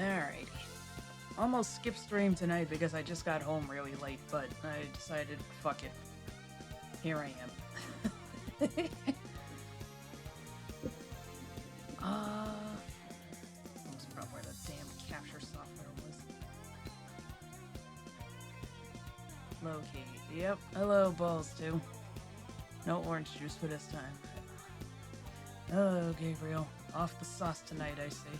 Alrighty. Almost skipped stream tonight because I just got home really late, but I decided, fuck it. Here I am. Almost forgot where the damn capture software was. Low key. Yep. Hello, balls too. No orange juice for this time. Hello, Gabriel. Off the sauce tonight, I see.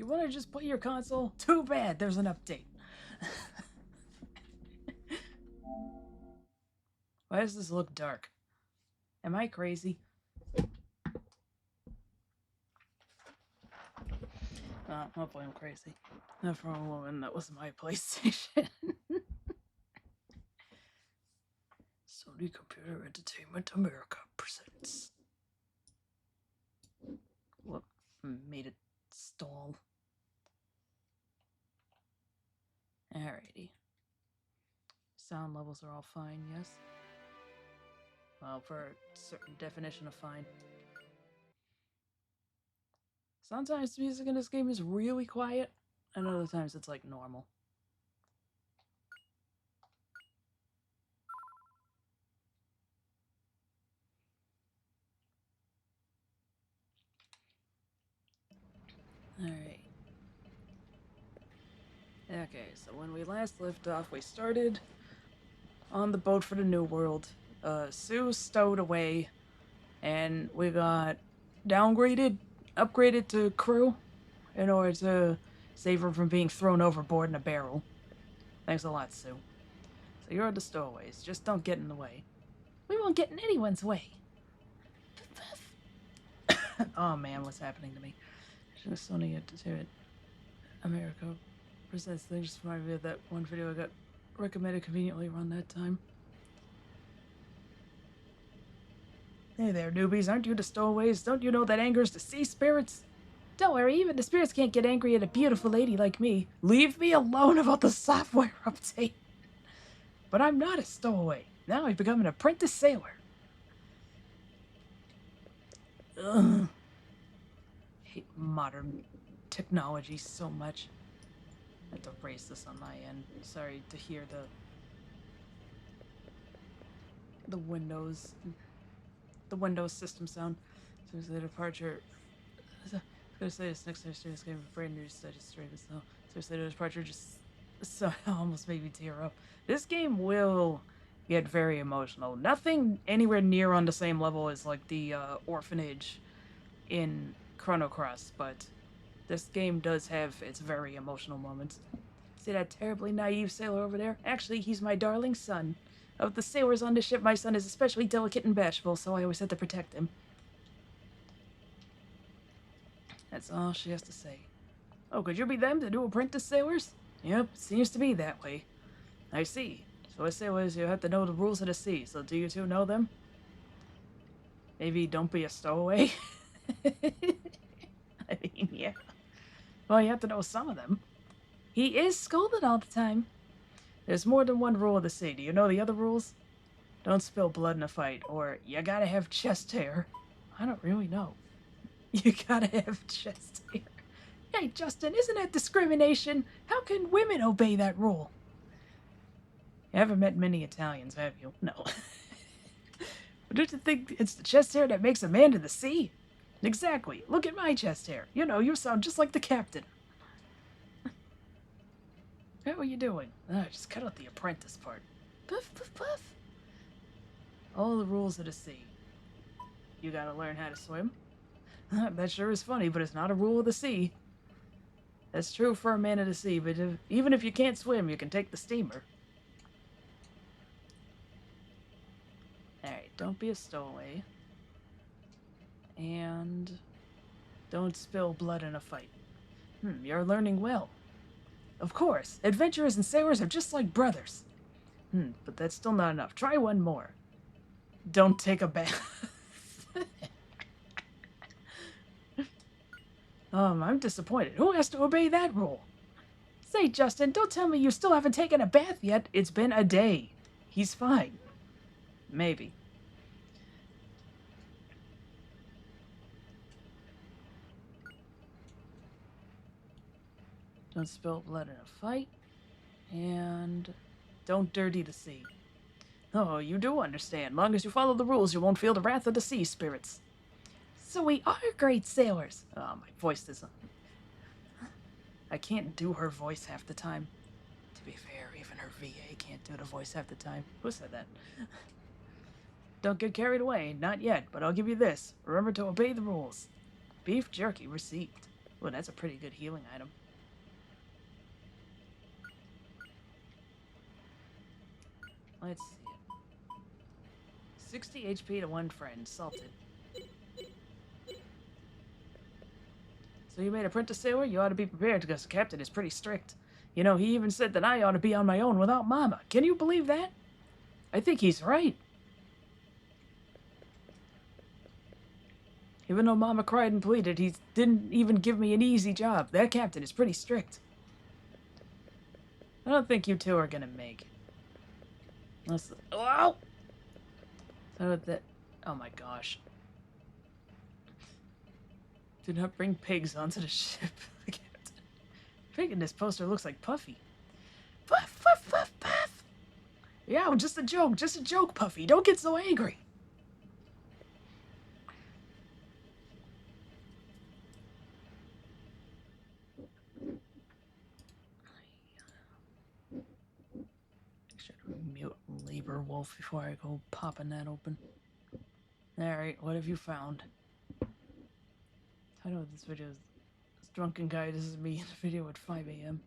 Want to just play your console? Too bad, there's an update. Why does this look dark? Am I crazy? Hopefully I'm crazy. Not for a woman, that was my PlayStation. Sony Computer Entertainment America presents. Look, made it stall. Alrighty. Sound levels are all fine, yes? Well, for a certain definition of fine. Sometimes music in this game is really quiet, and other times it's like normal. Alright. Okay, so when we last left off, we started on the boat for the New World. Sue stowed away, and we got upgraded to crew in order to save her from being thrown overboard in a barrel. Thanks a lot, Sue. So you're the stowaways. Just don't get in the way. We won't get in anyone's way. Oh man, what's happening to me? Just Sony Entertainment America presents things. Just reminded me of that one video I got recommended conveniently around that time. Hey there, newbies. Aren't you the stowaways? Don't you know that angers the sea spirits? Don't worry, even the spirits can't get angry at a beautiful lady like me. Leave me alone about the software update. But I'm not a stowaway. Now I've become an apprentice sailor. Ugh. I hate modern technology so much. I have to raise this on my end. Sorry to hear the Windows system sound. So the departure. I was gonna say this next time this game a brand new study stream is though. So the departure just so almost made me tear up. This game will get very emotional. Nothing anywhere near on the same level as like the orphanage in Chrono Cross, but this game does have its very emotional moments. See that terribly naive sailor over there? Actually, he's my darling son. Of the sailors on the ship, my son is especially delicate and bashful, so I always had to protect him. That's all she has to say. Oh, could you be them, the new apprentice sailors? Yep, seems to be that way. I see. So as sailors, you have to know the rules of the sea, so do you two know them? Maybe don't be a stowaway? I mean, yeah. Well, you have to know some of them. He is scolded all the time. There's more than one rule of the sea. Do you know the other rules? Don't spill blood in a fight, or you gotta have chest hair. I don't really know. You gotta have chest hair. Hey, Justin, isn't that discrimination? How can women obey that rule? You haven't met many Italians, have you? No. But don't you think it's the chest hair that makes a man to the sea? Exactly. Look at my chest hair. You know, you sound just like the captain. What are you doing? Just cut out the apprentice part. Puff, puff, puff. All the rules of the sea. You gotta learn how to swim. That sure is funny, but it's not a rule of the sea. That's true for a man of the sea, but even if you can't swim, you can take the steamer. Alright, don't be a stowaway. And don't spill blood in a fight. You're learning well. Of course, adventurers and sailors are just like brothers. But that's still not enough. Try one more. Don't take a bath. I'm disappointed. Who has to obey that rule? Say, Justin, don't tell me you still haven't taken a bath yet. It's been a day. He's fine. Maybe. Don't spill blood in a fight. And don't dirty the sea. Oh, you do understand. Long as you follow the rules, you won't feel the wrath of the sea spirits. So we are great sailors. Oh, my voice is... I can't do her voice half the time. To be fair, even her VA can't do the voice half the time. Who said that? Don't get carried away. Not yet, but I'll give you this. Remember to obey the rules. Beef jerky received. Well, that's a pretty good healing item. Let's see it. 60 HP to one friend. Salted. So you made apprentice sailor? You ought to be prepared because the captain is pretty strict. You know, he even said that I ought to be on my own without Mama. Can you believe that? I think he's right. Even though Mama cried and pleaded, he didn't even give me an easy job. That captain is pretty strict. I don't think you two are gonna make. Unless... Oh! Oh my gosh. Do not bring pigs onto the ship. The captain. Pig in this poster looks like Puffy. Puff, puff, puff, puff! Yeah, just a joke, Puffy. Don't get so angry. Mute labor wolf before I go popping that open. Alright, what have you found? I know this video is this drunken guy. This is me in a video at 5 a.m.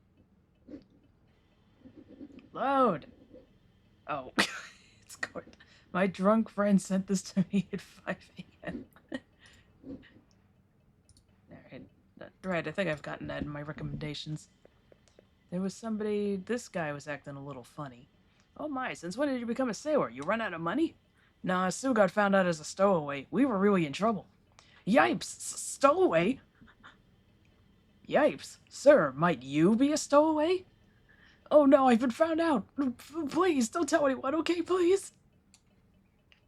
Load! Oh, it's good. My drunk friend sent this to me at 5 a.m. Alright, right, I think I've gotten that in my recommendations. There was somebody, this guy was acting a little funny. Oh my, since when did you become a sailor? You run out of money? Nah, Sue got found out as a stowaway. We were really in trouble. Yipes! Stowaway? Yipes! Sir, might you be a stowaway? Oh no, I've been found out! Please, don't tell anyone, okay, please?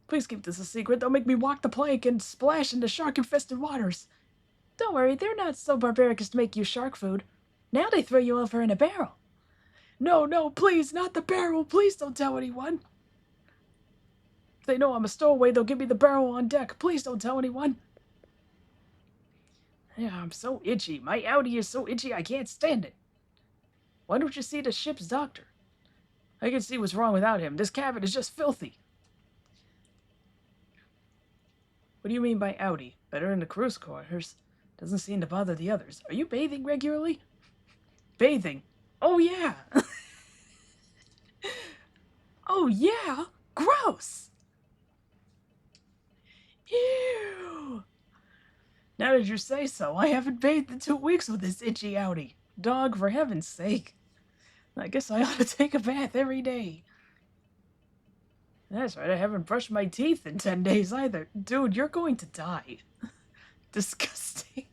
Please keep this a secret. Don't make me walk the plank and splash into shark-infested waters. Don't worry, they're not so barbaric as to make you shark food. Now they throw you over in a barrel. No, no, please, not the barrel. Please don't tell anyone. If they know I'm a stowaway, they'll give me the barrel on deck. Please don't tell anyone. Yeah, I'm so itchy. My outie is so itchy I can't stand it. Why don't you see the ship's doctor? I can see what's wrong without him. This cabin is just filthy. What do you mean by outie? Better in the crew's quarters. Doesn't seem to bother the others. Are you bathing regularly? Bathing? Oh yeah! Oh yeah? Gross! Ew! Now that you say so, I haven't bathed in 2 weeks with this itchy outie. Dog, for heaven's sake. I guess I ought to take a bath every day. That's right, I haven't brushed my teeth in 10 days either. Dude, you're going to die. Disgusting.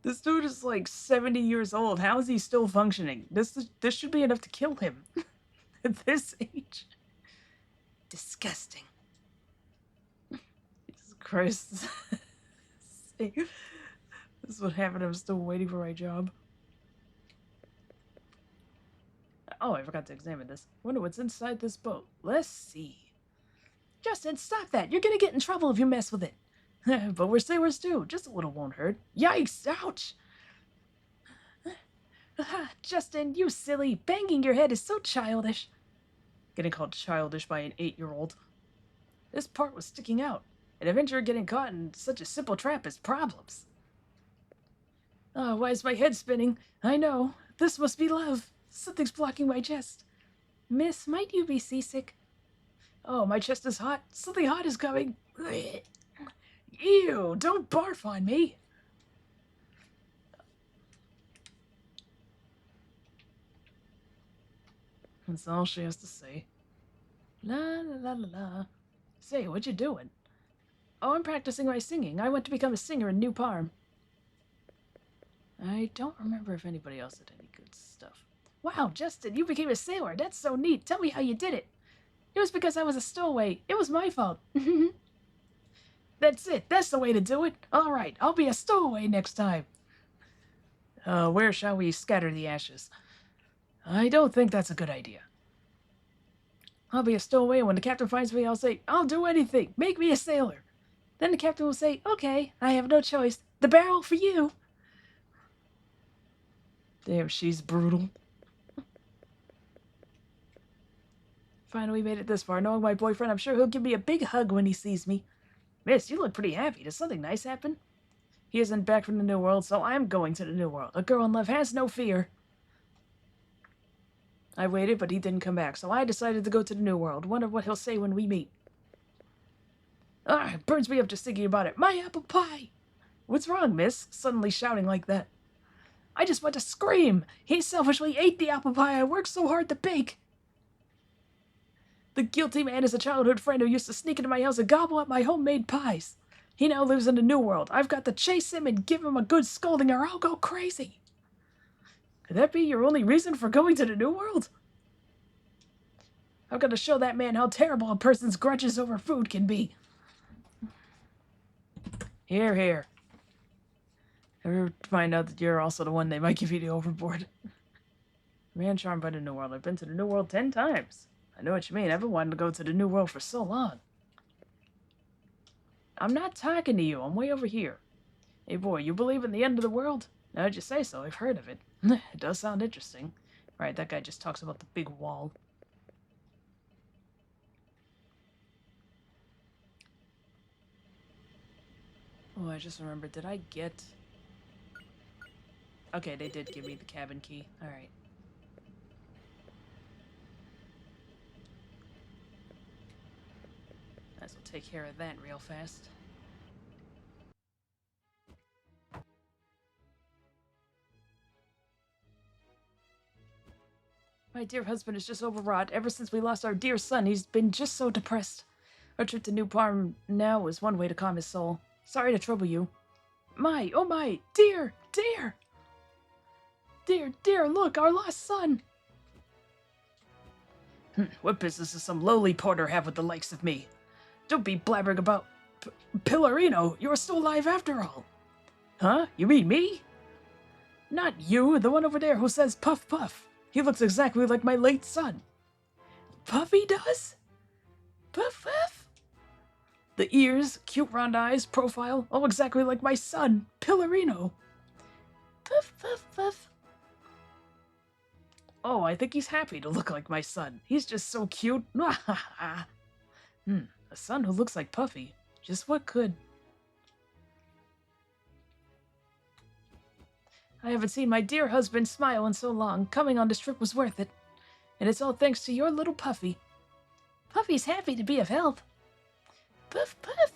This dude is like 70 years old. How is he still functioning? This should be enough to kill him. At this age. Disgusting. Jesus Christ. This is what happened. I'm still waiting for my job. Oh, I forgot to examine this. Wonder what's inside this boat. Let's see. Justin, stop that. You're gonna get in trouble if you mess with it. But we're sailors too. Just a little won't hurt. Yikes! Ouch! Justin, you silly. Banging your head is so childish. Getting called childish by an 8-year-old. This part was sticking out. An adventurer getting caught in such a simple trap is problems. Oh, why is my head spinning? I know. This must be love. Something's blocking my chest. Miss, might you be seasick? Oh, my chest is hot. Something hot is coming. Ew, don't barf on me. That's all she has to say. La la la la la. Say, what you doing? Oh, I'm practicing my singing. I want to become a singer in New Parm. I don't remember if anybody else did any good stuff. Wow, Justin, you became a sailor. That's so neat. Tell me how you did it. It was because I was a stowaway. It was my fault. That's it. That's the way to do it. All right, I'll be a stowaway next time. Where shall we scatter the ashes? I don't think that's a good idea. I'll be a stowaway, and when the captain finds me, I'll say, I'll do anything. Make me a sailor. Then the captain will say, okay, I have no choice. The barrel for you. Damn, she's brutal. Finally made it this far. Knowing my boyfriend, I'm sure he'll give me a big hug when he sees me. Miss, you look pretty happy. Does something nice happen? He isn't back from the New World, so I'm going to the New World. A girl in love has no fear. I waited, but he didn't come back, so I decided to go to the New World. Wonder what he'll say when we meet. It burns me up just thinking about it. My apple pie! What's wrong, miss? Suddenly shouting like that. I just want to scream! He selfishly ate the apple pie I worked so hard to bake! The guilty man is a childhood friend who used to sneak into my house and gobble up my homemade pies. He now lives in the New World. I've got to chase him and give him a good scolding or I'll go crazy. Could that be your only reason for going to the New World? I've got to show that man how terrible a person's grudges over food can be. Here, here. Ever find out that you're also the one they might give you the overboard? Man charmed by the New World. I've been to the New World 10 times. I know what you mean. I've been wanting to go to the New World for so long. I'm not talking to you. I'm way over here. Hey, boy, you believe in the end of the world? Now that you say so, I've heard of it. It does sound interesting. Right, that guy just talks about the big wall. Oh, I just remembered. Did I get... Okay, they did give me the cabin key. Alright. Might as well take care of that real fast. My dear husband is just overwrought. Ever since we lost our dear son, he's been just so depressed. Our trip to New Parm now is one way to calm his soul. Sorry to trouble you. My, oh my, dear, dear! Dear, dear, look, our lost son! What business does some lowly porter have with the likes of me? Don't be blabbering about... Pillarino, you're still alive after all! Huh? You mean me? Not you, the one over there who says puff puff. He looks exactly like my late son. Puffy does? Puff puff? The ears, cute round eyes, profile, all exactly like my son, Pillarino. Puff puff puff. Oh, I think he's happy to look like my son. He's just so cute. A son who looks like Puffy. Just what could? I haven't seen my dear husband smile in so long. Coming on this trip was worth it. And it's all thanks to your little Puffy. Puffy's happy to be of help. Puff, puff.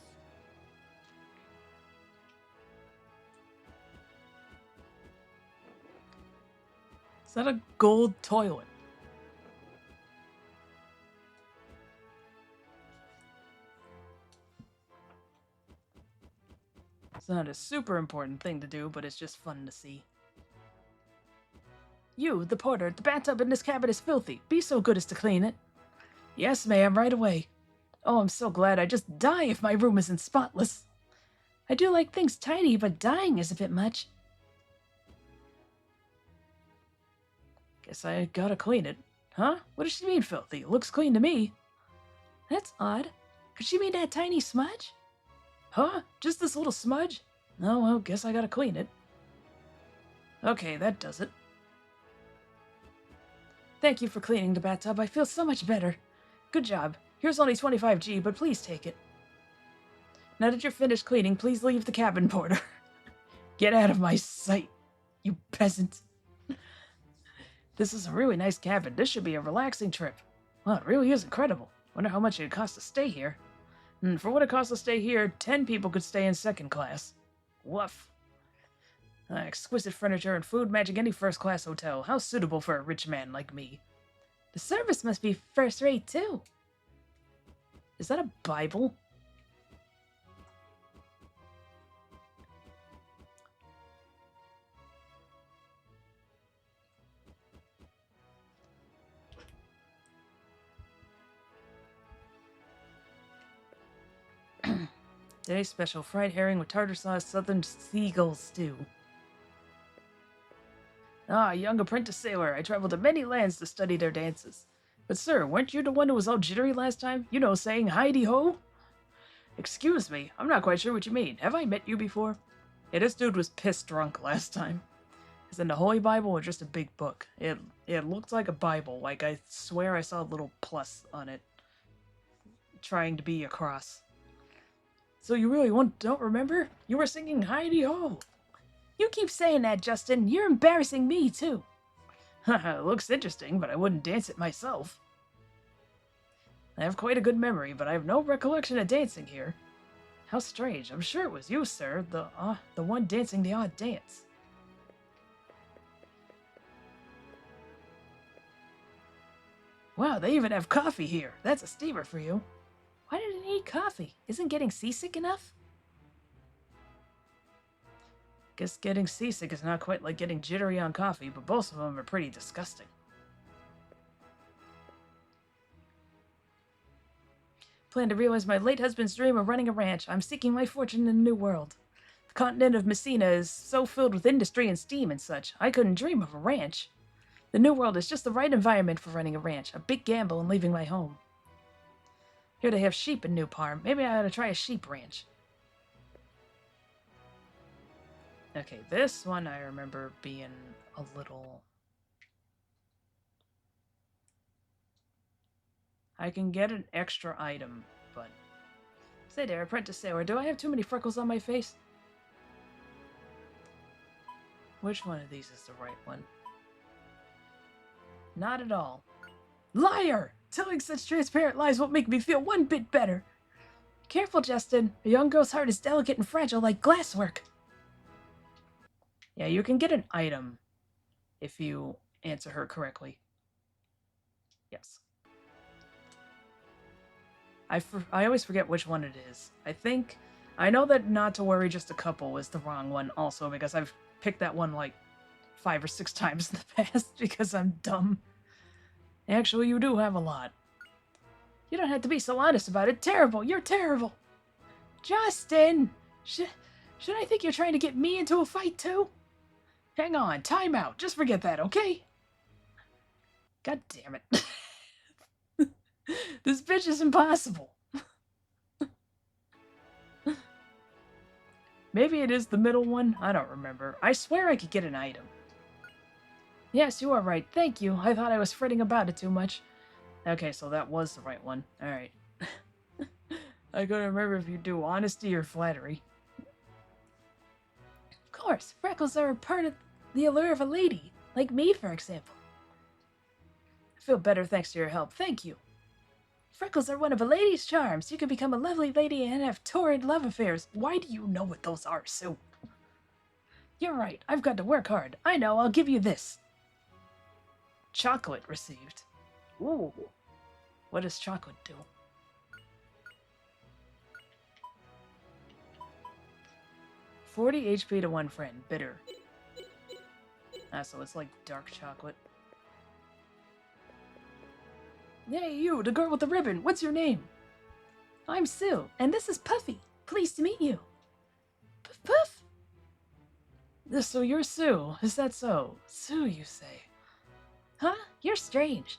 Is that a gold toilet? It's not a super important thing to do, but it's just fun to see. You, the porter, the bathtub in this cabin is filthy. Be so good as to clean it. Yes, ma'am, right away. Oh, I'm so glad. I'd just die if my room isn't spotless. I do like things tidy, but dying is a bit much. Guess I gotta clean it. Huh? What does she mean filthy? It looks clean to me. That's odd. Could she mean that tiny smudge? Huh? Just this little smudge? Oh, well, guess I gotta clean it. Okay, that does it. Thank you for cleaning the bathtub. I feel so much better. Good job. Here's only 25G, but please take it. Now that you're finished cleaning, please leave the cabin, porter. Get out of my sight, you peasant. This is a really nice cabin. This should be a relaxing trip. Well, it really is incredible. Wonder how much it costs to stay here. For what it costs to stay here, 10 people could stay in second class. Woof. Exquisite furniture and food matching any first-class hotel. How suitable for a rich man like me. The service must be first rate, too. Is that a Bible? Today's special, fried herring with tartar sauce, southern seagull stew. Ah, young apprentice sailor, I traveled to many lands to study their dances. But sir, weren't you the one who was all jittery last time? You know, saying hidey-ho? Excuse me, I'm not quite sure what you mean. Have I met you before? Yeah, this dude was pissed drunk last time. Is in the Holy Bible or just a big book? It looked like a Bible. Like, I swear I saw a little plus on it. Trying to be a cross. So you really don't remember? You were singing hidey-ho. You keep saying that, Justin. You're embarrassing me, too. Haha, looks interesting, but I wouldn't dance it myself. I have quite a good memory, but I have no recollection of dancing here. How strange. I'm sure it was you, sir, the one dancing the odd dance. Wow, they even have coffee here. That's a steamer for you. Why did I need coffee? Isn't getting seasick enough? Guess getting seasick is not quite like getting jittery on coffee, but both of them are pretty disgusting. Plan to realize my late husband's dream of running a ranch. I'm seeking my fortune in a new world. The continent of Messina is so filled with industry and steam and such. I couldn't dream of a ranch. The new world is just the right environment for running a ranch. A big gamble and leaving my home. Here they have sheep in New Parm. Maybe I ought to try a sheep ranch. Okay, this one I remember being a little... I can get an extra item, but... Say there, apprentice sailor, do I have too many freckles on my face? Which one of these is the right one? Not at all. Liar! Telling such transparent lies won't make me feel one bit better. Careful, Justin. A young girl's heart is delicate and fragile like glasswork. Yeah, you can get an item if you answer her correctly. Yes. I always forget which one it is. I know that not to worry just a couple was the wrong one also because I've picked that one like 5 or 6 times in the past because I'm dumb. Actually, you do have a lot. You don't have to be so honest about it. Terrible. You're terrible. Justin! Should I think you're trying to get me into a fight too? Hang on. Time out. Just forget that, okay? God damn it. This bitch is impossible. Maybe it is the middle one? I don't remember. I swear I could get an item. Yes, you are right. Thank you. I thought I was fretting about it too much. Okay, so that was the right one. Alright. I gotta remember if you do honesty or flattery. Of course, freckles are a part of the allure of a lady. Like me, for example. I feel better thanks to your help. Thank you. Freckles are one of a lady's charms. You can become a lovely lady and have torrid love affairs. Why do you know what those are, Sue? You're right. I've got to work hard. I know. I'll give you this. Chocolate received. Ooh. What does chocolate do? $40 HP to one friend. Bitter. Ah, so it's like dark chocolate. Hey, you, the girl with the ribbon. What's your name? I'm Sue, and this is Puffy. Pleased to meet you. Puff, puff. So you're Sue. Is that so? Sue, you say? Huh? You're strange.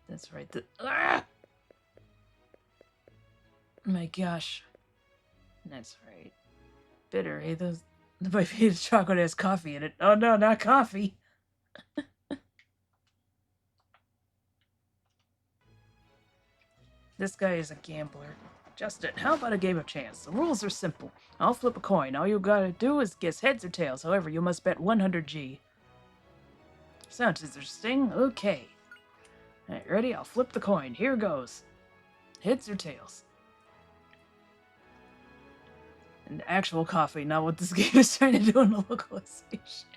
That's right. Ah! Oh my gosh. That's right. Bitter, hey, those... My favorite chocolate has coffee in it. Oh no, not coffee! This guy is a gambler. Justin, how about a game of chance? The rules are simple. I'll flip a coin. All you gotta do is guess heads or tails. However, you must bet 100G. Sounds interesting. Okay. Alright, ready? I'll flip the coin. Here goes. Heads or tails? And actual coffee, not what this game is trying to do in the localization.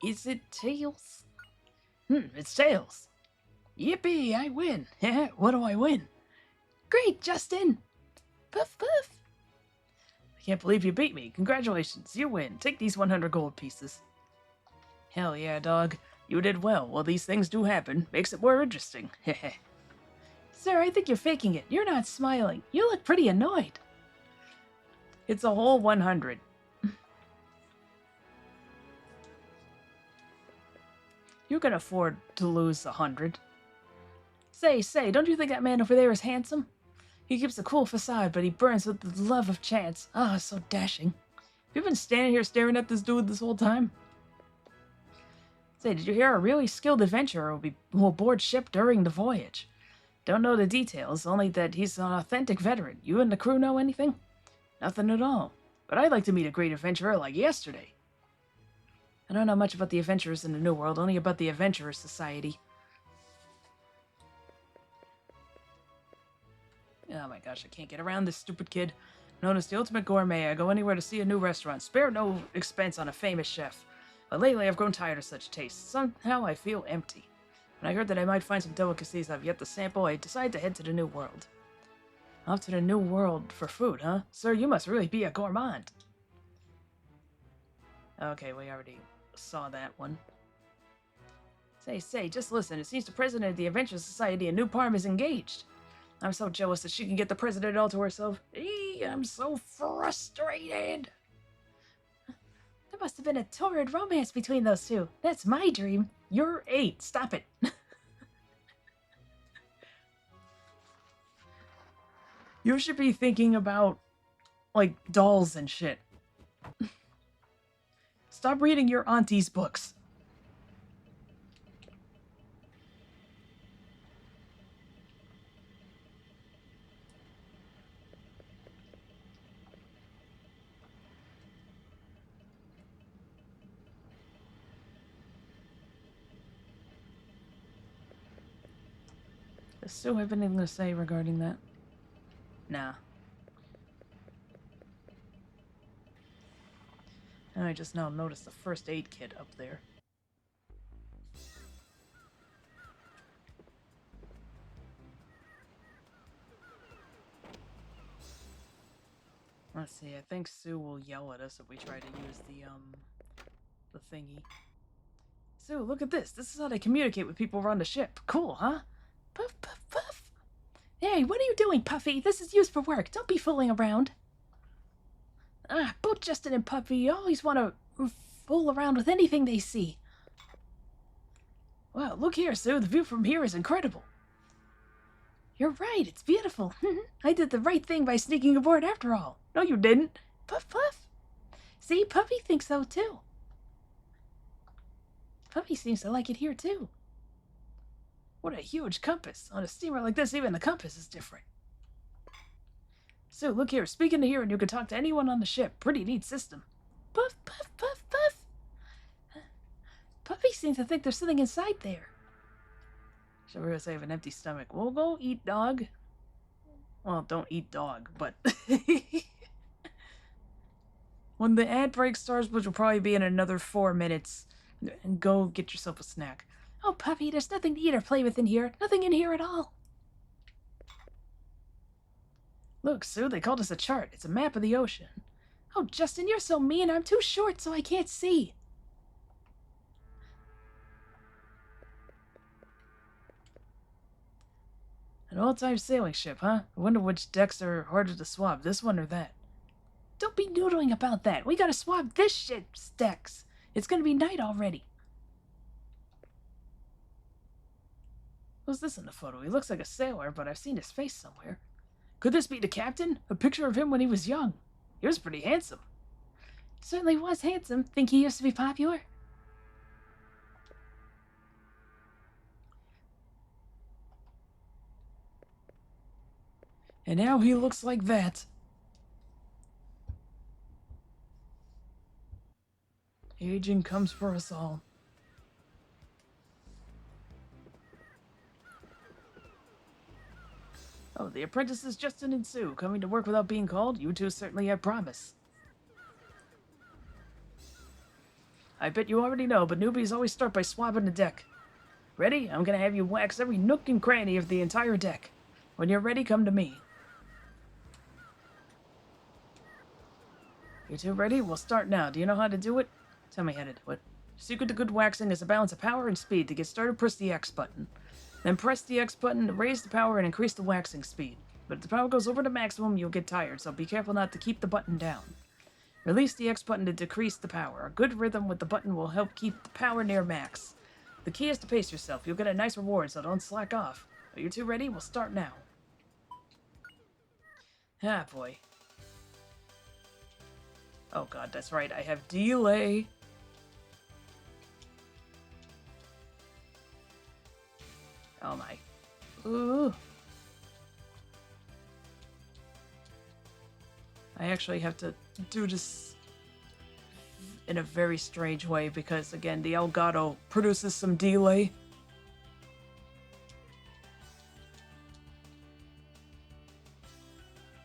Is it Tails? It's Tails. Yippee, I win. What do I win? Great, Justin. Poof, poof. I can't believe you beat me. Congratulations, you win. Take these 100 gold pieces. Hell yeah, dog. You did well. Well, these things do happen. Makes it more interesting. Heh. Sir, I think you're faking it. You're not smiling. You look pretty annoyed. It's a whole 100. You can afford to lose 100. Say, don't you think that man over there is handsome? He keeps a cool facade, but he burns with the love of chance. Ah, so dashing. You've been standing here staring at this dude this whole time? Say, did you hear a really skilled adventurer will aboard ship during the voyage? Don't know the details, only that he's an authentic veteran. You and the crew know anything? Nothing at all. But I'd like to meet a great adventurer like yesterday. I don't know much about the adventurers in the New World, only about the Adventurers Society. Oh my gosh, I can't get around this stupid kid. Known as the ultimate gourmet, I go anywhere to see a new restaurant. Spare no expense on a famous chef. But lately I've grown tired of such tastes. Somehow I feel empty. When I heard that I might find some delicacies I've yet to sample, I decided to head to the New World. Off to the New World for food, huh? Sir, you must really be a gourmand. Okay, we already saw that one. Say, just listen. It seems the president of the Adventure Society in New Parm is engaged. I'm so jealous that she can get the president all to herself. I'm so frustrated. There must have been a torrid romance between those two. That's my dream. You're 8. Stop it. You should be thinking about, like, dolls and shit. Stop reading your auntie's books. Does Sue have anything to say regarding that? Nah. And I just now noticed the first aid kit up there. Let's see, I think Sue will yell at us if we try to use the thingy. Sue, look at this. This is how they communicate with people around the ship. Cool, huh? Puff, puff, puff. Hey, what are you doing, Puffy? This is used for work. Don't be fooling around. Both Justin and Puffy always want to fool around with anything they see. Wow, look here, Sue. The view from here is incredible. You're right. It's beautiful. I did the right thing by sneaking aboard after all. No, you didn't. Puff, puff. See, Puffy thinks so, too. Puffy seems to like it here, too. What a huge compass. On a steamer like this, even the compass is different. Sue, look here. Speak into here and you can talk to anyone on the ship. Pretty neat system. Puff, puff, puff, puff. Puffy seems to think there's something inside there. Shall we say I have an empty stomach? We'll go eat dog. Well, don't eat dog, but... When the ad break starts, which will probably be in another 4 minutes, and go get yourself a snack. Oh, Puppy, there's nothing to eat or play with in here. Nothing in here at all. Look, Sue, they called us a chart. It's a map of the ocean. Oh, Justin, you're so mean. I'm too short, so I can't see. An old-time sailing ship, huh? I wonder which decks are harder to swab, this one or that. Don't be noodling about that. We gotta swab this ship's decks. It's gonna be night already. Who's this in the photo? He looks like a sailor, but I've seen his face somewhere. Could this be the captain? A picture of him when he was young. He was pretty handsome. Certainly was handsome. Think he used to be popular? And now he looks like that. Aging comes for us all. Oh, the apprentices Justin and Sue, coming to work without being called? You two certainly have promise. I bet you already know, but newbies always start by swabbing the deck. Ready? I'm gonna have you wax every nook and cranny of the entire deck. When you're ready, come to me. You two ready? We'll start now. Do you know how to do it? Tell me how to do it. The secret to good waxing is a balance of power and speed. To get started, press the X button. Then press the X button to raise the power and increase the waxing speed. But if the power goes over the maximum, you'll get tired, so be careful not to keep the button down. Release the X button to decrease the power. A good rhythm with the button will help keep the power near max. The key is to pace yourself. You'll get a nice reward, so don't slack off. Are you two ready? We'll start now. Ah, boy. Oh god, that's right. I have delay. Oh my. Ooh. I actually have to do this in a very strange way because, again, the Elgato produces some delay.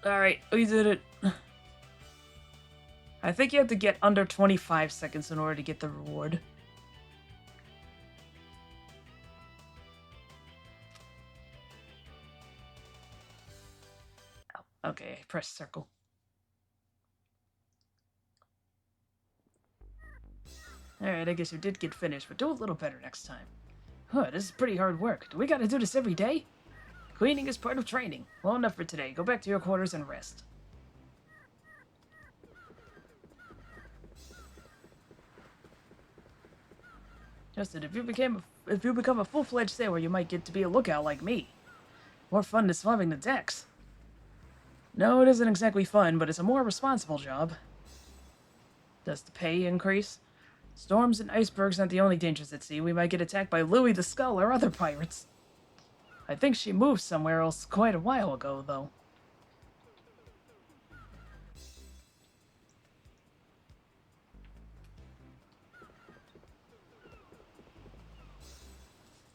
Alright, we did it. I think you have to get under 25 seconds in order to get the reward. Oh, okay, press circle. Alright, I guess you did get finished, but do a little better next time. Huh, this is pretty hard work. Do we gotta do this every day? Cleaning is part of training. Well, enough for today. Go back to your quarters and rest. Justin, if you become a full-fledged sailor, you might get to be a lookout like me. More fun than swabbing the decks. No, it isn't exactly fun, but it's a more responsible job. Does the pay increase? Storms and icebergs aren't the only dangers at sea. We might get attacked by Louis the Skull or other pirates. I think she moved somewhere else quite a while ago, though.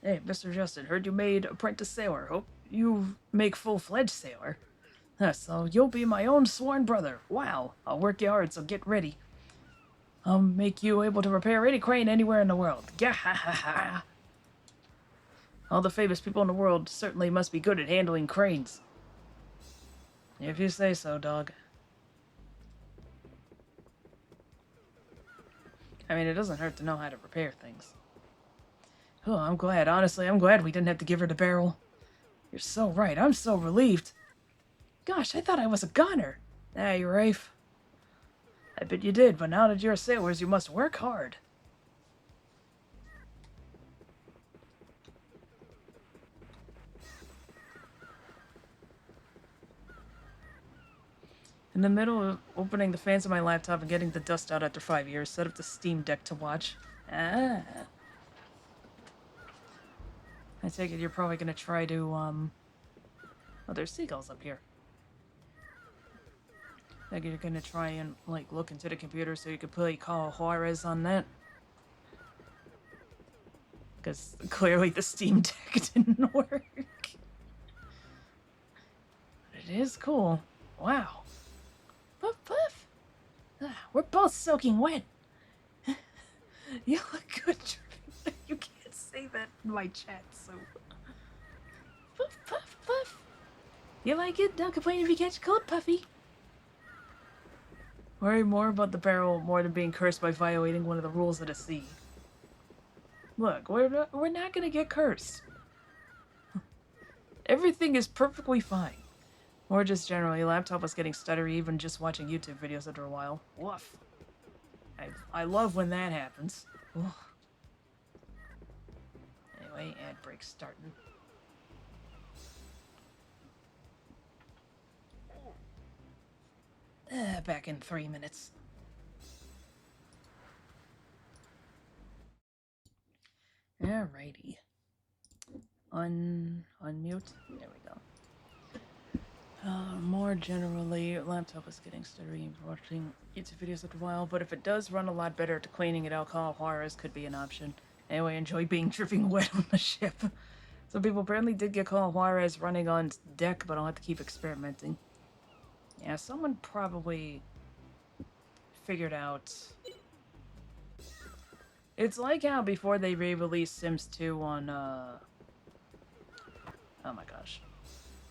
Hey, Mr. Justin, heard you made apprentice sailor. Hope you make full-fledged sailor. So you'll be my own sworn brother. Wow, I'll work you hard, so get ready. I'll make you able to repair any crane anywhere in the world. Gah ha ha ha. All the famous people in the world certainly must be good at handling cranes. If you say so, dog. I mean, it doesn't hurt to know how to repair things. Oh, I'm glad. Honestly, I'm glad we didn't have to give her the barrel. You're so right. I'm so relieved. Gosh, I thought I was a gunner. Ah, you're Rafe. I bet you did, but now that you're sailors, you must work hard. In the middle of opening the fans of my laptop and getting the dust out after 5 years, set up the Steam Deck to watch. Ah. I take it you're probably gonna try to, Oh, there's seagulls up here. I think you're gonna try and, like, look into the computer so you could play Call of Juarez on that. Because clearly the Steam Deck didn't work. But it is cool. Wow. Puff, puff. We're both soaking wet. You look good. You can't say that in my chat, so... Puff, puff, puff. You like it? Don't complain if you catch cold, Puffy. Worry more about the barrel more than being cursed by violating one of the rules of the sea. Look, we're not gonna get cursed. Everything is perfectly fine. Or just generally, laptop was getting stuttery even just watching YouTube videos after a while. Woof. I love when that happens. Ugh. Anyway, ad break starting. Back in 3 minutes. Alrighty. Unmute. There we go. More generally, laptop is getting stuttery and watching YouTube videos after a while, but if it does run a lot better to cleaning it out, Call of Juarez could be an option. Anyway, enjoy being dripping wet on the ship. Some people apparently did get Call of Juarez running on deck, but I'll have to keep experimenting. Yeah, someone probably figured out It's like how before they re-released Sims 2 on, oh my gosh.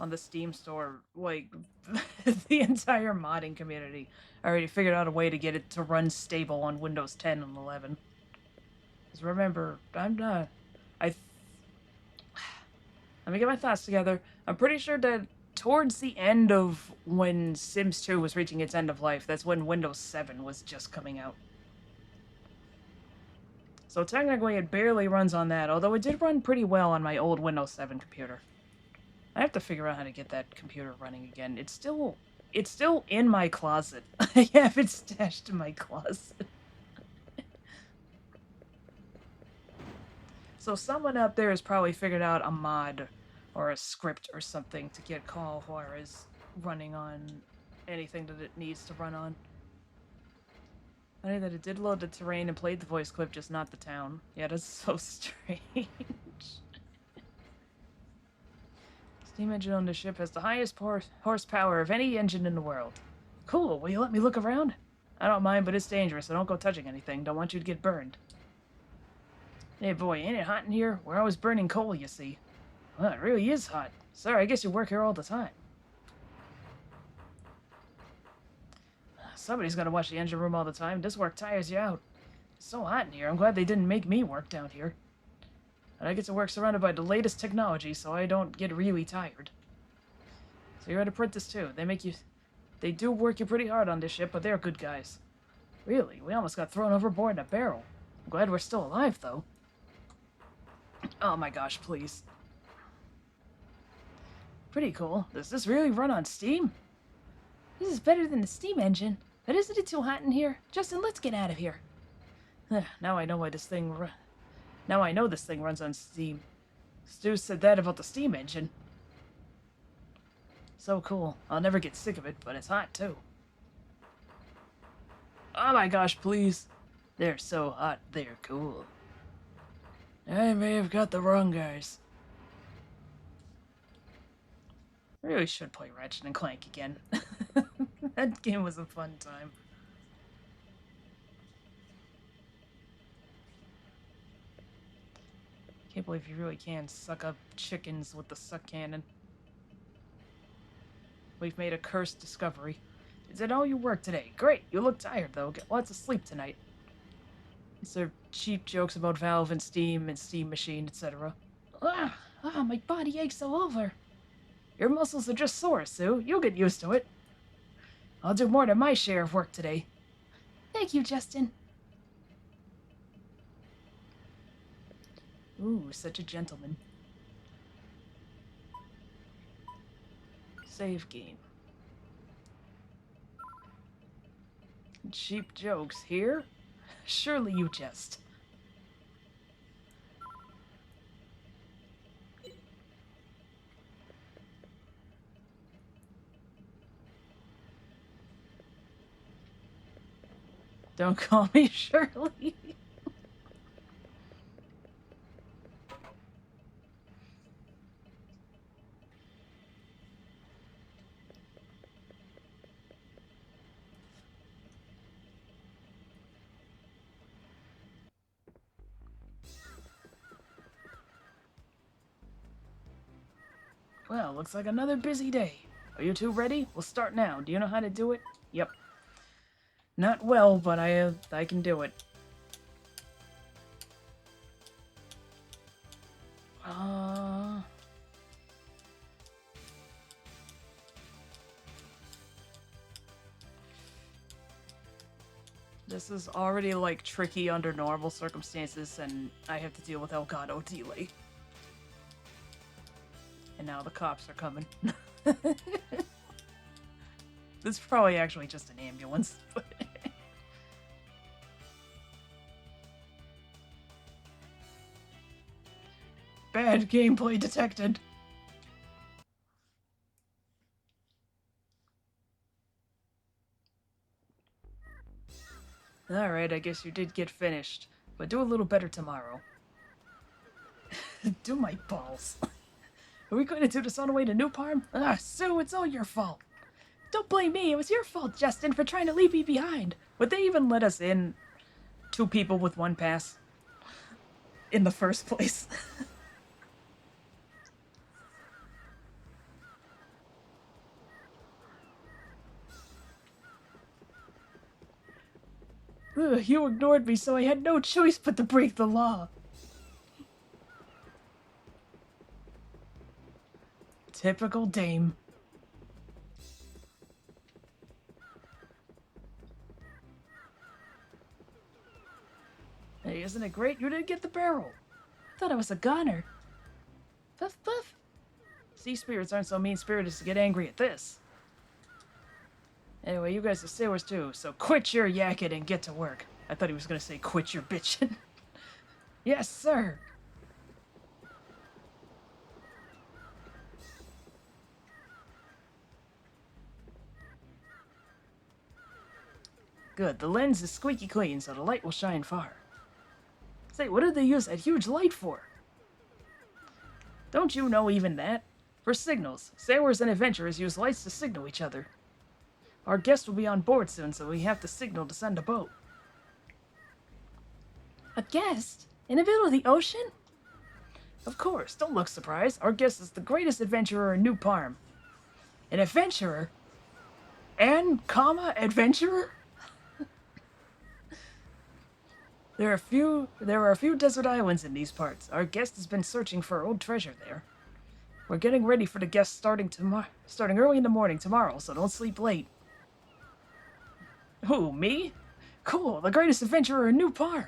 On the Steam store, like, the entire modding community already figured out a way to get it to run stable on Windows 10 and 11. Because remember, I'm not... Let me get my thoughts together. I'm pretty sure that towards the end of when Sims 2 was reaching its end of life, that's when Windows 7 was just coming out. So technically it barely runs on that, although it did run pretty well on my old Windows 7 computer. I have to figure out how to get that computer running again. It's still in my closet. I have it stashed in my closet. So someone out there has probably figured out a mod or a script or something to get Call Juarez running on anything that it needs to run on. Funny that it did load the terrain and played the voice clip, just not the town. Yeah, that's so strange. Steam engine on the ship has the highest horsepower of any engine in the world. Cool, will you let me look around? I don't mind, but it's dangerous, so don't go touching anything. Don't want you to get burned. Hey boy, ain't it hot in here? We're always burning coal, you see. Well, it really is hot. Sorry, I guess you work here all the time. Somebody's gotta watch the engine room all the time. This work tires you out. It's so hot in here. I'm glad they didn't make me work down here. And I get to work surrounded by the latest technology, so I don't get really tired. So you're an apprentice too. They do work you pretty hard on this ship, but they're good guys. Really? We almost got thrown overboard in a barrel. I'm glad we're still alive, though. Oh my gosh, please. Pretty cool. Does this really run on steam? This is better than the steam engine. But isn't it too hot in here? Justin, let's get out of here. Now I know why this thing Now I know this thing runs on steam. Stu said that about the steam engine. So cool. I'll never get sick of it, but it's hot too. Oh my gosh, please. They're so hot, they're cool. I may have got the wrong guys. I really should play Ratchet and Clank again. That game was a fun time. Can't believe you really can suck up chickens with the suck cannon. We've made a cursed discovery. Is it all your work today? Great, you look tired though. Get lots of sleep tonight. These are cheap jokes about Valve and Steam Machine, etc. My body aches all over. Your muscles are just sore, Sue. You'll get used to it. I'll do more than my share of work today. Thank you, Justin. Ooh, such a gentleman. Save game. Cheap jokes here? Surely you jest. Don't call me Shirley. Well, looks like another busy day. Are you two ready? We'll start now. Do you know how to do it? Yep. Not well, but I can do it. This is already, like, tricky under normal circumstances, and I have to deal with Elgato delay. And now the cops are coming. This is probably actually just an ambulance. Bad gameplay detected. Alright, I guess you did get finished. But do a little better tomorrow. Do my balls. Are we going to do this on the way to New Parm? Sue, it's all your fault. Don't blame me, it was your fault, Justin, for trying to leave me behind. Would they even let us in? 2 people with 1 pass? in the first place. Ugh, you ignored me, so I had no choice but to break the law. Typical dame. Hey, isn't it great you didn't get the barrel? I thought I was a goner. Puff puff. Sea spirits aren't so mean-spirited as to get angry at this. Anyway, you guys are sailors too, so quit your yakking and get to work. I thought he was gonna say quit your bitching. Yes, sir. Good, the lens is squeaky clean, so the light will shine far. Say, what did they use that huge light for? Don't you know even that? For signals. Sailors and adventurers use lights to signal each other. Our guest will be on board soon, so we have to signal to send a boat. A guest? In the middle of the ocean? Of course, don't look surprised. Our guest is the greatest adventurer in New Parm. An adventurer? And, adventurer? There are a few desert islands in these parts. Our guest has been searching for old treasure there. We're getting ready for the guest starting early in the morning tomorrow, so don't sleep late. Who, me? Cool, the greatest adventurer in New Parm.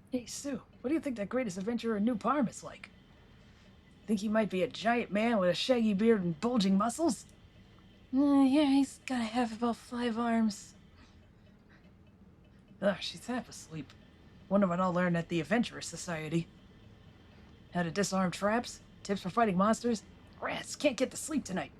Hey, Sue, what do you think that greatest adventurer in New Parm is like? Think he might be a giant man with a shaggy beard and bulging muscles? Yeah, he's gotta have about 5 arms. Ugh, she's half asleep. Wonder what I'll learn at the Adventurers Society. How to disarm traps? Tips for fighting monsters? Rats, can't get to sleep tonight.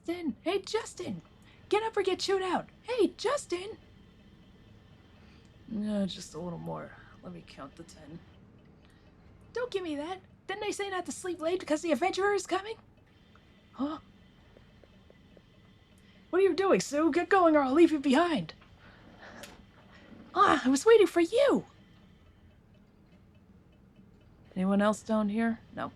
Justin! Hey, Justin! Get up or get chewed out! Hey, Justin! No, just a little more. Let me count to 10. Don't give me that! Didn't they say not to sleep late because the adventurer is coming? Huh? What are you doing, Sue? Get going or I'll leave you behind! Ah, I was waiting for you! Anyone else down here? No.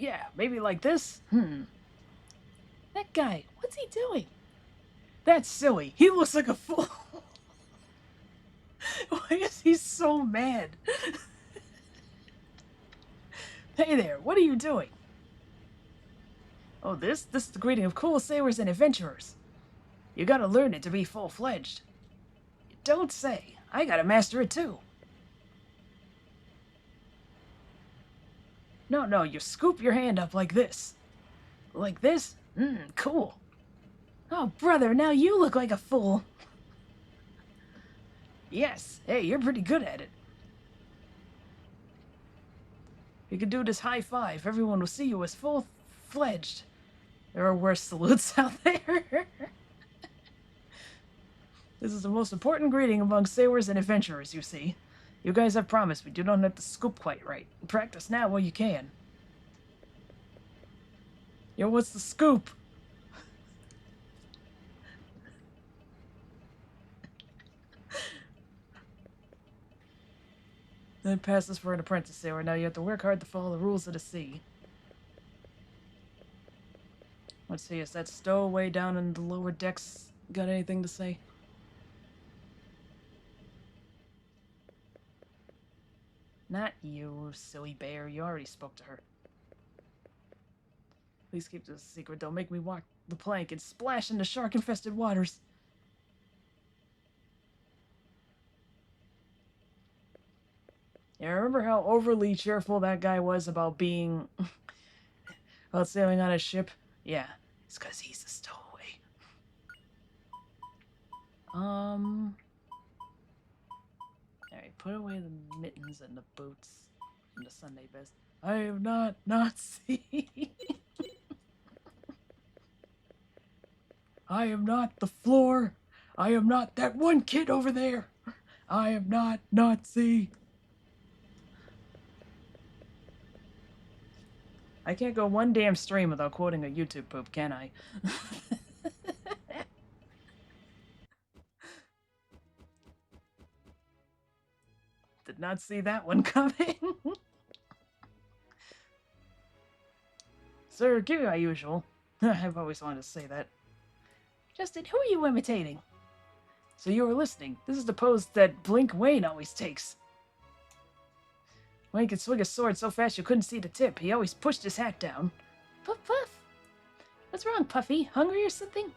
Yeah, maybe like this? That guy, what's he doing? That's silly. He looks like a fool. Why is he so mad? Hey there, what are you doing? Oh, this is the greeting of cool sailors and adventurers. You gotta learn it to be full-fledged. Don't say. I gotta master it too. No, you scoop your hand up like this. Like this? Cool. Oh, brother, now you look like a fool. Yes, hey, you're pretty good at it. You can do this high five. Everyone will see you as full-fledged. There are worse salutes out there. This is the most important greeting among sailors and adventurers, you see. You guys have promised me you don't have to scoop quite right. Practice now while you can. Yo, what's the scoop? Then passes for an apprentice sailor. Now you have to work hard to follow the rules of the sea. Let's see, is that stowaway down in the lower decks got anything to say? Not You silly bear, you already spoke to her. Please keep this a secret. Don't make me walk the plank and splash into shark-infested waters. Yeah, remember how overly cheerful that guy was about being... about sailing on a ship? Yeah, it's because he's a stowaway. Alright, put away the mittens and the boots and the Sunday best. I am not Nazi. I am not the floor. I am not that one kid over there. I am not Nazi. I can't go one damn stream without quoting a YouTube poop, can I? Did not see that one coming. Sir, give you my usual. I've always wanted to say that. Justin, who are you imitating? So you were listening. This is the pose that Blink Wayne always takes. Wayne could swing a sword so fast you couldn't see the tip. He always pushed his hat down. Puff, puff. What's wrong, Puffy? Hungry or something?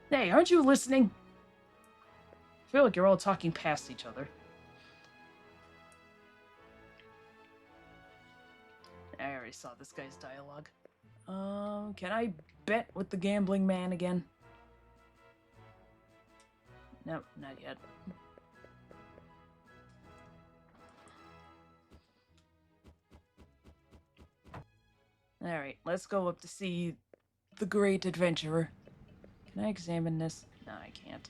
Hey, aren't you listening? I feel like you're all talking past each other. I already saw this guy's dialogue. Can I bet with the gambling man again? Nope, not yet. Alright, let's go up to see the great adventurer. Can I examine this? No, I can't.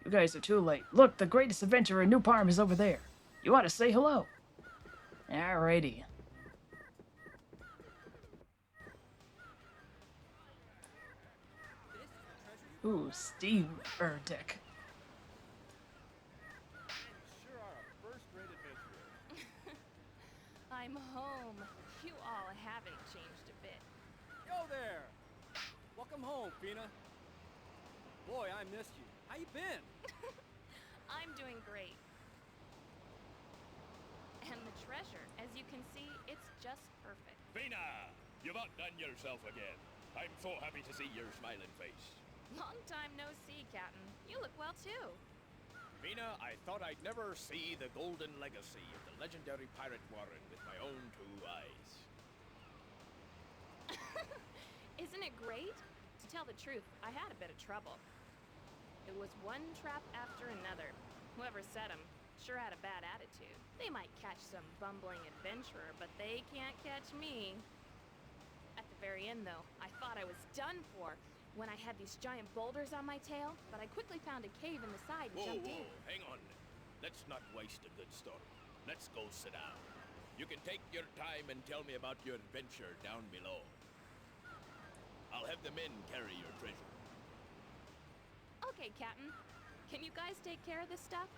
You guys are too late. Look, the greatest adventurer in New Parm is over there. You ought to say hello. Alrighty. Ooh, Steve Erdek. Sure are a first-rate adventurer. I'm home. You all haven't changed a bit. Yo there! Welcome home, Feena. Boy, I missed you. How you been? I'm doing great. And the treasure, as you can see, it's just perfect. Feena, you've outdone yourself again. I'm so happy to see your smiling face. Long time no see, Captain. You look well, too. Feena, I thought I'd never see the golden legacy of the legendary pirate Warren with my own two eyes. Isn't it great? To tell the truth, I had a bit of trouble. It was one trap after another. Whoever set them sure had a bad attitude. They might catch some bumbling adventurer, but they can't catch me. At the very end, though, I thought I was done for when I had these giant boulders on my tail, but I quickly found a cave in the side and jumped in. Hang on. Let's not waste a good story. Let's go sit down. You can take your time and tell me about your adventure down below. I'll have the men carry your treasure. Okay, Captain. Can you guys take care of this stuff?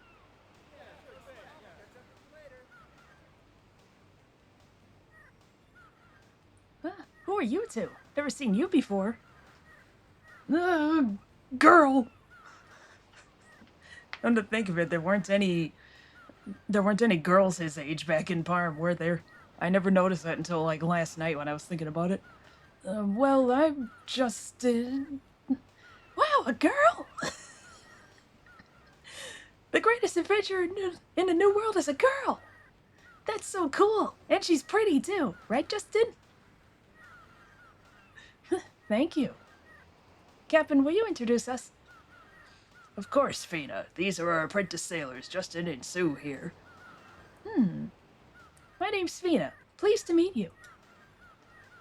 Who are you two? Never seen you before. Girl. Come to think of it, there weren't any girls his age back in Parm, were there? I never noticed that until like last night when I was thinking about it. Well, I'm just wow, a girl. The greatest adventurer in the new world is a girl. That's so cool, and she's pretty too, right, Justin? Thank you. Captain, will you introduce us? Of course, Feena. These are our apprentice sailors, Justin and Sue here. My name's Feena. Pleased to meet you.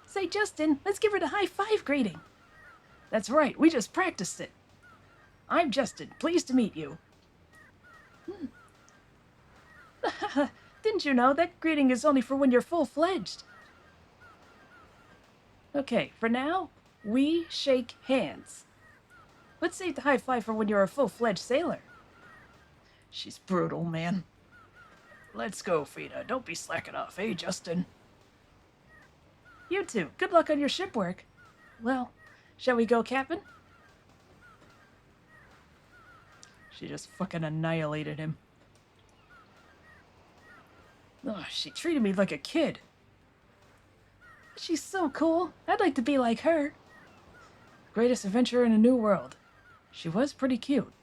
Say, Justin, let's give her the high five greeting. That's right, we just practiced it. I'm Justin. Pleased to meet you. Didn't you know that greeting is only for when you're full-fledged? Okay, for now, we shake hands. Let's save the high five for when you're a full-fledged sailor. She's brutal, man. Let's go, Feena. Don't be slacking off, Justin? You two, good luck on your ship work. Well, Shall we go, Captain? She just fucking annihilated him. Oh, she treated me like a kid. She's so cool. I'd like to be like her. Greatest adventurer in a new world. She was pretty cute.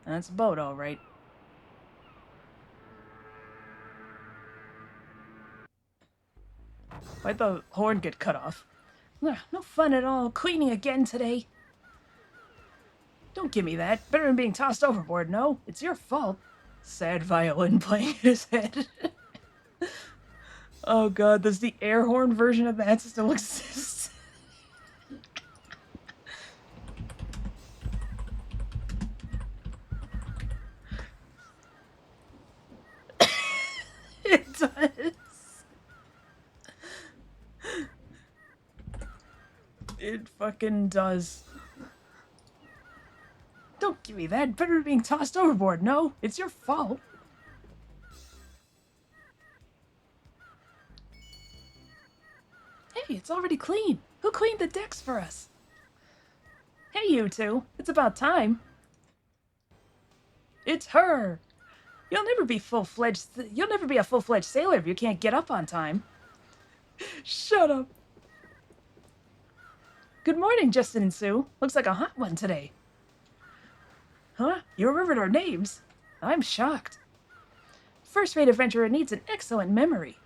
That's a boat, all right. Why'd the horn get cut off? Ugh, no fun at all. Cleaning again today. Don't give me that. Better than being tossed overboard, no? It's your fault. Sad violin playing in his head. Oh god, does the air horn version of that still exist? It does. It fucking does. Don't give me that. Better than being tossed overboard, no? It's your fault. Hey, it's already clean. Who cleaned the decks for us? Hey, you two. It's about time. It's her. You'll never be a full-fledged sailor if you can't get up on time. Shut up. Good morning, Justin and Sue. Looks like a hot one today. Huh? You remembered our names? I'm shocked. First-rate adventurer needs an excellent memory.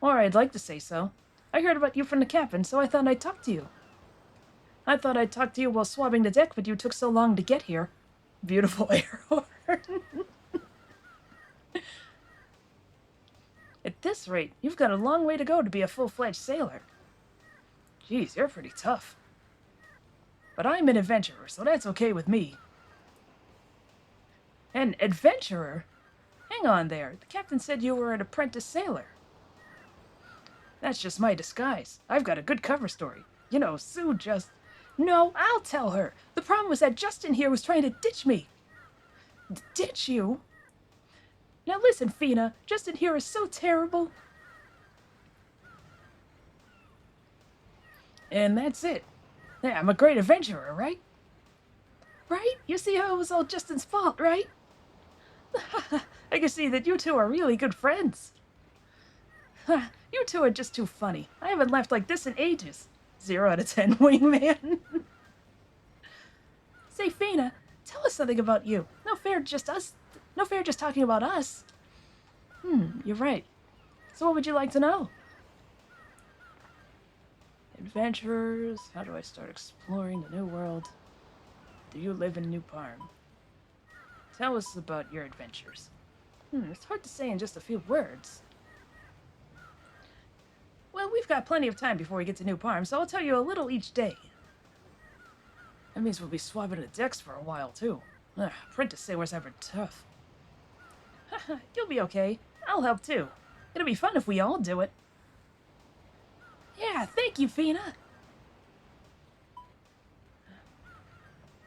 Or I'd like to say so. I heard about you from the captain, so I thought I'd talk to you. I thought I'd talk to you while swabbing the deck, but you took so long to get here. Beautiful air horn. At this rate, you've got a long way to go to be a full-fledged sailor. Geez, you're pretty tough. But I'm an adventurer, so that's okay with me. An adventurer? Hang on there. The captain said you were an apprentice sailor. That's just my disguise. I've got a good cover story. You know, Sue just... No, I'll tell her. The problem was that Justin here was trying to ditch me. Ditch you? Now listen, Feena. Justin here is so terrible. And that's it. Yeah, I'm a great adventurer, right? Right? You see how it was all Justin's fault, right? I can see that you two are really good friends. You two are just too funny. I haven't laughed like this in ages. 0 out of 10, wingman. Say, Feena, tell us something about you. No fair just talking about us. You're right. So what would you like to know? Adventurers. How do I start exploring the new world? Do you live in New Parm? Tell us about your adventures. It's hard to say in just a few words. Well, we've got plenty of time before we get to New Parm, so I'll tell you a little each day. That means we'll be swabbing the decks for a while, too. Apprentice sailors ever tough. You'll be okay. I'll help, too. It'll be fun if we all do it. Yeah, thank you, Feena.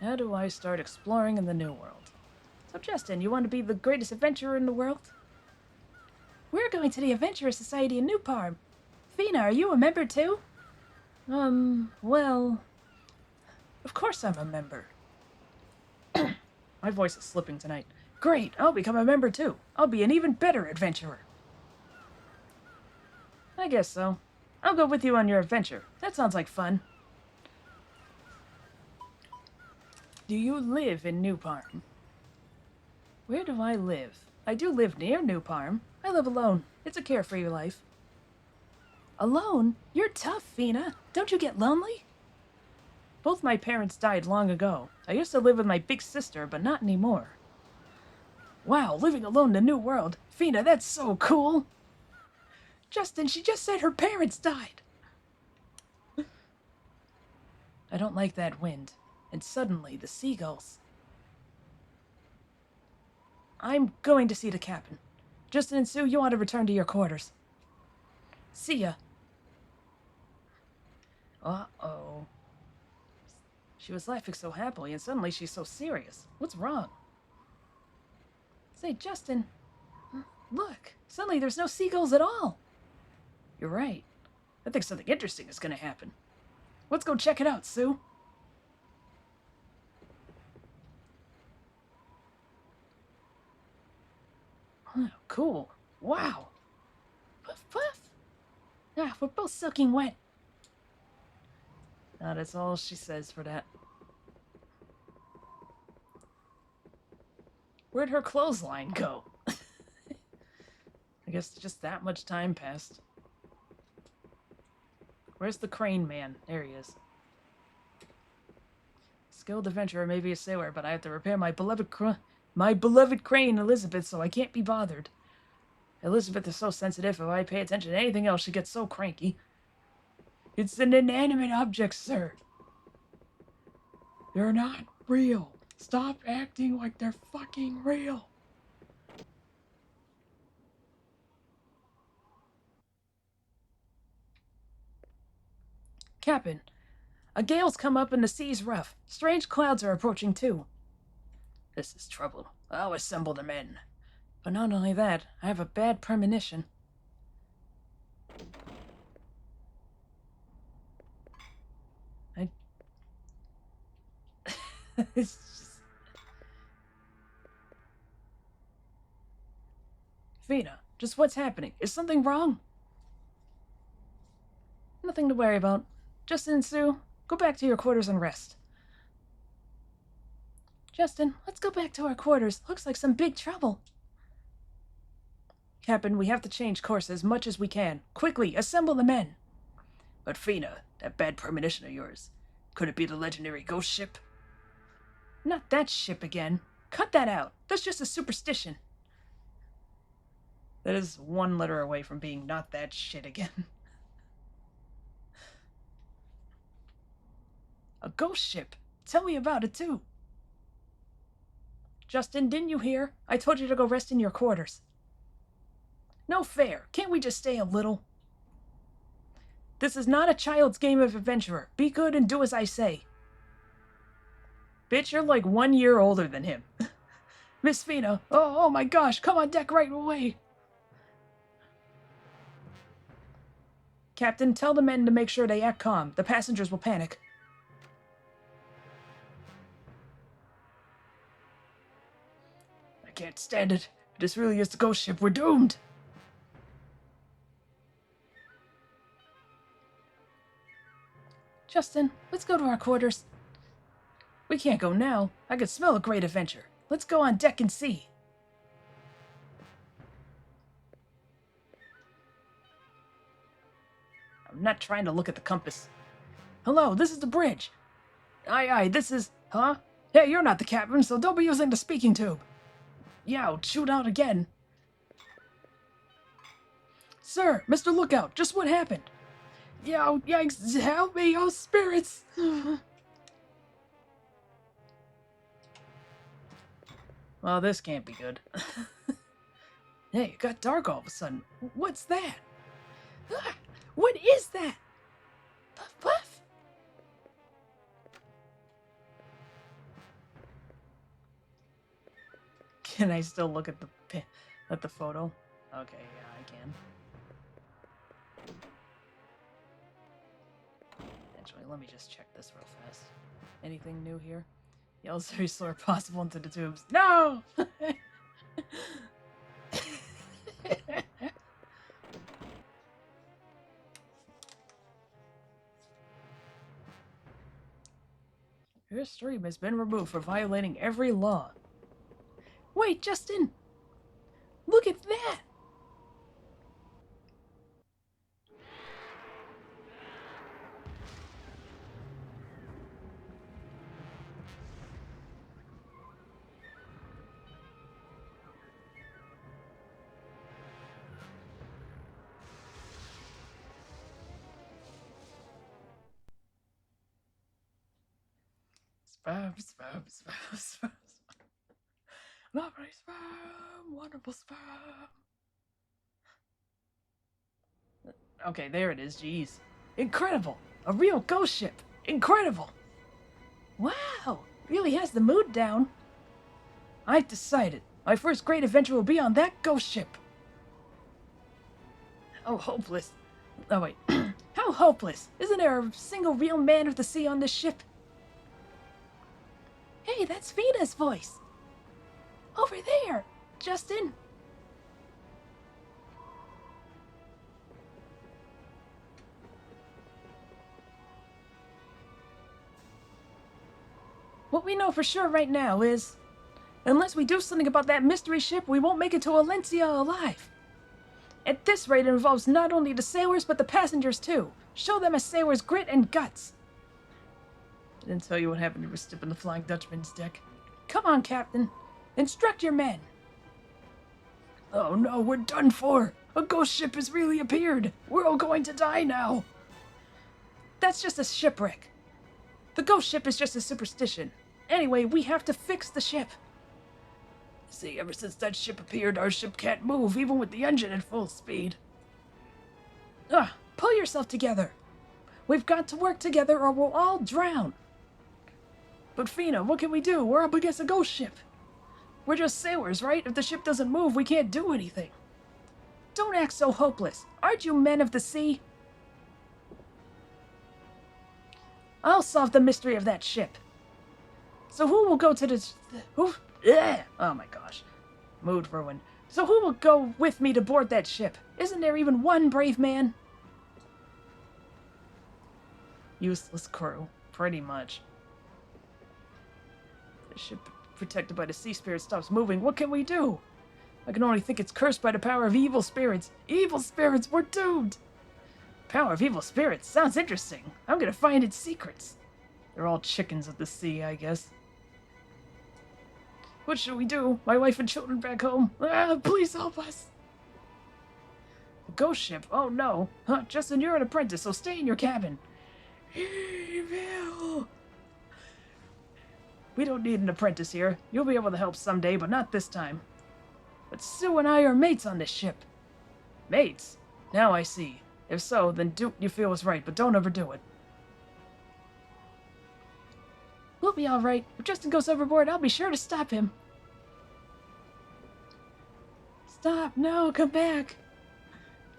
How do I start exploring in the new world? So, Justin, you want to be the greatest adventurer in the world? We're going to the Adventurer Society in New Parm. Feena, are you a member too? Well... Of course I'm a member. My voice is slipping tonight. Great, I'll become a member too. I'll be an even better adventurer. I guess so. I'll go with you on your adventure. That sounds like fun. Do you live in New Parm? Where do I live? I do live near New Parm. I live alone. It's a carefree life. Alone? You're tough, Feena. Don't you get lonely? Both my parents died long ago. I used to live with my big sister, but not anymore. Wow, living alone in a new world. Feena, that's so cool. Justin, she just said her parents died. I don't like that wind. And suddenly, the seagulls. I'm going to see the captain. Justin and Sue, you ought to return to your quarters. See ya. Uh-oh. She was laughing so happily, and suddenly she's so serious. What's wrong? Say, Justin, look. Suddenly there's no seagulls at all. You're right. I think something interesting is gonna happen. Let's go check it out, Sue. Oh, cool. Wow. Puff, puff. Ah, we're both soaking wet. That's all she says for that. Where'd her clothesline go? I guess just that much time passed. Where's the crane man? There he is. Skilled adventurer may be a sailor, but I have to repair my beloved crane, Elizabeth, so I can't be bothered. Elizabeth is so sensitive, if I pay attention to anything else, she gets so cranky. It's an inanimate object, sir. They're not real. Stop acting like they're fucking real. Captain, a gale's come up and the sea's rough. Strange clouds are approaching too. This is trouble. I'll assemble the men. But not only that, I have a bad premonition. It's just... Feena, just what's happening? Is something wrong? Nothing to worry about. Justin and Sue, go back to your quarters and rest. Justin, let's go back to our quarters. Looks like some big trouble. Captain, we have to change course as much as we can. Quickly, assemble the men. But Feena, that bad premonition of yours, could it be the legendary ghost ship? Not that ship again. Cut that out. That's just a superstition. That is one letter away from being not that shit again. A ghost ship. Tell me about it, too. Justin, didn't you hear? I told you to go rest in your quarters. No fair. Can't we just stay a little? This is not a child's game of adventurer. Be good and do as I say. Bitch, you're like 1 year older than him. Miss Feena, oh my gosh, come on deck right away. Captain, tell the men to make sure they act calm. The passengers will panic. I can't stand it. If this really is the ghost ship, we're doomed. Justin, let's go to our quarters. We can't go now. I could smell a great adventure. Let's go on deck and see. I'm not trying to look at the compass. Hello, this is the bridge. Aye, this is... Huh? Hey, you're not the captain, so don't be using the speaking tube. Yow, shoot out again. Sir, Mr. Lookout, just what happened? Yow, yikes, help me, oh spirits. Well, this can't be good. Hey, it got dark all of a sudden. What's that? Ah, what is that? Puff, puff. Can I still look at the photo? Okay, yeah, I can. Actually, let me just check this real fast. Anything new here? Yells very slow as possible into the tubes. No! Your stream has been removed for violating every law. Wait, Justin! Look at that! Sperm. Lovely sperm, wonderful sperm. Okay, there it is, jeez. Incredible! A real ghost ship! Incredible! Wow! Really has the mood down. I've decided. My first great adventure will be on that ghost ship. Oh, hopeless. Oh, wait. How hopeless? Isn't there a single real man of the sea on this ship? Hey, that's Feena's voice. Over there, Justin. What we know for sure right now is, unless we do something about that mystery ship, we won't make it to Valencia alive. At this rate, it involves not only the sailors, but the passengers too. Show them a sailor's grit and guts. I didn't tell you what happened to you stepping the Flying Dutchman's deck. Come on, Captain. Instruct your men. Oh no, we're done for. A ghost ship has really appeared. We're all going to die now. That's just a shipwreck. The ghost ship is just a superstition. Anyway, we have to fix the ship. See, ever since that ship appeared, our ship can't move, even with the engine at full speed. Pull yourself together. We've got to work together or we'll all drown. But Feena, what can we do? We're up against a ghost ship. We're just sailors, right? If the ship doesn't move, we can't do anything. Don't act so hopeless. Aren't you men of the sea? I'll solve the mystery of that ship. So who will go to the... Who? Ugh. Oh my gosh. Mood ruined. So who will go with me to board that ship? Isn't there even one brave man? Useless crew. Pretty much. The ship protected by the sea spirit stops moving. What can we do? I can only think it's cursed by the power of evil spirits. Evil spirits, we're doomed! Power of evil spirits. Sounds interesting. I'm gonna find its secrets. They're all chickens of the sea, I guess. What should we do? My wife and children back home. Please help us. A ghost ship? Oh no. Justin, you're an apprentice, so stay in your cabin. Evil. We don't need an apprentice here. You'll be able to help someday, but not this time. But Sue and I are mates on this ship. Mates? Now I see. If so, then do what you feel is right, but don't overdo it. We'll be alright. If Justin goes overboard, I'll be sure to stop him. Stop! No, come back!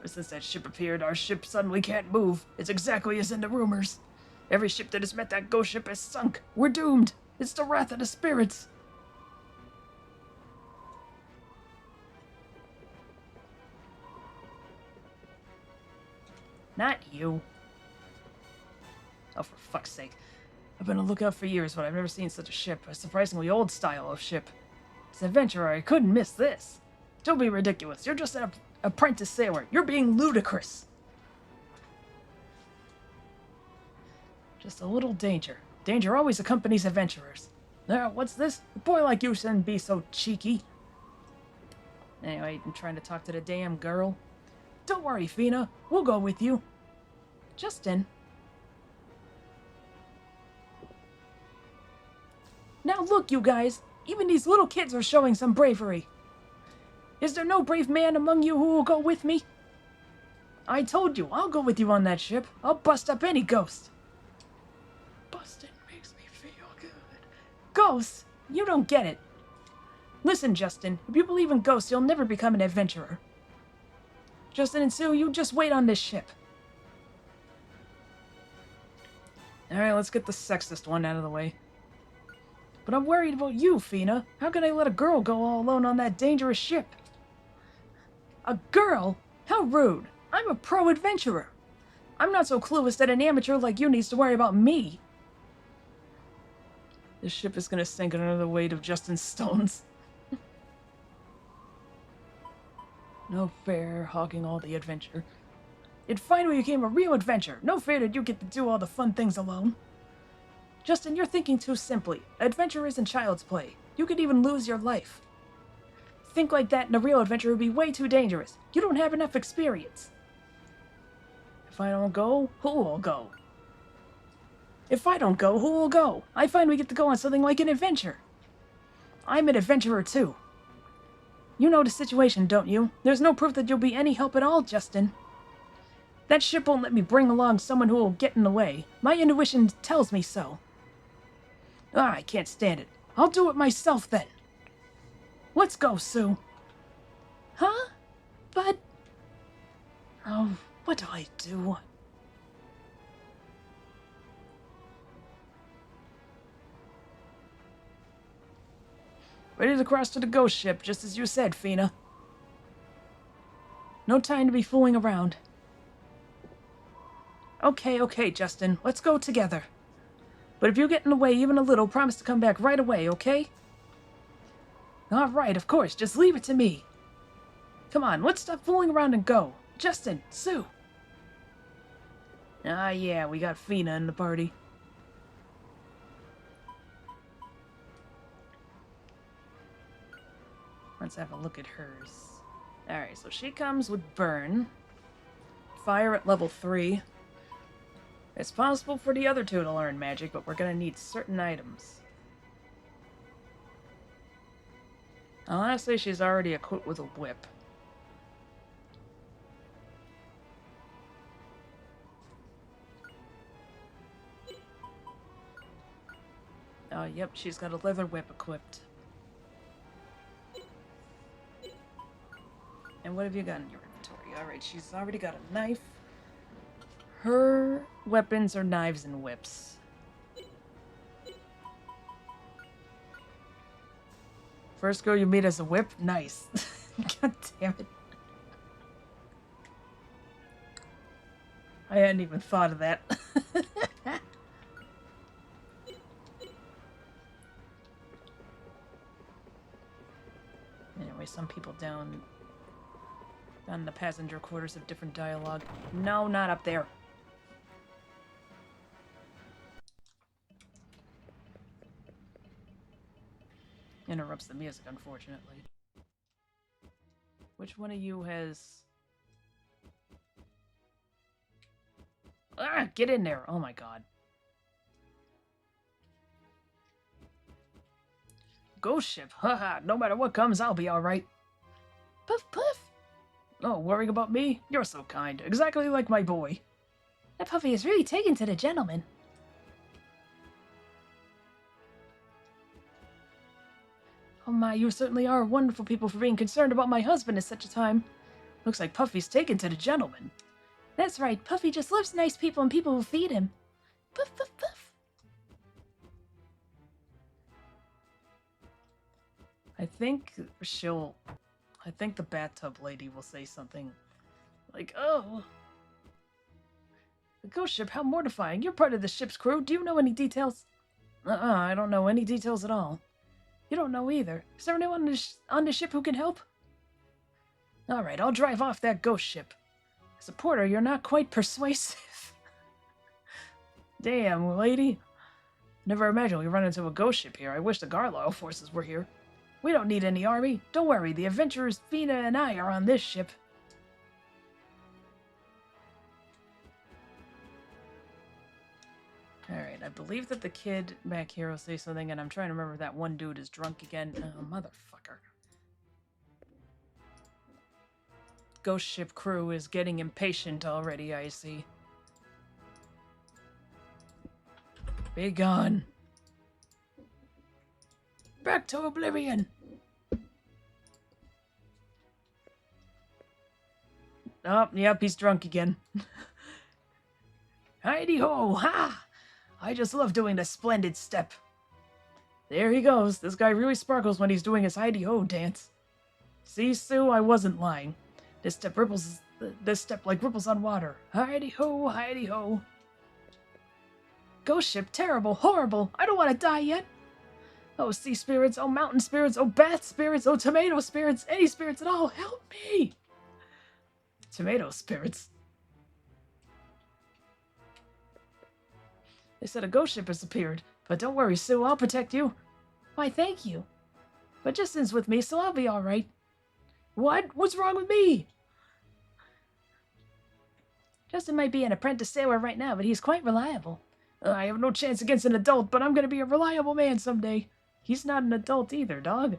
Ever since that ship appeared, our ship suddenly can't move. It's exactly as in the rumors. Every ship that has met that ghost ship has sunk. We're doomed. It's the wrath of the spirits. Not you. Oh, for fuck's sake. I've been on the lookout for years, but I've never seen such a ship. A surprisingly old style of ship. As an adventurer, I couldn't miss this. Don't be ridiculous. You're just an apprentice sailor. You're being ludicrous. Just a little danger. Danger always accompanies adventurers. What's this? A boy like you shouldn't be so cheeky. Anyway, I'm trying to talk to the damn girl. Don't worry, Feena. We'll go with you. Justin. Now look, you guys. Even these little kids are showing some bravery. Is there no brave man among you who will go with me? I told you, I'll go with you on that ship. I'll bust up any ghost. Busting makes me feel good. Ghosts? You don't get it. Listen, Justin. If you believe in ghosts, you'll never become an adventurer. Justin and Sue, you just wait on this ship. Alright, let's get the sexist one out of the way. But I'm worried about you, Feena. How can I let a girl go all alone on that dangerous ship? A girl? How rude. I'm a pro-adventurer. I'm not so clueless that an amateur like you needs to worry about me. This ship is gonna sink under the weight of Justin's stones. No fair, hogging all the adventure. It finally became a real adventure. No fair that you get to do all the fun things alone. Justin, you're thinking too simply. Adventure isn't child's play. You could even lose your life. Think like that and a real adventure would be way too dangerous. You don't have enough experience. If I don't go, who will go? If I don't go, who will go? I find we get to go on something like an adventure. I'm an adventurer too. You know the situation, don't you? There's no proof that you'll be any help at all, Justin. That ship won't let me bring along someone who will get in the way. My intuition tells me so. I can't stand it. I'll do it myself then. Let's go, Sue. Huh? But... Oh, what do I do? Ready to cross to the ghost ship, just as you said, Feena. No time to be fooling around. Okay, Justin. Let's go together. But if you get in the way even a little, promise to come back right away, okay? Alright, of course. Just leave it to me. Come on, let's stop fooling around and go. Justin, Sue. Ah, yeah, we got Feena in the party. Let's have a look at hers. Alright, so she comes with Burn. Fire at level 3. It's possible for the other two to learn magic, but we're gonna need certain items. I'll have to say she's already equipped with a whip. Oh, yep, she's got a leather whip equipped. And what have you got in your inventory? Alright, she's already got a knife. Her weapons are knives and whips. First girl you meet as a whip? Nice. God damn it. I hadn't even thought of that. Anyway, some people down in the passenger quarters have different dialogue. No, not up there. Interrupts the music, unfortunately. Which one of you has... Ah, get in there! Oh my god. Ghost ship, haha, no matter what comes, I'll be alright. Puff, puff! Oh, worrying about me? You're so kind. Exactly like my boy. That puppy is really taken to the gentleman. Oh my, you certainly are wonderful people for being concerned about my husband at such a time. Looks like Puffy's taken to the gentleman. That's right, Puffy just loves nice people and people who feed him. Puff, puff, puff. I think the bathtub lady will say something like, oh. The ghost ship, how mortifying. You're part of the ship's crew. Do you know any details? I don't know any details at all. You don't know either. Is there anyone on the ship who can help? Alright, I'll drive off that ghost ship. As a porter, you're not quite persuasive. Damn, lady. Never imagined we run into a ghost ship here. I wish the Garlow forces were here. We don't need any army. Don't worry, the adventurers Feena and I are on this ship. Alright, I believe that the kid back here will say something, and I'm trying to remember if that one dude is drunk again. Oh, motherfucker. Ghost ship crew is getting impatient already, I see. Be gone. Back to oblivion. Oh, yep, he's drunk again. Heidi-ho, ha! I just love doing the splendid step. There he goes. This guy really sparkles when he's doing his Heidi-ho dance. See, Sue, I wasn't lying. This step like ripples on water. Heidi-ho, Heidi-ho. Ghost ship, terrible, horrible. I don't want to die yet. Oh, sea spirits, oh, mountain spirits, oh, bath spirits, oh, tomato spirits, any spirits at all, help me! Tomato spirits. They said a ghost ship has appeared, but don't worry, Sue, I'll protect you. Why, thank you. But Justin's with me, so I'll be alright. What? What's wrong with me? Justin might be an apprentice sailor right now, but he's quite reliable. I have no chance against an adult, but I'm gonna be a reliable man someday. He's not an adult either, dog.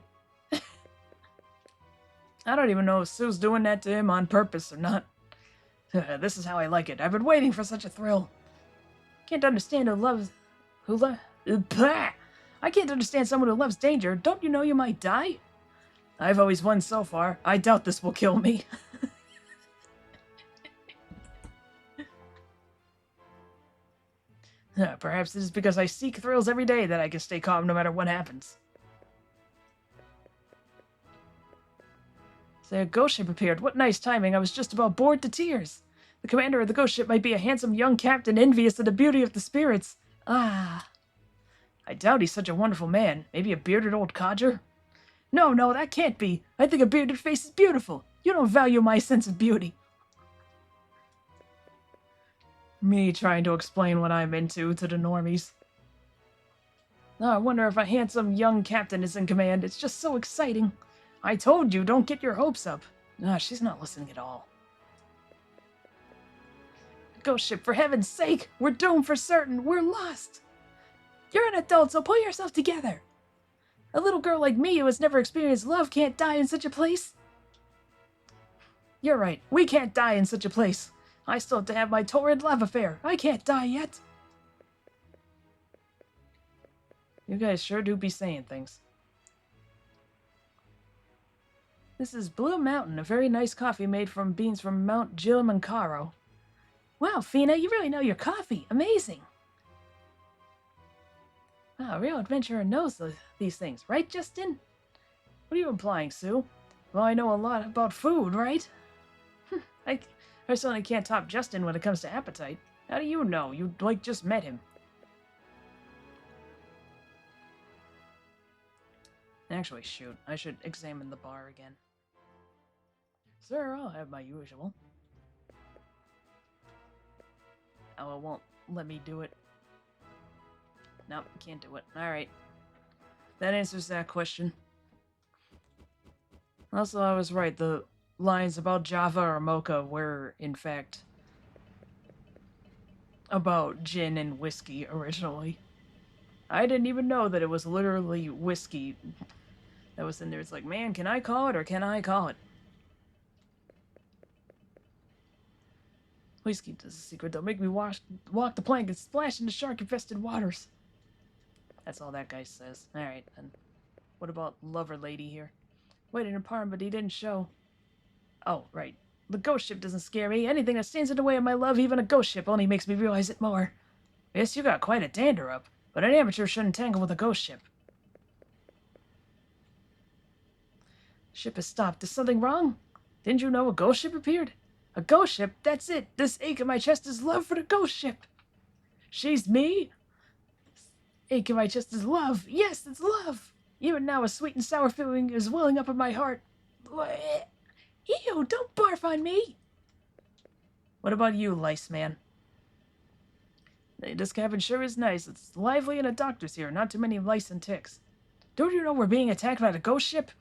I don't even know if Sue's doing that to him on purpose or not. This is how I like it. I've been waiting for such a thrill. Can't understand I can't understand someone who loves danger. Don't you know you might die? I've always won so far. I doubt this will kill me. Perhaps it is because I seek thrills every day that I can stay calm no matter what happens. So a ghost ship appeared. What nice timing. I was just about bored to tears. The commander of the ghost ship might be a handsome young captain envious of the beauty of the spirits. Ah. I doubt he's such a wonderful man. Maybe a bearded old codger? No, that can't be. I think a bearded face is beautiful. You don't value my sense of beauty. Me trying to explain what I'm into to the normies. Oh, I wonder if a handsome young captain is in command. It's just so exciting. I told you, don't get your hopes up. She's not listening at all. Ghost ship, for heaven's sake! We're doomed for certain. We're lost. You're an adult, so pull yourself together. A little girl like me who has never experienced love can't die in such a place. You're right. We can't die in such a place. I still have to have my torrid love affair. I can't die yet. You guys sure do be saying things. This is Blue Mountain, a very nice coffee made from beans from Mount Gilimanjaro. Wow, Feena, you really know your coffee. Amazing. Wow, a real adventurer knows these things, right, Justin? What are you implying, Sue? Well, I know a lot about food, right? I certainly can't top Justin when it comes to appetite. How do you know? You, just met him. Actually, shoot. I should examine the bar again. Sir, I'll have my usual. Oh, it won't let me do it. Nope, can't do it. Alright. That answers that question. Also, I was right. The lines about Java or Mocha were, in fact, about gin and whiskey originally. I didn't even know that it was literally whiskey that was in there. It's like, man, can I call it or can I call it? Whiskey does a secret. Don't make me walk the plank and splash into shark-infested waters. That's all that guy says. Alright, then. What about Lover Lady here? Waited in Parm, but he didn't show. Oh, right. The ghost ship doesn't scare me. Anything that stands in the way of my love, even a ghost ship, only makes me realize it more. Yes, you got quite a dander up, but an amateur shouldn't tangle with a ghost ship. Ship has stopped. Is something wrong? Didn't you know a ghost ship appeared? A ghost ship? That's it. This ache in my chest is love for the ghost ship. She's me? Ache in my chest is love. Yes, it's love. Even now, a sweet and sour feeling is welling up in my heart. Ew, don't barf on me. What about you, lice man? This cabin sure is nice. It's lively and a doctor's here. Not too many lice and ticks. Don't you know we're being attacked by the ghost ship?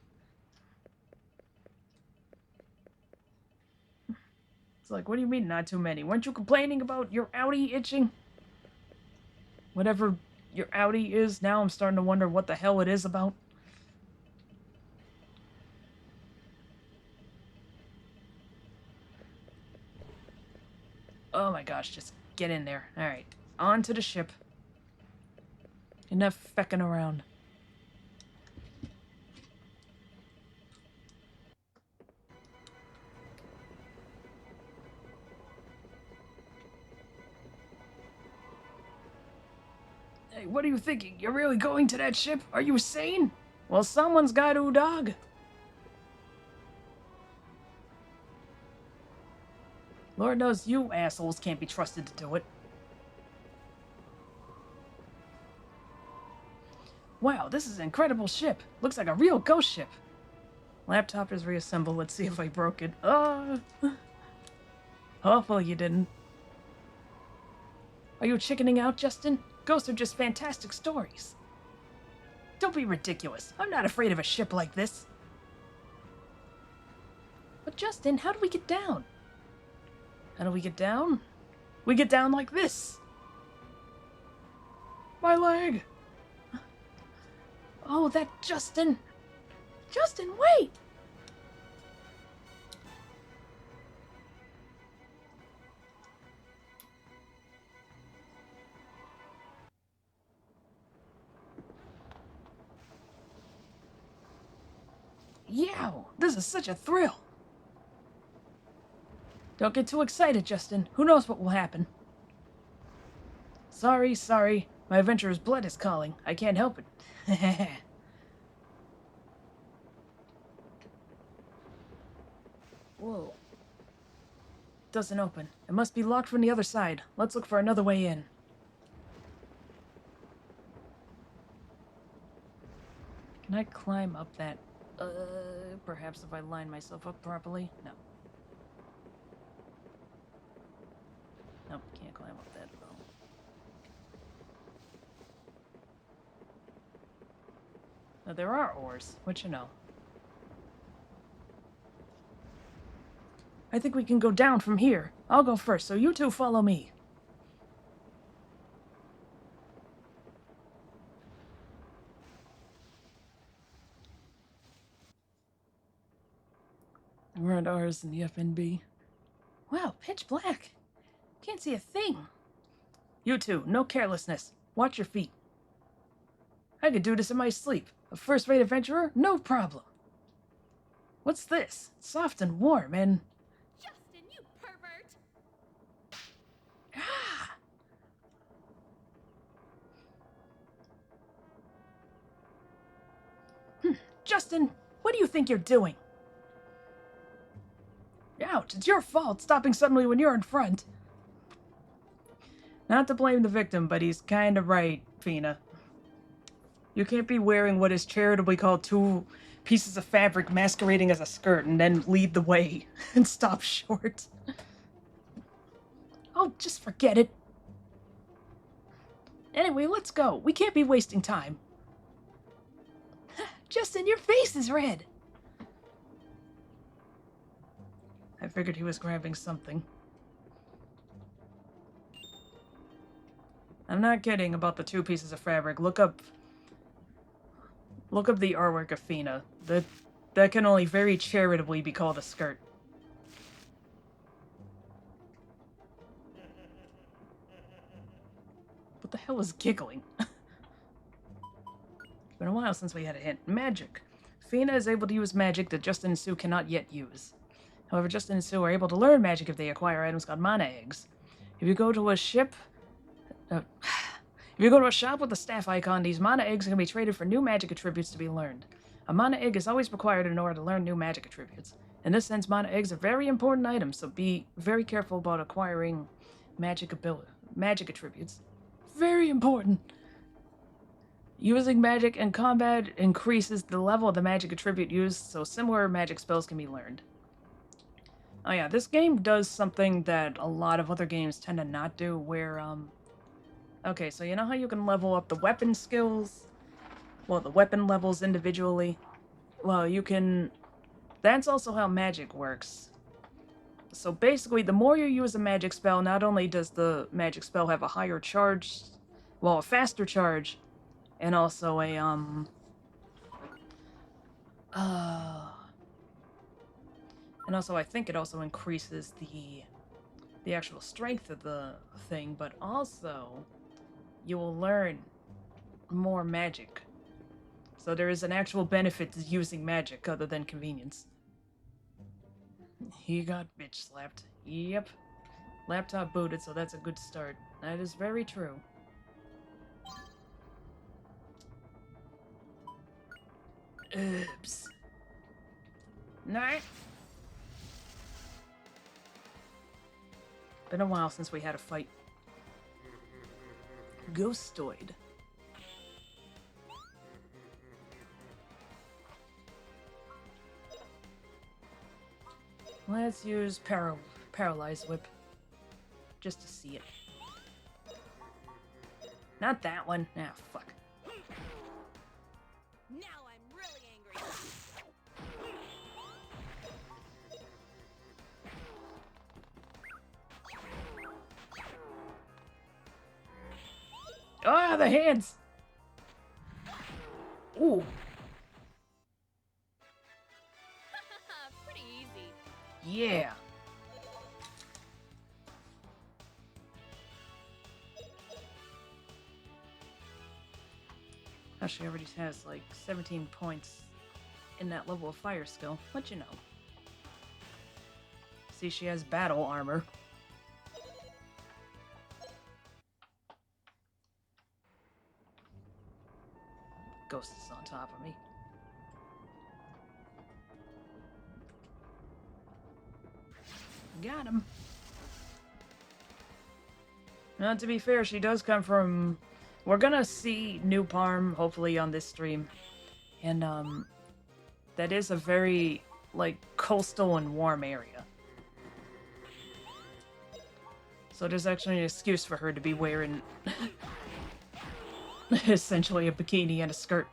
It's like, what do you mean not too many? Weren't you complaining about your outie itching? Whatever your outie is, now I'm starting to wonder what the hell it is about. Oh my gosh, just get in there. Alright, on to the ship. Enough fecking around. Hey, what are you thinking? You're really going to that ship? Are you sane? Well, someone's got to, dog. Lord knows you assholes can't be trusted to do it. Wow, this is an incredible ship. Looks like a real ghost ship. Laptop is reassembled. Let's see if I broke it. Hopefully you didn't. Are you chickening out, Justin? Ghosts are just fantastic stories. Don't be ridiculous. I'm not afraid of a ship like this. But Justin, how do we get down? How do we get down? We get down like this. My leg. Oh, that Justin. Justin, wait. Yow! This is such a thrill! Don't get too excited, Justin. Who knows what will happen? Sorry. My adventurer's blood is calling. I can't help it. Whoa. Doesn't open. It must be locked from the other side. Let's look for another way in. Can I climb up that? Perhaps if I line myself up properly? No. Nope, can't climb up that at all. Now, there are oars, which you know. I think we can go down from here. I'll go first, so you two follow me. We're at ours in the FNB. Wow, pitch black. Can't see a thing. You two, no carelessness. Watch your feet. I could do this in my sleep. A first-rate adventurer? No problem. What's this? It's soft and warm and... Justin, you pervert! Ah! Justin, what do you think you're doing? Ouch, it's your fault stopping suddenly when you're in front. Not to blame the victim, but he's kind of right, Feena. You can't be wearing what is charitably called 2 pieces of fabric masquerading as a skirt and then lead the way and stop short. Oh, just forget it. Anyway, let's go. We can't be wasting time. Justin, your face is red. I figured he was grabbing something. I'm not kidding about the 2 pieces of fabric. Look up the artwork of Feena. That can only very charitably be called a skirt. What the hell is giggling? It's been a while since we had a hint. Magic. Feena is able to use magic that Justin and Sue cannot yet use. However, Justin and Sue are able to learn magic if they acquire items called mana eggs. If you go to a shop with the staff icon, these mana eggs can be traded for new magic attributes to be learned. A mana egg is always required in order to learn new magic attributes. In this sense, mana eggs are very important items, so be very careful about acquiring magic attributes. Very important. Using magic in combat increases the level of the magic attribute used, so similar magic spells can be learned. Oh yeah, this game does something that a lot of other games tend to not do, where, okay, so you know how you can level up the weapon skills? Well, the weapon levels individually? Well, you can... That's also how magic works. So basically, the more you use a magic spell, not only does the magic spell have a higher charge... Well, a faster charge, and also a, and also, I think it also increases the actual strength of the thing, but also, you will learn more magic. So there is an actual benefit to using magic other than convenience. He got bitch slapped. Yep. Laptop booted, so that's a good start. That is very true. Oops. Nah. Been a while since we had a fight. Ghostoid. Let's use Paralyze Whip. Just to see it. Not that one. Ah, fuck. Now I'm really angry. Ah, the hands! Ooh. Pretty easy. Yeah. She already has like 17 points in that level of fire skill. Let you know. See, she has battle armor. Ghost is on top of me. Got him. Now, to be fair, she does come from... We're gonna see New Parm, hopefully, on this stream. And, that is a very, like, coastal and warm area. So there's actually an excuse for her to be wearing... essentially a bikini and a skirt.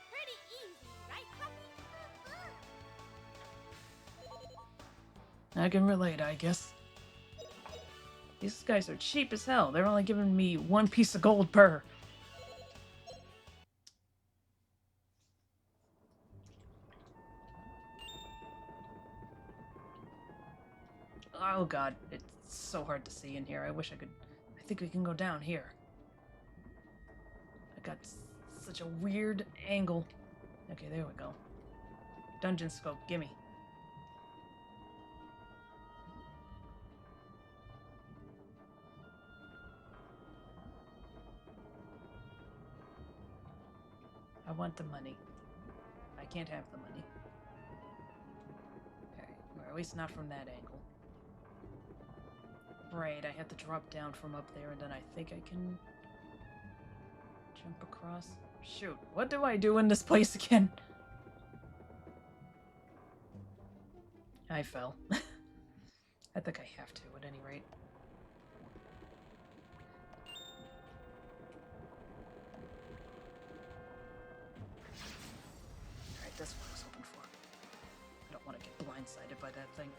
Pretty easy, right, puppy? I can relate, I guess. These guys are cheap as hell. They're only giving me 1 piece of gold per. Oh god, it's so hard to see in here. I wish I could... I think we can go down here. I got such a weird angle. Okay, there we go. Dungeon scope, gimme. I want the money. I can't have the money. Okay, or at least not from that angle. Right, I have to drop down from up there, and then I think I can jump across. Shoot, what do I do in this place again? I fell. I think I have to, at any rate. Alright, that's what I was hoping for. I don't want to get blindsided by that thing.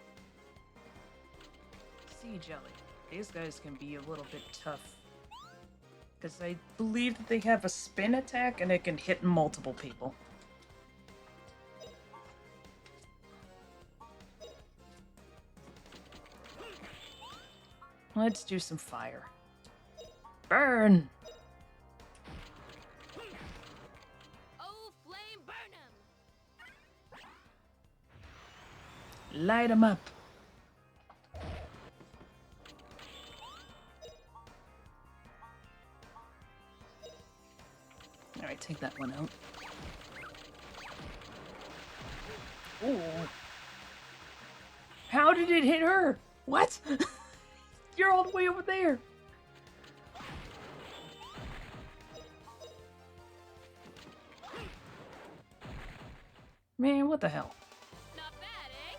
Sea jelly. These guys can be a little bit tough. Because I believe that they have a spin attack and it can hit multiple people. Let's do some fire. Burn! Oh, flame, burn 'em! Light them up. Alright, take that one out. Ooh. How did it hit her? What? You're all the way over there. Man, what the hell? Not bad, eh?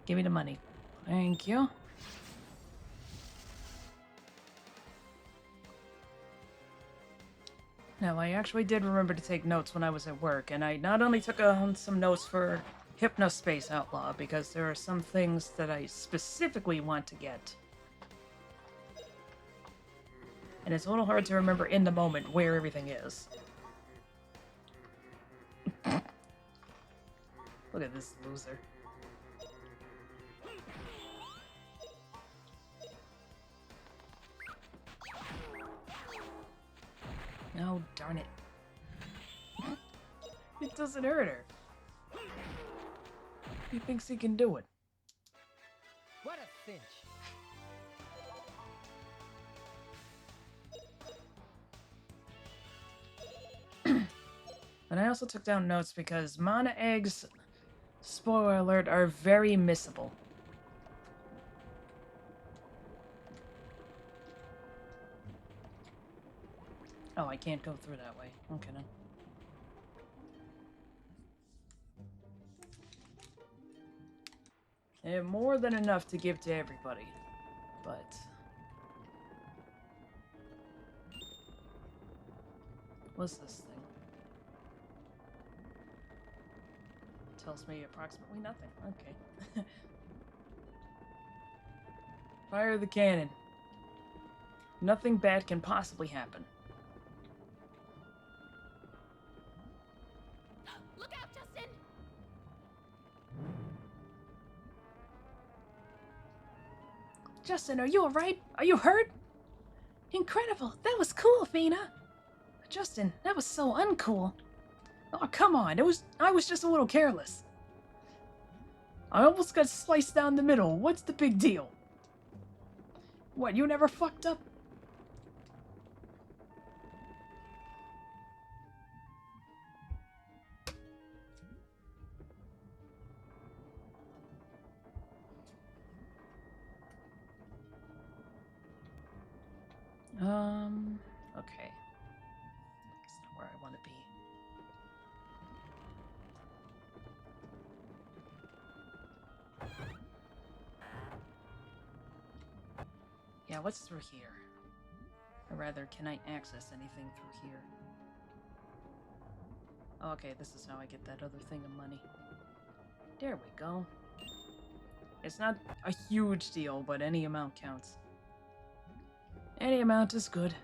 Give me the money. Thank you. Now, I actually did remember to take notes when I was at work, and I not only took some notes for Hypnospace Outlaw, because there are some things that I specifically want to get. And it's a little hard to remember in the moment where everything is. Look at this loser. No, darn it. It doesn't hurt her. He thinks he can do it. What a cinch. But I also took down notes because mana eggs, spoiler alert, are very missable. Oh, I can't go through that way. Okay then. I have more than enough to give to everybody, but... What's this thing? Tells me approximately nothing. Okay. Fire the cannon. Nothing bad can possibly happen. Justin, are you alright? Are you hurt? Incredible! That was cool, Feena! Justin, that was so uncool. Oh, come on, I was just a little careless. I almost got sliced down the middle. What's the big deal? What, you never fucked up? Okay. That's not where I want to be. Yeah, what's through here? Or rather, can I access anything through here? Oh, okay, this is how I get that other thing of money. There we go. It's not a huge deal, but any amount counts. Any amount is good.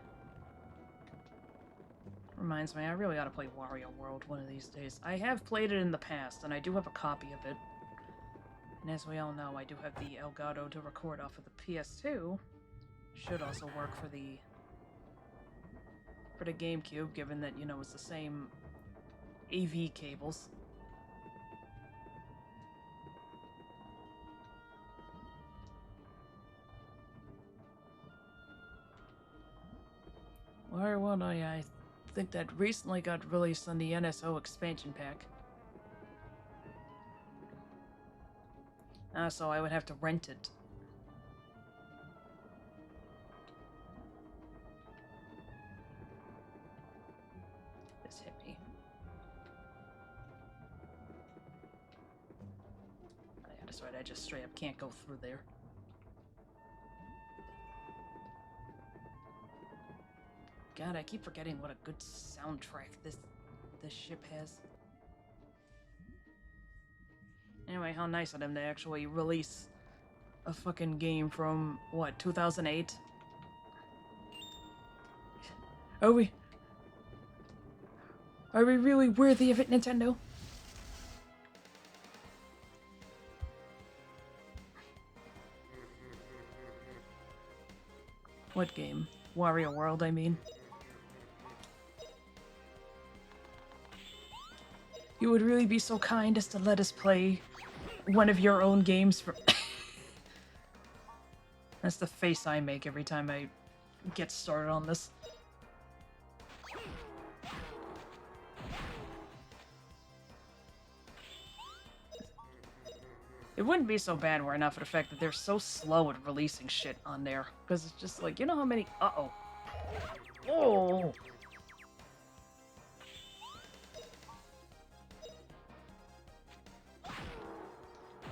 Reminds me, I really ought to play Wario World one of these days. I have played it in the past, and I do have a copy of it. And as we all know, I do have the Elgato to record off of the PS2. Should also work for the GameCube, given that, you know, it's the same AV cables. Where would I think that recently got released on the NSO expansion pack. So I would have to rent it. This hit me. Oh, yeah, that's right, I just straight up can't go through there. God, I keep forgetting what a good soundtrack this ship has. Anyway, how nice of them to actually release a fucking game from, what, 2008? Are we really worthy of it, Nintendo? What game? Wario World, I mean. You would really be so kind as to let us play one of your own games for... That's the face I make every time I get started on this. It wouldn't be so bad were it not for the fact that they're so slow at releasing shit on there. Because it's just like, you know how many... Uh-oh. Oh!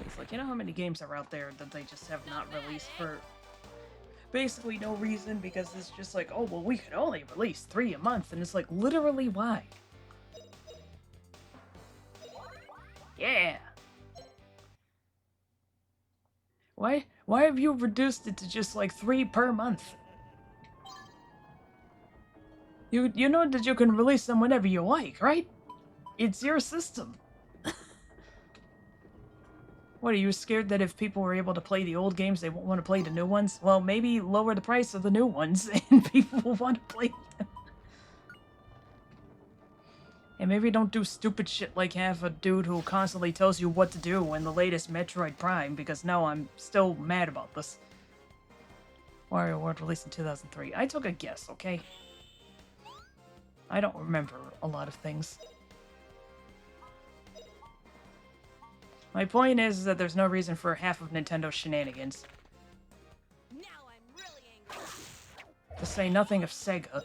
It's like, you know how many games are out there that they just have not released for basically no reason, because it's just like, oh, well, we could only release 3 a month, and it's like, literally, why? Yeah! Why have you reduced it to just like 3 per month? You know that you can release them whenever you like, right? It's your system. What, are you scared that if people were able to play the old games, they won't want to play the new ones? Well, maybe lower the price of the new ones, and people will want to play them. And maybe don't do stupid shit like have a dude who constantly tells you what to do in the latest Metroid Prime, because no, I'm still mad about this. Wario World released in 2003. I took a guess, okay? I don't remember a lot of things. My point is that there's no reason for half of Nintendo's shenanigans. Now I'm really angry. To say nothing of Sega.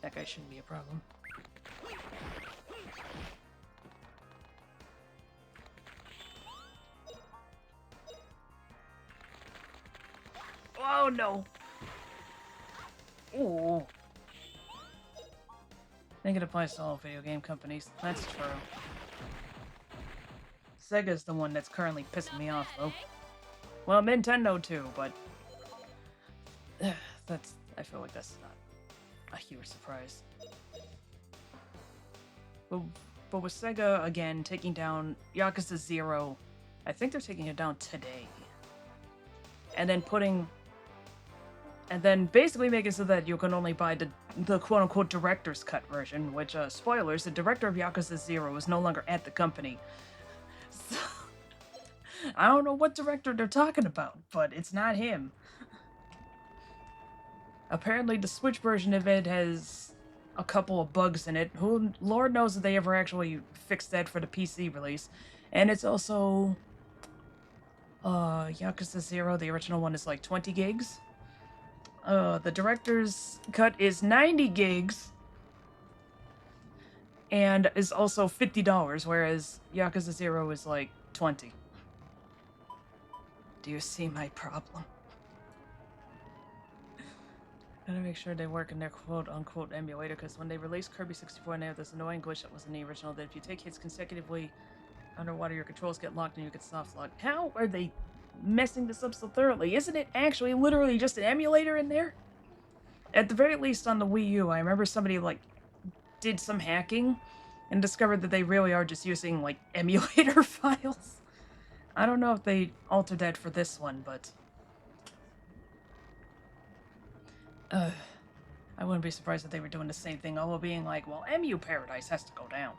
That guy shouldn't be a problem. Oh no! Ooh. I think it applies to all video game companies. That's true. Sega's the one that's currently pissing me off, though. Well, Nintendo too, but... I feel like that's not a huge surprise. But But with Sega, again, taking down Yakuza 0, I think they're taking it down today. And then basically making so that you can only buy the quote-unquote director's cut version, which, spoilers, the director of Yakuza 0 is no longer at the company. So, I don't know what director they're talking about, but it's not him. Apparently the Switch version of it has a couple of bugs in it. Who Lord knows if they ever actually fixed that for the PC release. And it's also Yakuza 0, the original one is like 20 gigs. The director's cut is 90 gigs and is also $50, whereas Yakuza 0 is like 20. Do you see my problem? Gotta make sure they work in their quote-unquote emulator, because when they released Kirby 64, they have this annoying glitch that was in the original, that if you take hits consecutively underwater, your controls get locked and you get soft locked. How are they messing this up so thoroughly? Isn't it actually literally just an emulator in there? At the very least on the Wii U, I remember somebody, like, did some hacking and discovered that they really are just using, like, emulator files. I don't know if they altered that for this one, but... I wouldn't be surprised if they were doing the same thing, although being like, well, MU Paradise has to go down.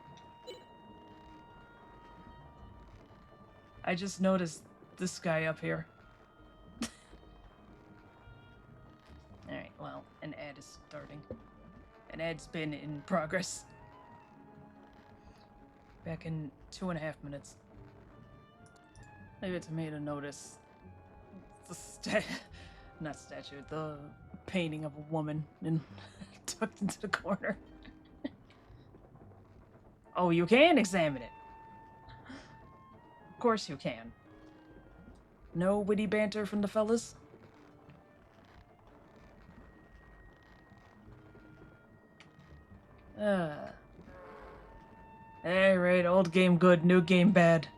I just noticed this guy up here. Alright, well, an ad is starting. An ad's been in progress. Back in 2.5 minutes. Maybe it's me to notice the not statue, the painting of a woman and tucked into the corner. Oh, you can examine it. Of course you can. No witty banter from the fellas? Alright, old game good, new game bad.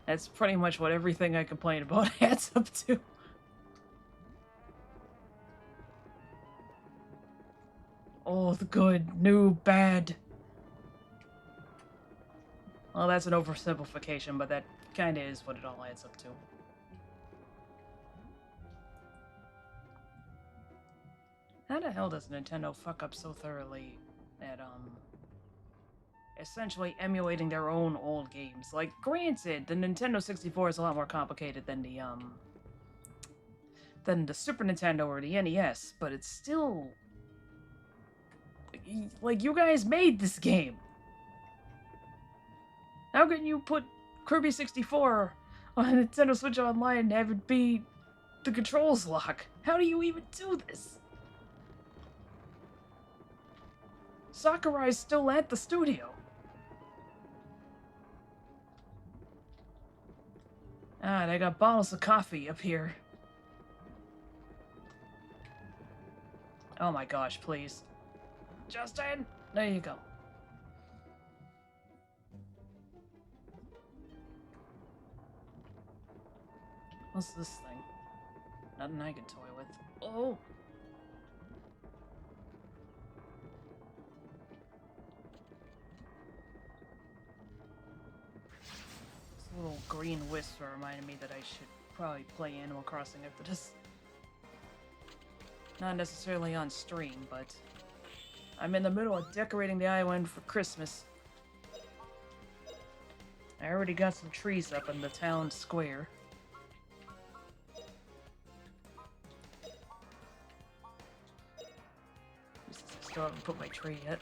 That's pretty much what everything I complain about adds up to. Old good, new bad. Well, that's an oversimplification, but that kinda is what it all adds up to. How the hell does Nintendo fuck up so thoroughly at, essentially emulating their own old games? Like, granted, the Nintendo 64 is a lot more complicated than the Super Nintendo or the NES, but it's still... Like, you guys made this game! How can you put Kirby 64 on a Nintendo Switch Online and have it be the controls lock? How do you even do this? Sakurai's still at the studio. Ah, they got bottles of coffee up here. Oh my gosh, please. Justin! There you go. What's this thing? Nothing I can toy with. Oh! This little green whisper reminded me that I should probably play Animal Crossing after this. Not necessarily on stream, but I'm in the middle of decorating the island for Christmas. I already got some trees up in the town square. Still haven't put my tree yet.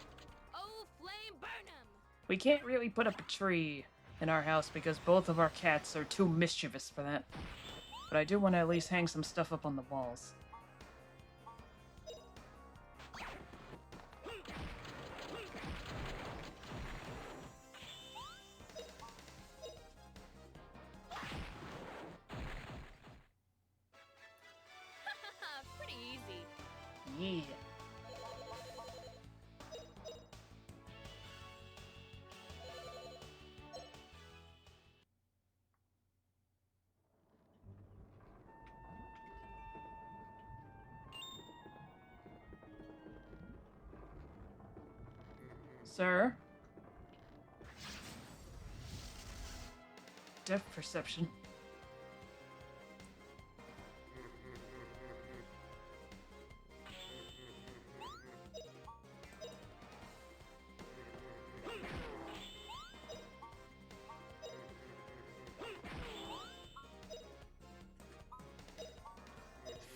Oh, flame burn 'em! We can't really put up a tree in our house because both of our cats are too mischievous for that. But I do want to at least hang some stuff up on the walls. Pretty easy. Yeah. Sir? Depth perception.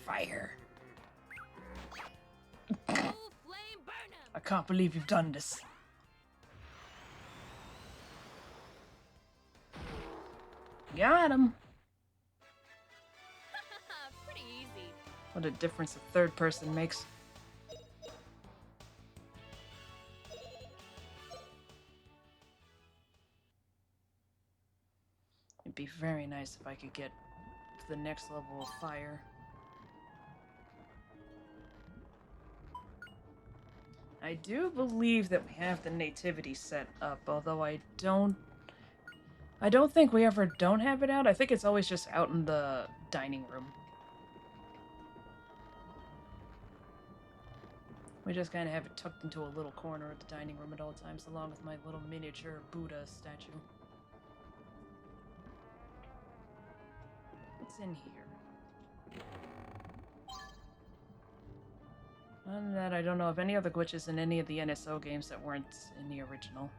Fire. Full flame burn 'em! I can't believe you've done this. Got him. Pretty easy. What a difference a third person makes. It'd be very nice if I could get to the next level of fire. I do believe that we have the nativity set up, although I don't think we ever don't have it out. I think it's always just out in the dining room. We just kind of have it tucked into a little corner of the dining room at all times, along with my little miniature Buddha statue. What's in here? Other than that, I don't know of any other glitches in any of the NSO games that weren't in the original.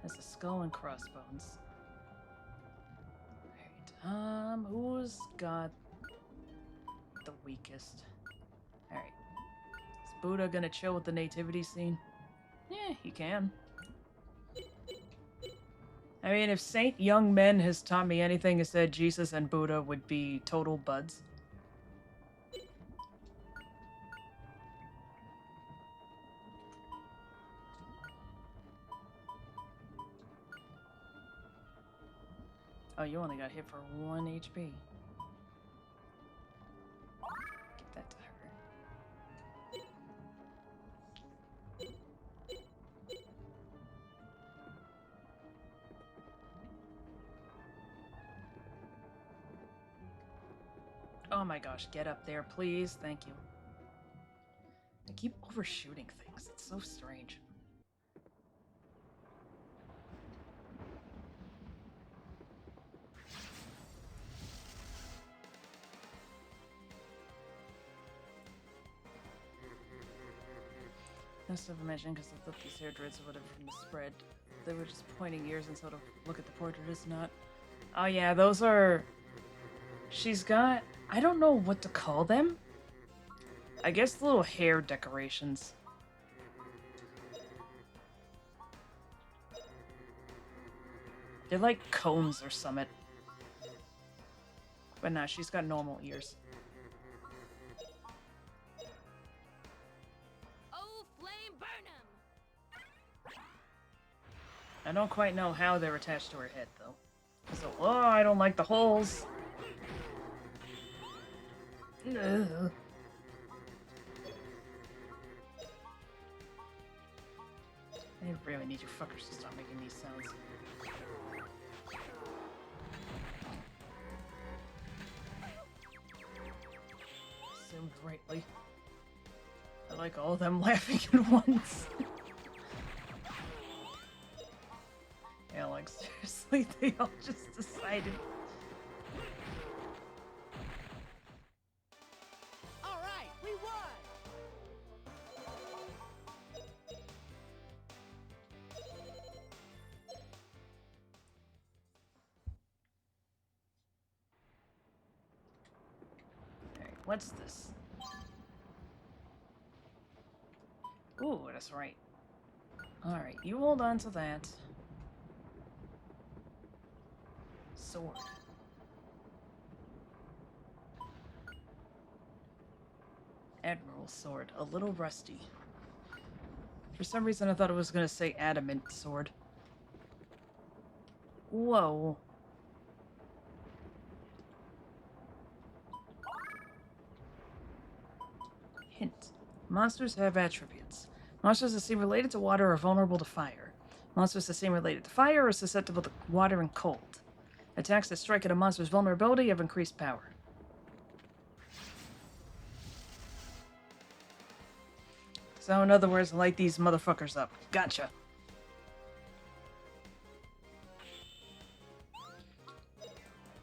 Has a skull and crossbones. Alright, who's got the weakest? Alright. Is Buddha gonna chill with the nativity scene? Yeah, he can. I mean, if Saint Young Men has taught me anything, it's that Jesus and Buddha would be total buds. Oh, you only got hit for 1 HP. Give that to her. Oh my gosh, get up there, please. Thank you. I keep overshooting things. It's so strange. Must have mentioned because I thought these hair dreads or whatever from the spread. They were just pointing ears and sort of look at the portrait is not. Oh yeah, those are. She's got. I don't know what to call them. I guess little hair decorations. They're like cones or something. But nah, she's got normal ears. I don't quite know how they're attached to her head, though. So, oh, I don't like the holes. Ugh. I really need you fuckers to stop making these sounds. Assumed rightly. I like all of them laughing at once. Yeah, like, seriously, they all just decided. Alright, we won! Alright, what's this? Ooh, that's right. Alright, you hold on to that. Sword. Admiral sword. A little rusty. For some reason I thought it was gonna say adamant sword. Whoa. Hint. Monsters have attributes. Monsters that seem related to water are vulnerable to fire. Monsters that seem related to fire are susceptible to water and cold. Attacks that strike at a monster's vulnerability have increased power. So in other words, light these motherfuckers up. Gotcha.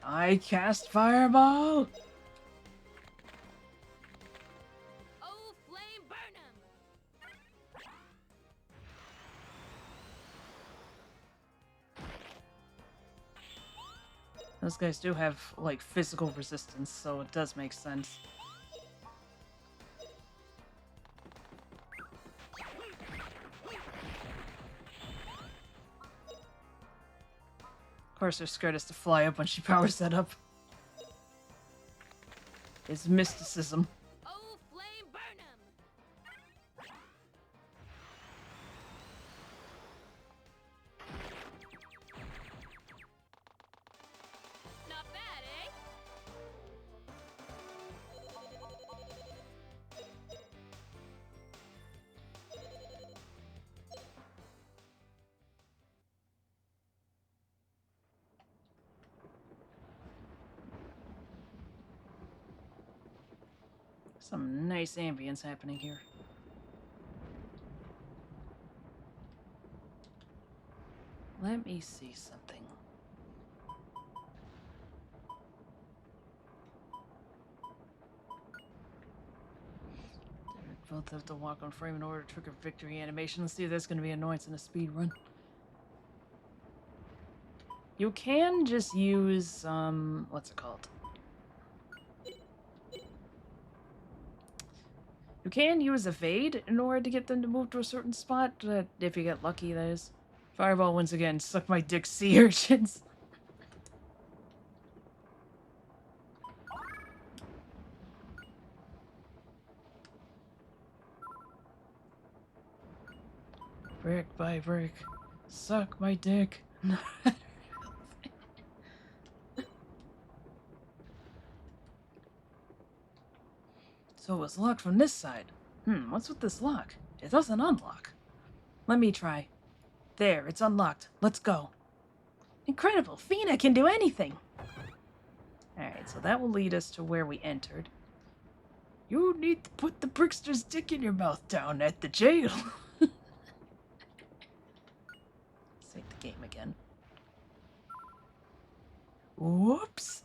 I cast Fireball! Oh, flame burn 'em! Those guys do have, like, physical resistance, so it does make sense. Of course, her skirt has to fly up when she powers that up. It's mysticism. Oh, flame burn 'em! Not bad, eh? Some nice ambience happening here. Let me see something. Both have to walk on frame in order to trigger victory animation. Let's see if that's going to be annoyance in a speed run. You can just use, what's it called? You can use evade in order to get them to move to a certain spot, if you get lucky, that is. Fireball once again, suck my dick, sea urchins. Brick by brick, suck my dick. So it was locked from this side. What's with this lock? It doesn't unlock. Let me try. There, it's unlocked. Let's go. Incredible! Feena can do anything! Alright, so that will lead us to where we entered. You need to put the brickster's dick in your mouth down at the jail. Save the game again. Whoops!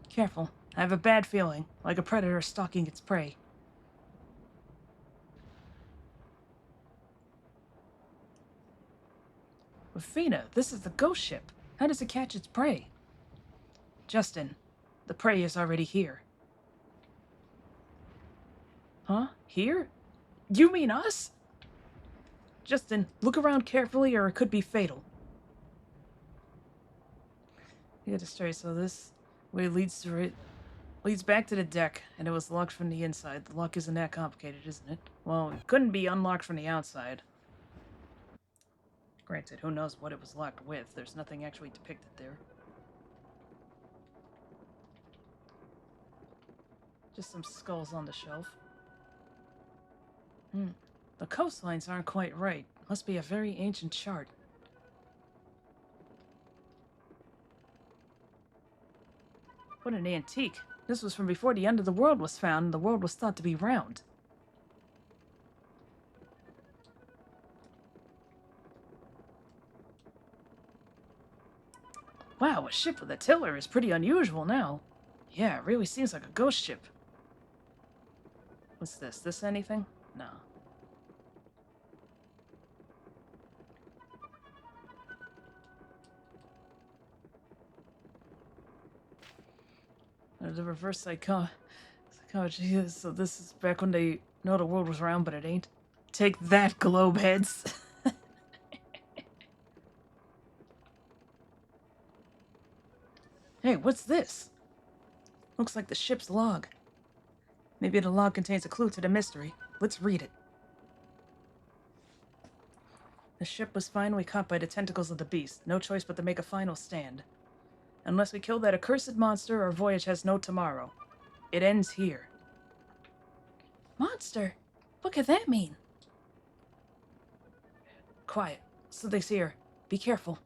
Careful. I have a bad feeling, like a predator stalking its prey. With Feena, this is the ghost ship. How does it catch its prey? Justin, the prey is already here. Huh? Here? You mean us? Justin, look around carefully or it could be fatal. You get it straight, so this way leads back to the deck, and it was locked from the inside. The lock isn't that complicated, isn't it? Well, it couldn't be unlocked from the outside. Granted, who knows what it was locked with. There's nothing actually depicted there. Just some skulls on the shelf. The coastlines aren't quite right. Must be a very ancient chart. What an antique. This was from before the end of the world was found, and the world was thought to be round. Wow, a ship with a tiller is pretty unusual now. Yeah, it really seems like a ghost ship. What's this? This anything? No. The reverse psychology is, so this is back when they know the world was round, but it ain't. Take that, globe heads. Hey, what's this? Looks like the ship's log. Maybe the log contains a clue to the mystery. Let's read it. The ship was finally caught by the tentacles of the beast. No choice but to make a final stand. Unless we kill that accursed monster, our voyage has no tomorrow. It ends here. Monster? What could that mean? Quiet. Something's here. Be careful.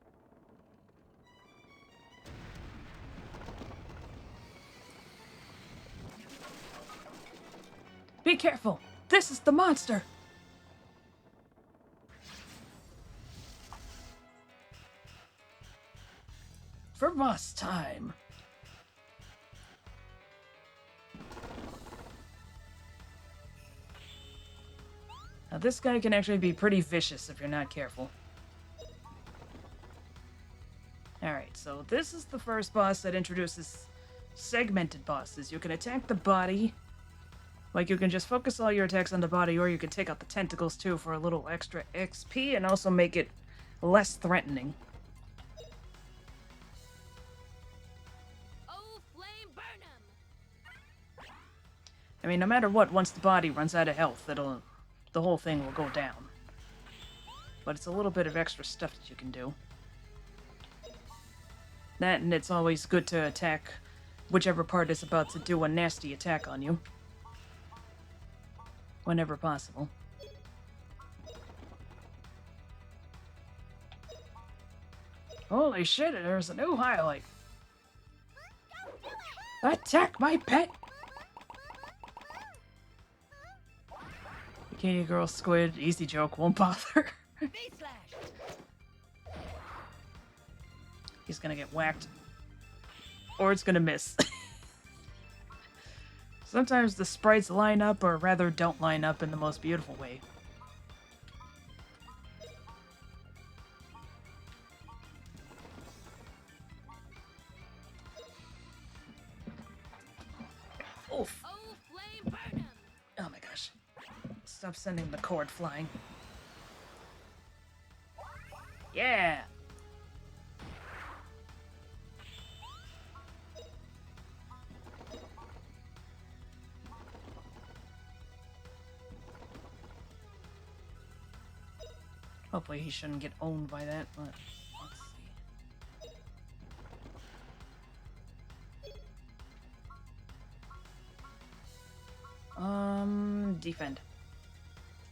Be careful! This is the monster! For boss time! Now this guy can actually be pretty vicious if you're not careful. Alright, so this is the first boss that introduces segmented bosses. You can attack the body. Like, you can just focus all your attacks on the body, or you can take out the tentacles too for a little extra XP and also make it less threatening. Oh, flame burn 'em! I mean, no matter what, once the body runs out of health, the whole thing will go down. But it's a little bit of extra stuff that you can do. That, and it's always good to attack whichever part is about to do a nasty attack on you. Whenever possible. Holy shit, there's a new highlight. Attack my pet! Bikini girl, squid, easy joke, won't bother. He's gonna get whacked. Or it's gonna miss. Sometimes the sprites line up, or rather don't line up in the most beautiful way. Oof. Oh, flame burn 'em! Oh my gosh. Stop sending the cord flying. Yeah! Hopefully he shouldn't get owned by that, but let's see. Defend.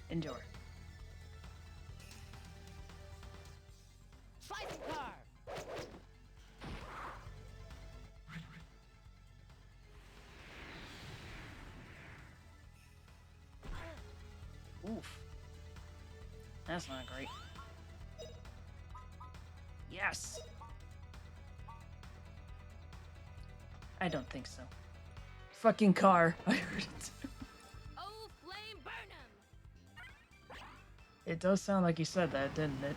Endure. Slice car. Oof. That's not great. Yes! I don't think so. Fucking car. I heard it. Oh, flame burn 'em! It does sound like you said that, didn't it?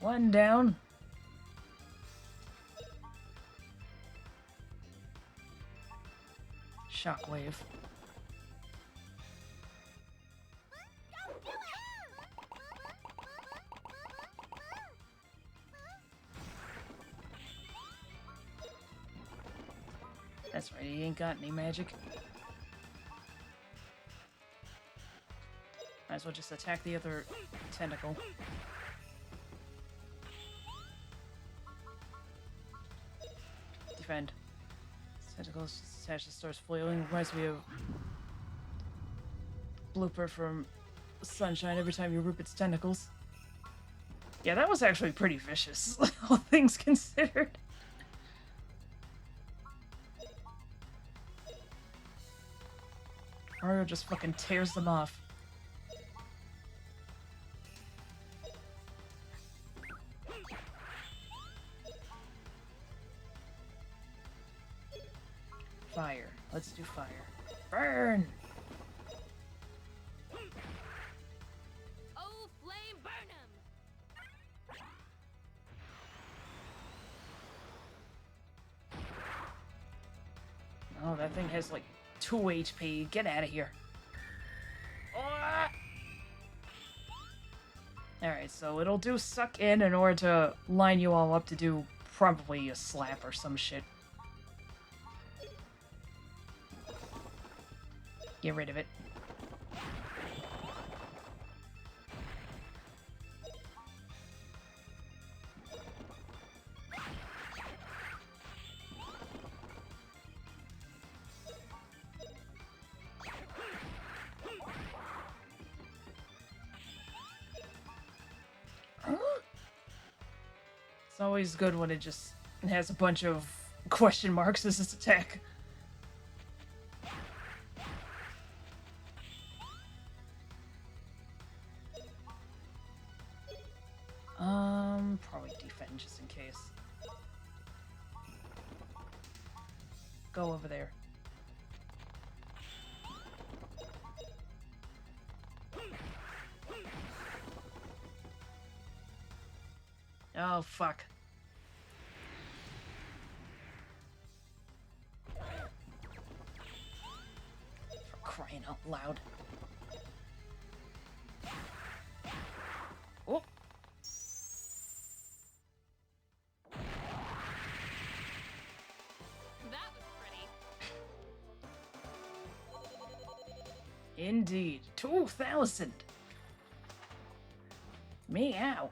One down. Shockwave. That's right, he ain't got any magic. Might as well just attack the other tentacle. Defend. Tentacles attached to starts flailing. Reminds me of blooper from Sunshine every time you rip its tentacles. Yeah, that was actually pretty vicious, all things considered. Mario just fucking tears them off. Fire. Let's do fire. Burn! Oh, flame burn 'em! Oh, that thing has like 2 HP. Get out of here. Alright, so it'll do suck in order to line you all up to do probably a slap or some shit. Get rid of it. It's always good when it just has a bunch of question marks as its attack. Probably defend just in case. Go over there. Oh, fuck. For crying out loud. Oh. That was pretty. Indeed. 2,000. Meow.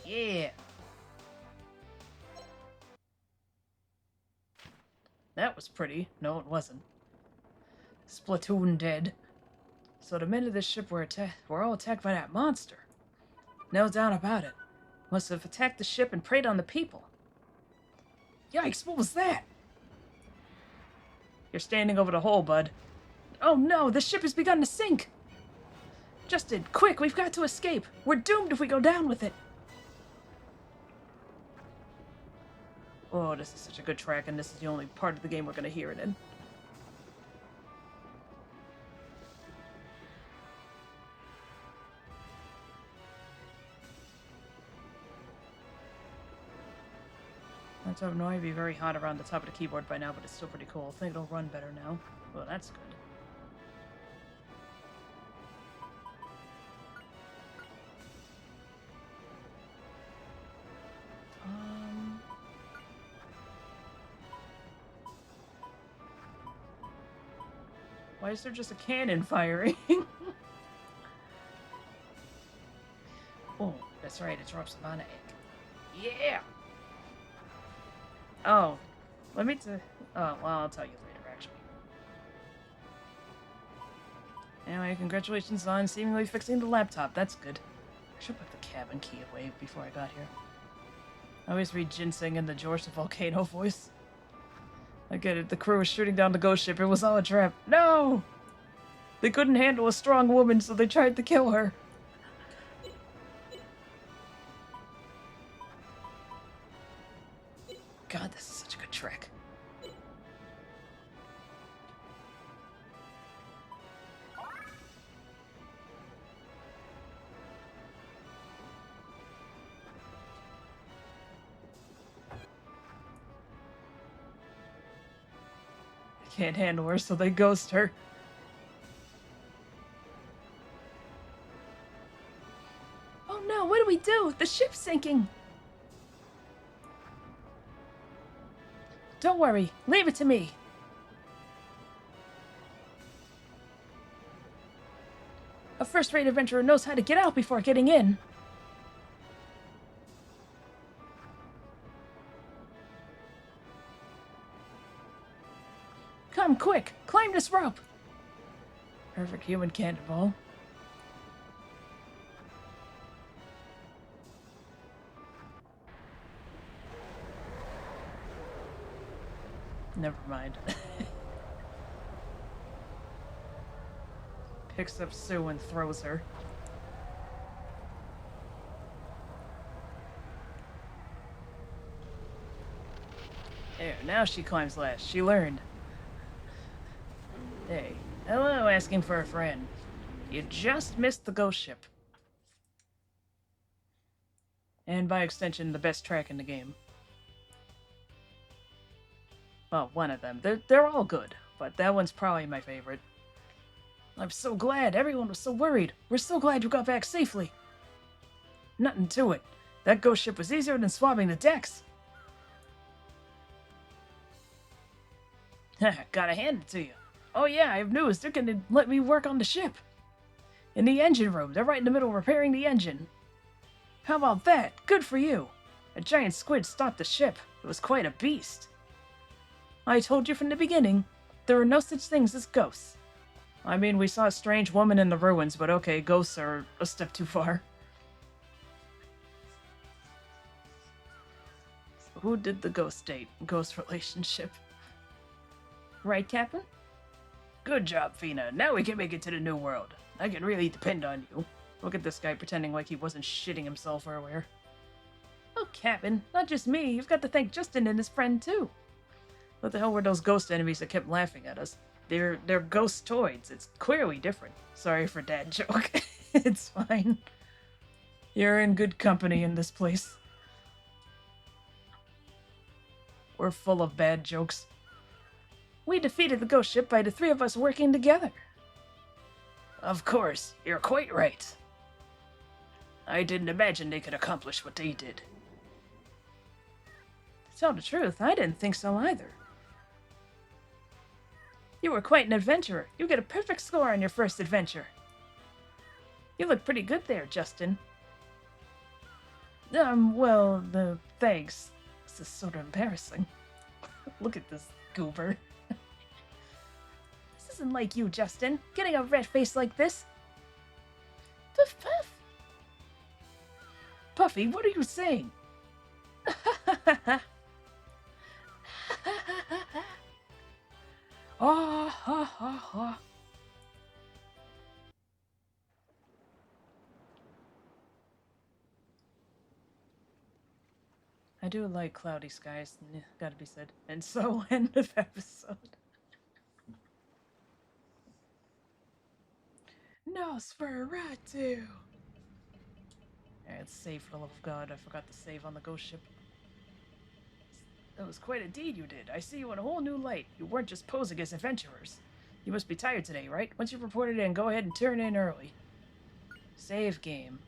Yeah. That was pretty. No, it wasn't. Splatoon dead. So the men of this ship were all attacked by that monster. No doubt about it. Must have attacked the ship and preyed on the people. Yikes, what was that? You're standing over the hole, bud. Oh no, the ship has begun to sink! Justin, quick, we've got to escape. We're doomed if we go down with it. Oh, this is such a good track, and this is the only part of the game we're gonna hear it in. I don't know, it'd be very hot around the top of the keyboard by now, but it's still pretty cool. I think it'll run better now. Well, that's good. Why is there just a cannon firing? Oh, that's right, it drops a mana egg. Yeah! Oh, let me oh, well, I'll tell you later, actually. Anyway, congratulations on seemingly fixing the laptop. That's good. I should put the cabin key away before I got here. I always read Ginseng in the George the Volcano voice. I get it. The crew was shooting down the ghost ship. It was all a trap. No! They couldn't handle a strong woman, so they tried to kill her. God, this is such a good track. They can't handle her, so they ghost her. Oh no, what do we do? The ship's sinking! Don't worry, leave it to me. A first-rate adventurer knows how to get out before getting in. Come, quick! Climb this rope! Perfect human cannonball. Never mind. Picks up Sue and throws her. There, now she climbs last. She learned. Hey, hello, asking for a friend. You just missed the ghost ship. And by extension, the best track in the game. Well, one of them. They're all good, but that one's probably my favorite. I'm so glad. Everyone was so worried. We're so glad you got back safely. Nothing to it. That ghost ship was easier than swabbing the decks. Gotta hand it to you. Oh yeah, I have news. They're gonna let me work on the ship. In the engine room. They're right in the middle repairing the engine. How about that? Good for you. A giant squid stopped the ship. It was quite a beast. I told you from the beginning, there are no such things as ghosts. I mean, we saw a strange woman in the ruins, but okay, ghosts are a step too far. Who did the ghost date? Ghost relationship. Right, Captain? Good job, Feena. Now we can make it to the new world. I can really depend on you. Look at this guy pretending like he wasn't shitting himself earlier. Oh, Captain, not just me. You've got to thank Justin and his friend, too. What the hell were those ghost enemies that kept laughing at us? They're ghostoids. It's clearly different. Sorry for dad joke. It's fine. You're in good company in this place. We're full of bad jokes. We defeated the ghost ship by the three of us working together. Of course, you're quite right. I didn't imagine they could accomplish what they did. To tell the truth, I didn't think so either. You were quite an adventurer. You get a perfect score on your first adventure. You look pretty good there, Justin. Well, thanks. This is sort of embarrassing. Look at this goober. This isn't like you, Justin. Getting a red face like this. Puff puff. Puffy, what are you saying? Ah ha ha ha. I do like cloudy skies, gotta be said. And so, end of episode. Nosferatu! Alright, save for the love of God. I forgot to save on the ghost ship. That was quite a deed you did. I see you in a whole new light. You weren't just posing as adventurers. You must be tired today, right? Once you've reported in, go ahead and turn in early. Save game.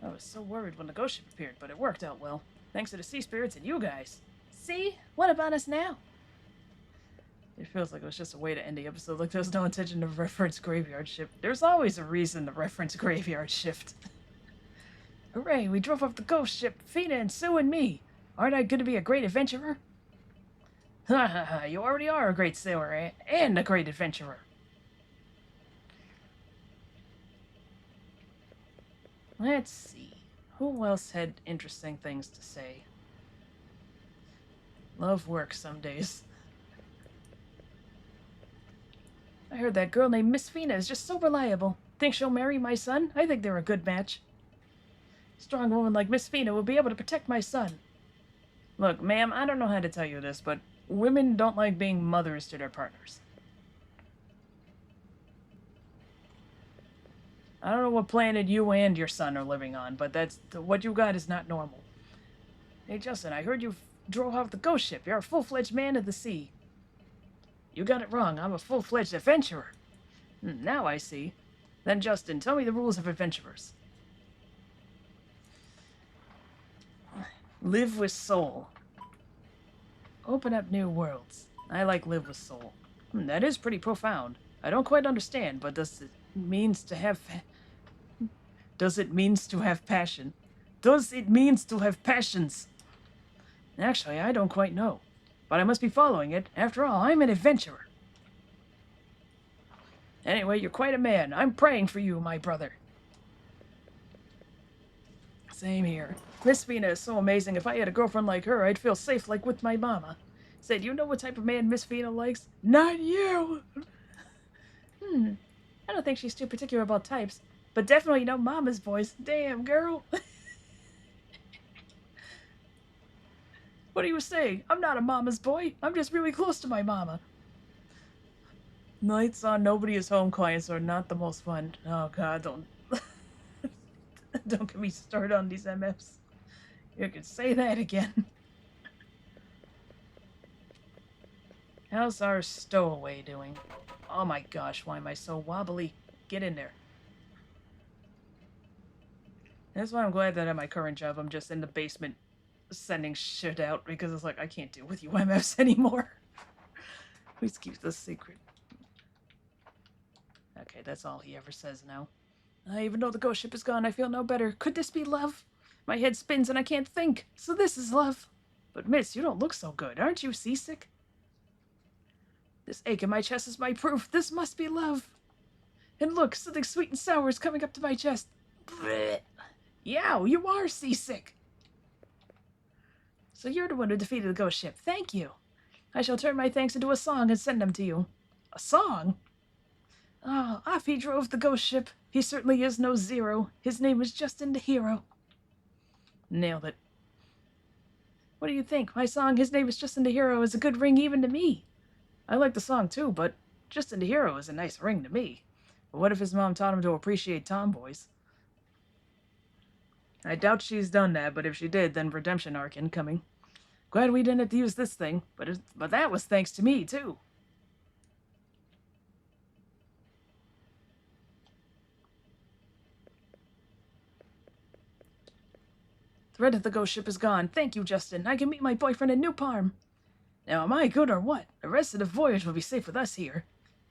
I was so worried when the ghost ship appeared, but it worked out well. Thanks to the sea spirits and you guys. See? What about us now? It feels like it was just a way to end the episode. Like there's no intention to reference Graveyard Shift. There's always a reason to reference Graveyard Shift. Hooray, we drove off the ghost ship, Feena and Sue and me. Aren't I going to be a great adventurer? Ha ha ha, you already are a great sailor and a great adventurer. Let's see. Who else had interesting things to say? Love works some days. I heard that girl named Miss Feena is just so reliable. Think she'll marry my son? I think they're a good match. Strong woman like Miss Feena will be able to protect my son. Look, ma'am, I don't know how to tell you this, but women don't like being mothers to their partners. I don't know what planet you and your son are living on, but what you got is not normal. Hey, Justin, I heard you drove off the ghost ship. You're a full-fledged man of the sea. You got it wrong. I'm a full-fledged adventurer. Now I see. Then, Justin, tell me the rules of adventurers. Live with soul. Open up new worlds. I like live with soul. That is pretty profound. I don't quite understand, but does it means to have passion? Does it means to have passions? Actually, I don't quite know. But I must be following it. After all, I'm an adventurer. Anyway, you're quite a man. I'm praying for you, my brother. Same here. Miss Feena is so amazing. If I had a girlfriend like her, I'd feel safe like with my mama. Say, do you know what type of man Miss Feena likes? Not you! I don't think she's too particular about types. But definitely no mama's boys. Damn, girl. What are you saying? I'm not a mama's boy. I'm just really close to my mama. Nights on Nobody is Home clients are not the most fun. Oh god, don't get me started on these MFs. You could say that again. How's our stowaway doing? Oh my gosh, why am I so wobbly? Get in there. That's why I'm glad that at my current job I'm just in the basement sending shit out, because it's like, I can't deal with you MFs anymore. Please keep this secret. Okay, that's all he ever says now. Even though the ghost ship is gone, I feel no better. Could this be love? My head spins and I can't think. So this is love. But miss, you don't look so good. Aren't you seasick? This ache in my chest is my proof. This must be love. And look, something sweet and sour is coming up to my chest. Blech. Yow, you are seasick. So you're the one who defeated the ghost ship. Thank you. I shall turn my thanks into a song and send them to you. A song? Ah, off he drove the ghost ship. He certainly is no zero. His name is Justin the Hero. Nailed it. What do you think? My song, His Name is Justin the Hero, is a good ring even to me. I like the song too, but Justin the Hero is a nice ring to me. But what if his mom taught him to appreciate tomboys? I doubt she's done that, but if she did, then redemption arc incoming. Glad we didn't have to use this thing, but that was thanks to me, too. The red of the ghost ship is gone. Thank you, Justin. I can meet my boyfriend in New Parm. Now, am I good or what? The rest of the voyage will be safe with us here.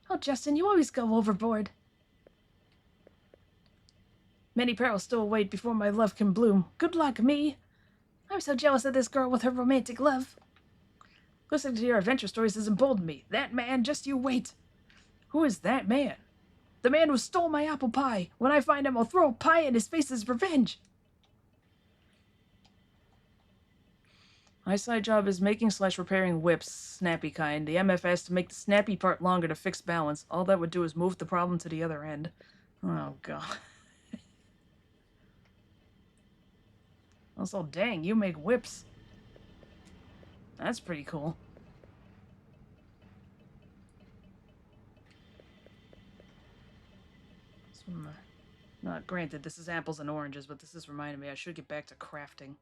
Oh, Justin, you always go overboard. Many perils still await before my love can bloom. Good luck, me. I'm so jealous of this girl with her romantic love. Listening to your adventure stories has emboldened me. That man, just you wait. Who is that man? The man who stole my apple pie. When I find him, I'll throw a pie in his face as revenge. My side job is making/repairing whips, snappy kind. The MF has to make the snappy part longer to fix balance. All that would do is move the problem to the other end. Oh, God. Also, dang, you make whips. That's pretty cool. Not granted, this is apples and oranges, but this is reminding me I should get back to crafting.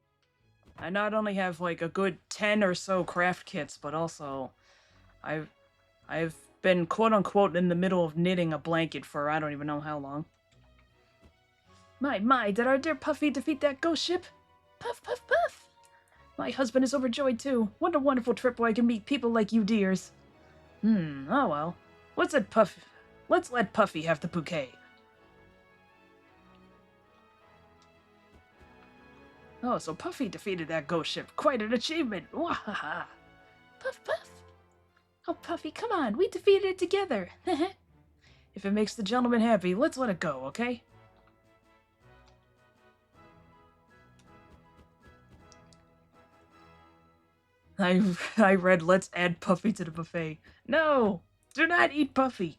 I not only have like a good 10 or so craft kits, but also I've been quote-unquote in the middle of knitting a blanket for I don't even know how long. My, did our dear Puffy defeat that ghost ship? Puff, puff, puff! My husband is overjoyed too. What a wonderful trip where I can meet people like you dears. Oh well. Let's let Puffy have the bouquet. Oh, so Puffy defeated that ghost ship. Quite an achievement. Wahaha. Puff, puff. Oh, Puffy, come on. We defeated it together. If it makes the gentleman happy, let's let it go, okay? I read, let's add Puffy to the buffet. No! Do not eat Puffy.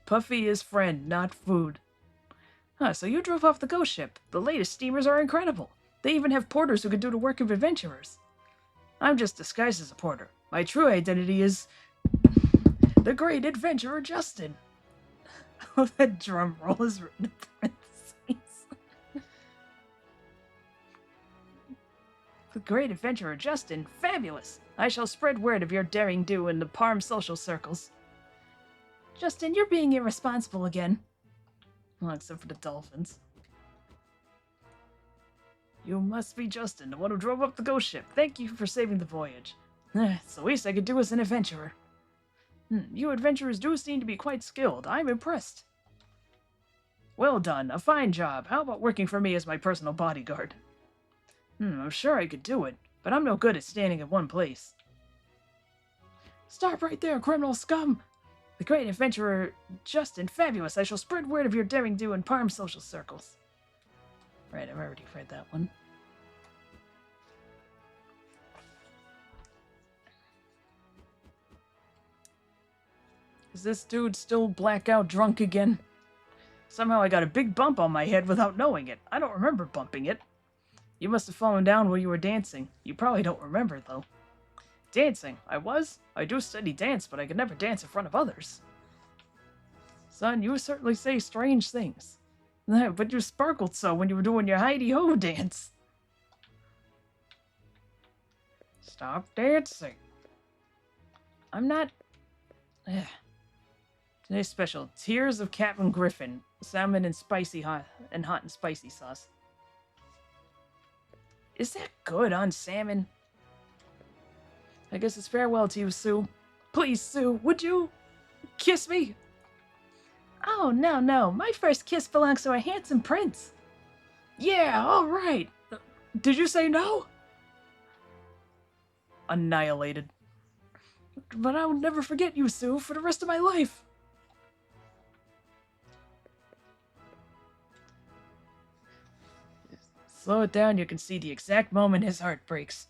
Puffy is friend, not food. Huh, so you drove off the ghost ship. The latest steamers are incredible. They even have porters who can do the work of adventurers. I'm just disguised as a porter. My true identity is the great adventurer Justin. Oh, that drum roll is written in parentheses. The great adventurer Justin, fabulous. I shall spread word of your daring do in the Parm social circles. Justin, you're being irresponsible again. Well, except for the dolphins. You must be Justin, the one who drove up the ghost ship. Thank you for saving the voyage. It's the least I could do as an adventurer. You adventurers do seem to be quite skilled. I'm impressed. Well done. A fine job. How about working for me as my personal bodyguard? I'm sure I could do it, but I'm no good at standing in one place. Stop right there, criminal scum! The great adventurer Justin, fabulous. I shall spread word of your daring do in Parm social circles. Right, I've already read that one. Is this dude still blackout drunk again? Somehow I got a big bump on my head without knowing it. I don't remember bumping it. You must have fallen down while you were dancing. You probably don't remember, though. Dancing? I was? I do study dance, but I could never dance in front of others. Son, you certainly say strange things. But you sparkled so when you were doing your Heidi-Ho dance. Stop dancing. I'm not... Today's special, Tears of Captain Griffin. Salmon and hot and spicy sauce. Is that good on salmon? I guess it's farewell to you, Sue. Please, Sue, would you kiss me? Oh, no, no. My first kiss belongs to a handsome prince. Yeah, all right. Did you say no? Annihilated. But I will never forget you, Sue, for the rest of my life. Slow it down, you can see the exact moment his heart breaks.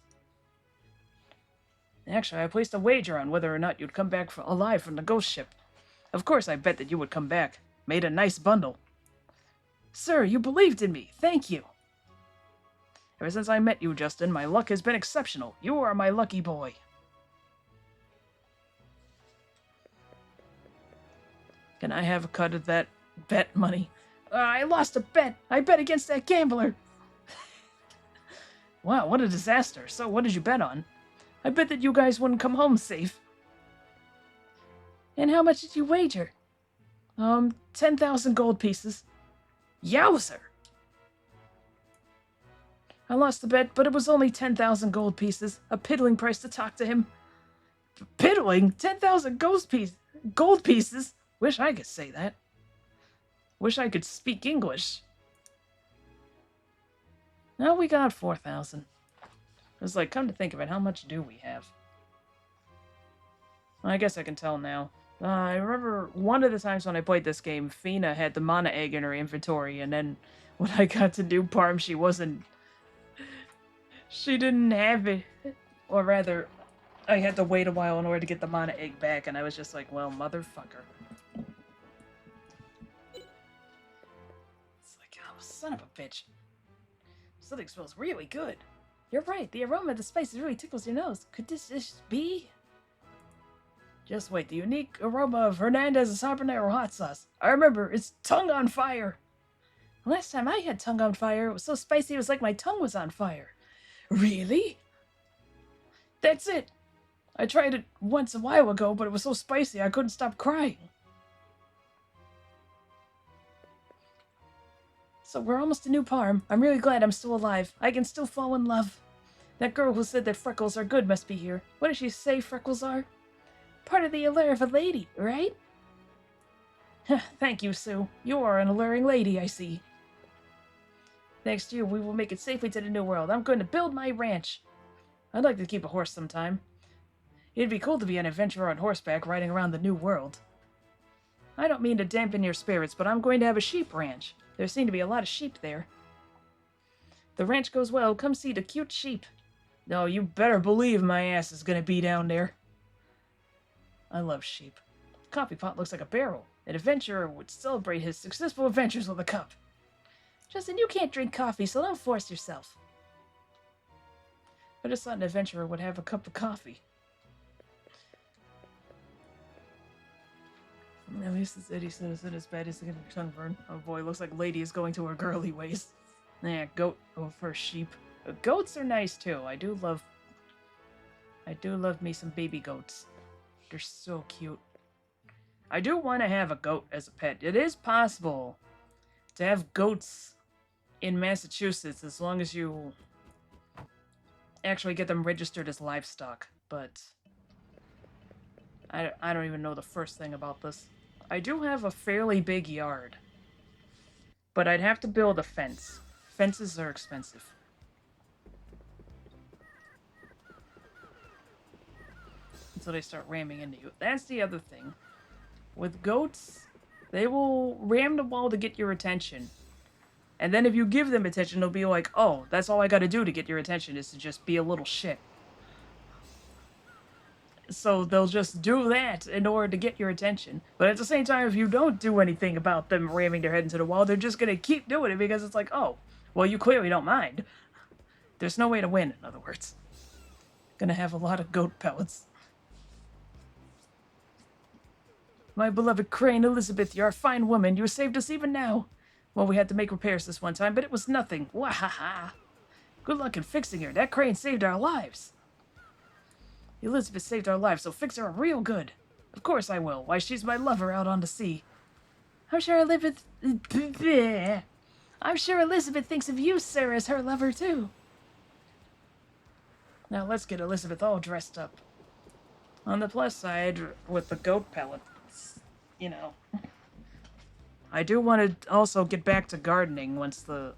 Actually, I placed a wager on whether or not you'd come back alive from the ghost ship. Of course, I bet that you would come back. Made a nice bundle. Sir, you believed in me. Thank you. Ever since I met you, Justin, my luck has been exceptional. You are my lucky boy. Can I have a cut of that bet money? I lost a bet. I bet against that gambler. Wow, what a disaster. So, what did you bet on? I bet that you guys wouldn't come home safe. And how much did you wager? 10,000 gold pieces. Yowzer! I lost the bet, but it was only 10,000 gold pieces. A piddling price to talk to him. Piddling? 10,000 gold pieces? Wish I could say that. Wish I could speak English. Now we got 4,000. It's like, come to think of it, how much do we have? I guess I can tell now. I remember one of the times when I played this game, Feena had the mana egg in her inventory, and then when I got to do Parm, she didn't have it. Or rather, I had to wait a while in order to get the mana egg back, and I was just like, well, motherfucker. It's like, oh, son of a bitch. Something smells really good. You're right, the aroma of the spices really tickles your nose. Could this dish be? Just wait, the unique aroma of Hernandez's habanero hot sauce. I remember, it's tongue on fire. Last time I had tongue on fire, it was so spicy it was like my tongue was on fire. Really? That's it. I tried it once a while ago, but it was so spicy I couldn't stop crying. So we're almost to New Parm. I'm really glad I'm still alive. I can still fall in love. That girl who said that freckles are good must be here. What did she say freckles are? Part of the allure of a lady, right? Thank you, Sue. You are an alluring lady, I see. Next year, we will make it safely to the New World. I'm going to build my ranch. I'd like to keep a horse sometime. It'd be cool to be an adventurer on horseback riding around the New World. I don't mean to dampen your spirits, but I'm going to have a sheep ranch. There seem to be a lot of sheep there. The ranch goes well. Come see the cute sheep. No, you better believe my ass is going to be down there. I love sheep. The coffee pot looks like a barrel. An adventurer would celebrate his successful adventures with a cup. Justin, you can't drink coffee, so don't force yourself. I just thought an adventurer would have a cup of coffee. At least it's Eddie said it's as bad as to get a sunburn. Oh boy, looks like lady is going to her girly ways. Yeah, goat over sheep. Goats are nice too. I do love me some baby goats. They're so cute. I do want to have a goat as a pet. It is possible to have goats in Massachusetts as long as you actually get them registered as livestock, but I don't even know the first thing about this. I do have a fairly big yard, but I'd have to build a fence. Fences are expensive. Until they start ramming into you. That's the other thing. With goats, they will ram the wall to get your attention. And then if you give them attention, they'll be like, oh, that's all I gotta do to get your attention is to just be a little shit. So they'll just do that in order to get your attention. But at the same time, if you don't do anything about them ramming their head into the wall, they're just gonna keep doing it because it's like, oh, well, you clearly don't mind. There's no way to win, in other words. Gonna have a lot of goat pellets. My beloved Crane Elizabeth, you're a fine woman. You saved us even now. Well, we had to make repairs this one time, but it was nothing. Wahaha. Good luck in fixing her. That crane saved our lives. Elizabeth saved our lives, so fix her real good. Of course I will. Why, she's my lover out on the sea. I'm sure Elizabeth thinks of you, sir, as her lover, too. Now let's get Elizabeth all dressed up. On the plus side, with the goat pellets, you know, I do want to also get back to gardening once the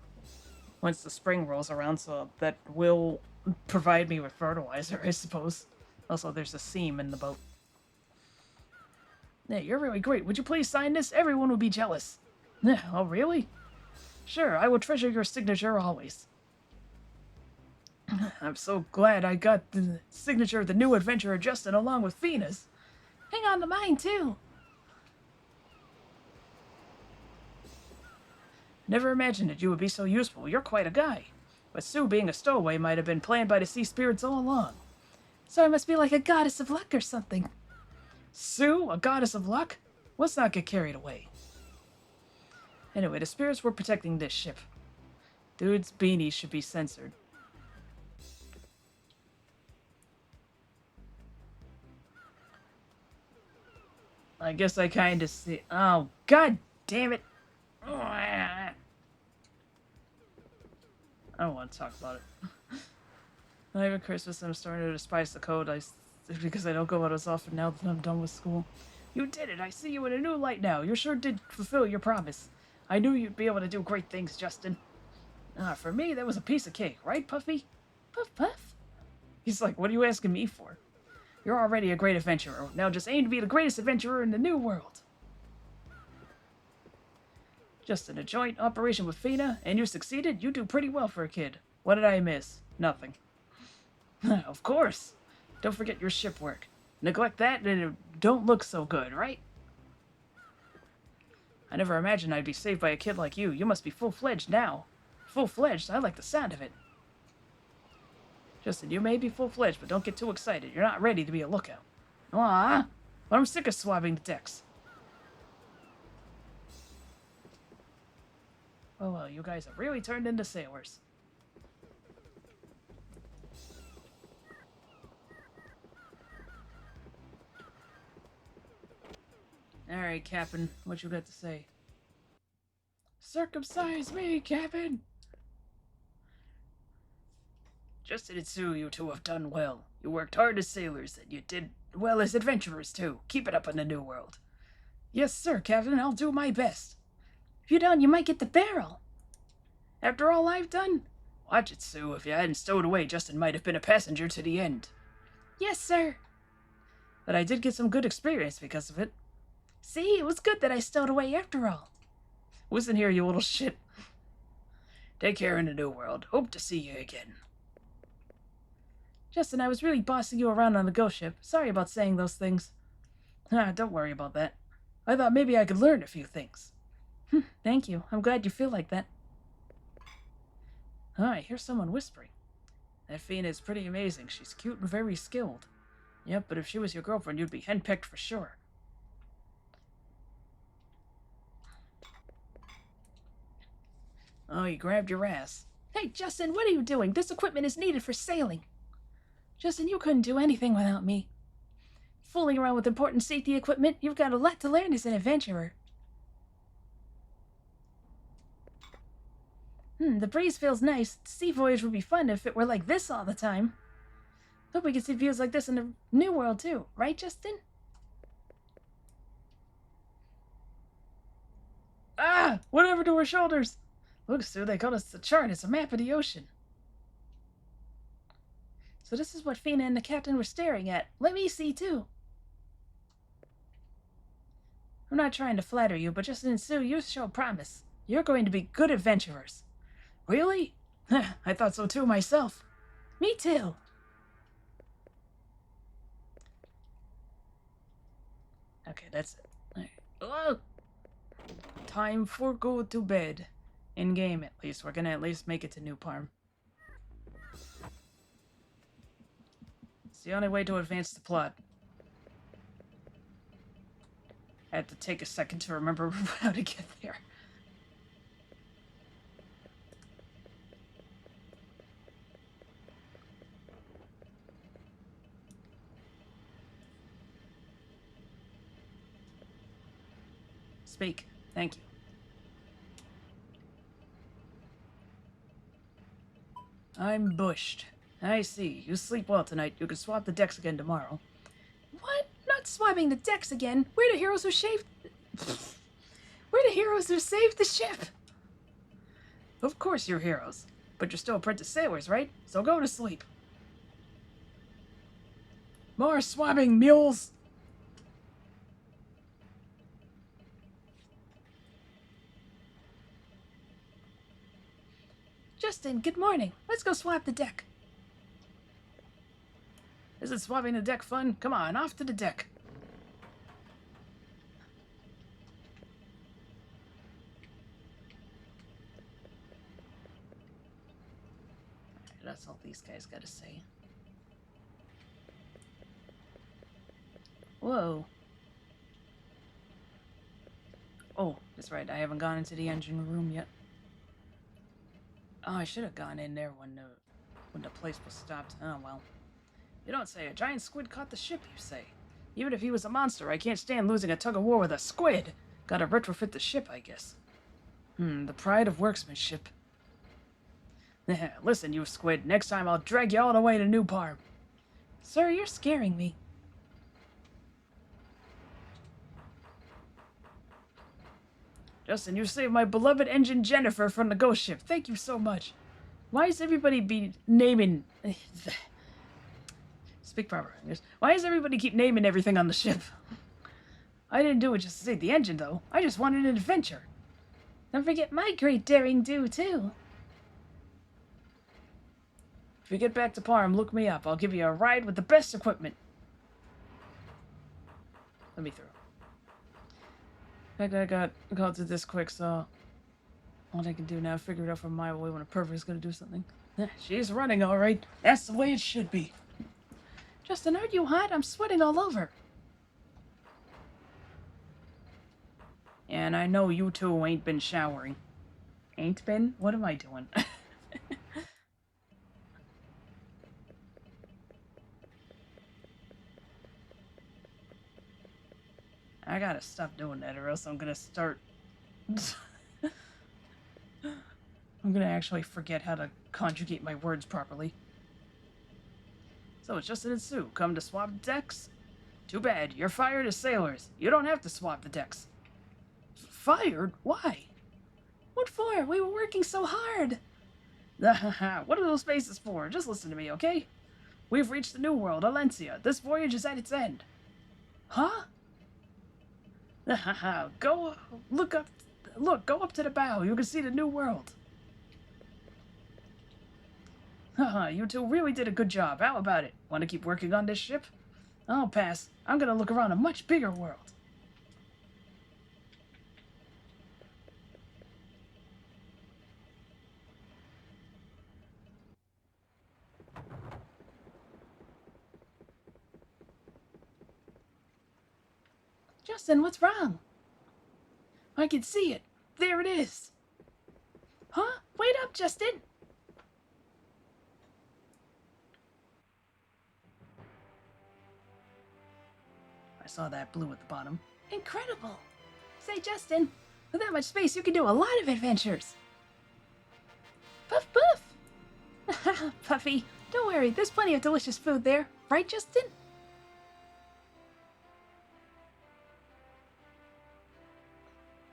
spring rolls around, so that will provide me with fertilizer, I suppose. Also, there's a seam in the boat. Yeah, you're really great. Would you please sign this? Everyone would be jealous. Yeah, oh, really? Sure, I will treasure your signature always. I'm so glad I got the signature of the new adventurer Justin along with Feena's. Hang on to mine, too. Never imagined that you would be so useful. You're quite a guy. But Sue being a stowaway might have been planned by the sea spirits all along. So I must be like a goddess of luck or something. Sue, a goddess of luck? Let's not get carried away. Anyway, the spirits were protecting this ship. Dude's beanie should be censored. I guess I kinda see. Oh, god damn it! I don't want to talk about it. Not even Christmas, I'm starting to despise the code because I don't go out as often now that I'm done with school. You did it! I see you in a new light now. You sure did fulfill your promise. I knew you'd be able to do great things, Justin. For me, that was a piece of cake, right, Puffy? Puff, puff. He's like, what are you asking me for? You're already a great adventurer. Now just aim to be the greatest adventurer in the new world. Just in a joint operation with Feena, and you succeeded? You do pretty well for a kid. What did I miss? Nothing. Of course. Don't forget your ship work. Neglect that and it don't look so good, right? I never imagined I'd be saved by a kid like you. You must be full-fledged now. Full-fledged? I like the sound of it. Justin, you may be full-fledged, but don't get too excited. You're not ready to be a lookout. But I'm sick of swabbing the decks. Oh, well, you guys have really turned into sailors. Alright, Captain, what you got to say? Circumcise me, Captain! Justin and Sue, you two have done well. You worked hard as sailors, and you did well as adventurers, too. Keep it up in the new world. Yes, sir, Captain, I'll do my best. If you don't, you might get the barrel. After all I've done? Watch it, Sue. If you hadn't stowed away, Justin might have been a passenger to the end. Yes, sir. But I did get some good experience because of it. See, it was good that I stowed away after all. Listen here, you little shit. Take care in the new world. Hope to see you again. Justin, I was really bossing you around on the ghost ship. Sorry about saying those things. Don't worry about that. I thought maybe I could learn a few things. Thank you. I'm glad you feel like that. I hear someone whispering. That Feena is pretty amazing. She's cute and very skilled. Yep, but if she was your girlfriend, you'd be henpecked for sure. Oh, you grabbed your ass. Hey, Justin, what are you doing? This equipment is needed for sailing. Justin, you couldn't do anything without me. Fooling around with important safety equipment, you've got a lot to learn as an adventurer. The breeze feels nice. The sea voyage would be fun if it were like this all the time. Hope we can see views like this in the new world too, right, Justin? Whatever to her shoulders. Look, Sue, they got us the chart. It's a map of the ocean. So this is what Feena and the captain were staring at. Let me see, too. I'm not trying to flatter you, but Justin and Sue, you show promise. You're going to be good adventurers. Really? I thought so too myself. Me too. Okay, that's it. Right. Oh! Time for go to bed. In game, at least. We're gonna at least make it to New Parm. It's the only way to advance the plot. I had to take a second to remember how to get there. Speak. Thank you. I'm bushed. I see. You sleep well tonight. You can swap the decks again tomorrow. What? Not swapping the decks again? We're the heroes who shaved... We're the heroes who saved the ship! Of course you're heroes. But you're still apprentice sailors, right? So go to sleep. More swabbing mules! Justin, good morning. Let's go swab the deck. Isn't swabbing the deck fun? Come on, off to the deck. That's all these guys gotta say. Whoa. Oh, that's right. I haven't gone into the engine room yet. Oh, I should have gone in there when the place was stopped. Oh, well. You don't say. A giant squid caught the ship, you say. Even if he was a monster, I can't stand losing a tug-of-war with a squid. Gotta retrofit the ship, I guess. The pride of workmanship. Listen, you squid. Next time I'll drag you all the way to New Parm. Sir, you're scaring me. Justin, you saved my beloved engine Jennifer from the ghost ship. Thank you so much. Why is everybody be naming... Speak proper English. Why does everybody keep naming everything on the ship? I didn't do it just to save the engine, though. I just wanted an adventure. Don't forget my great daring do, too. If you get back to Parm, look me up. I'll give you a ride with the best equipment. Let me through. I got to this quick, so all I can do now is figure it out from my way when a perfect's gonna do something. She's running, all right. That's the way it should be. Justin, aren't you hot? I'm sweating all over. And I know you two ain't been showering. Ain't been? What am I doing? I gotta stop doing that or else I'm gonna start... I'm gonna actually forget how to conjugate my words properly. So it's Justin and Sue come to swap decks? Too bad, you're fired as sailors. You don't have to swap the decks. Fired? Why? What for? We were working so hard. What are those faces for? Just listen to me, okay? We've reached the new world, Alencia. This voyage is at its end. Huh? Go look up. Look, go up to the bow. You can see the new world. You two really did a good job. How about it? Want to keep working on this ship? I'll pass. I'm gonna look around a much bigger world. Justin, what's wrong? I can see it. There it is. Huh? Wait up, Justin. I saw that blue at the bottom. Incredible. Say, Justin, with that much space, you can do a lot of adventures. Puff, puff. Puffy, don't worry. There's plenty of delicious food there. Right, Justin?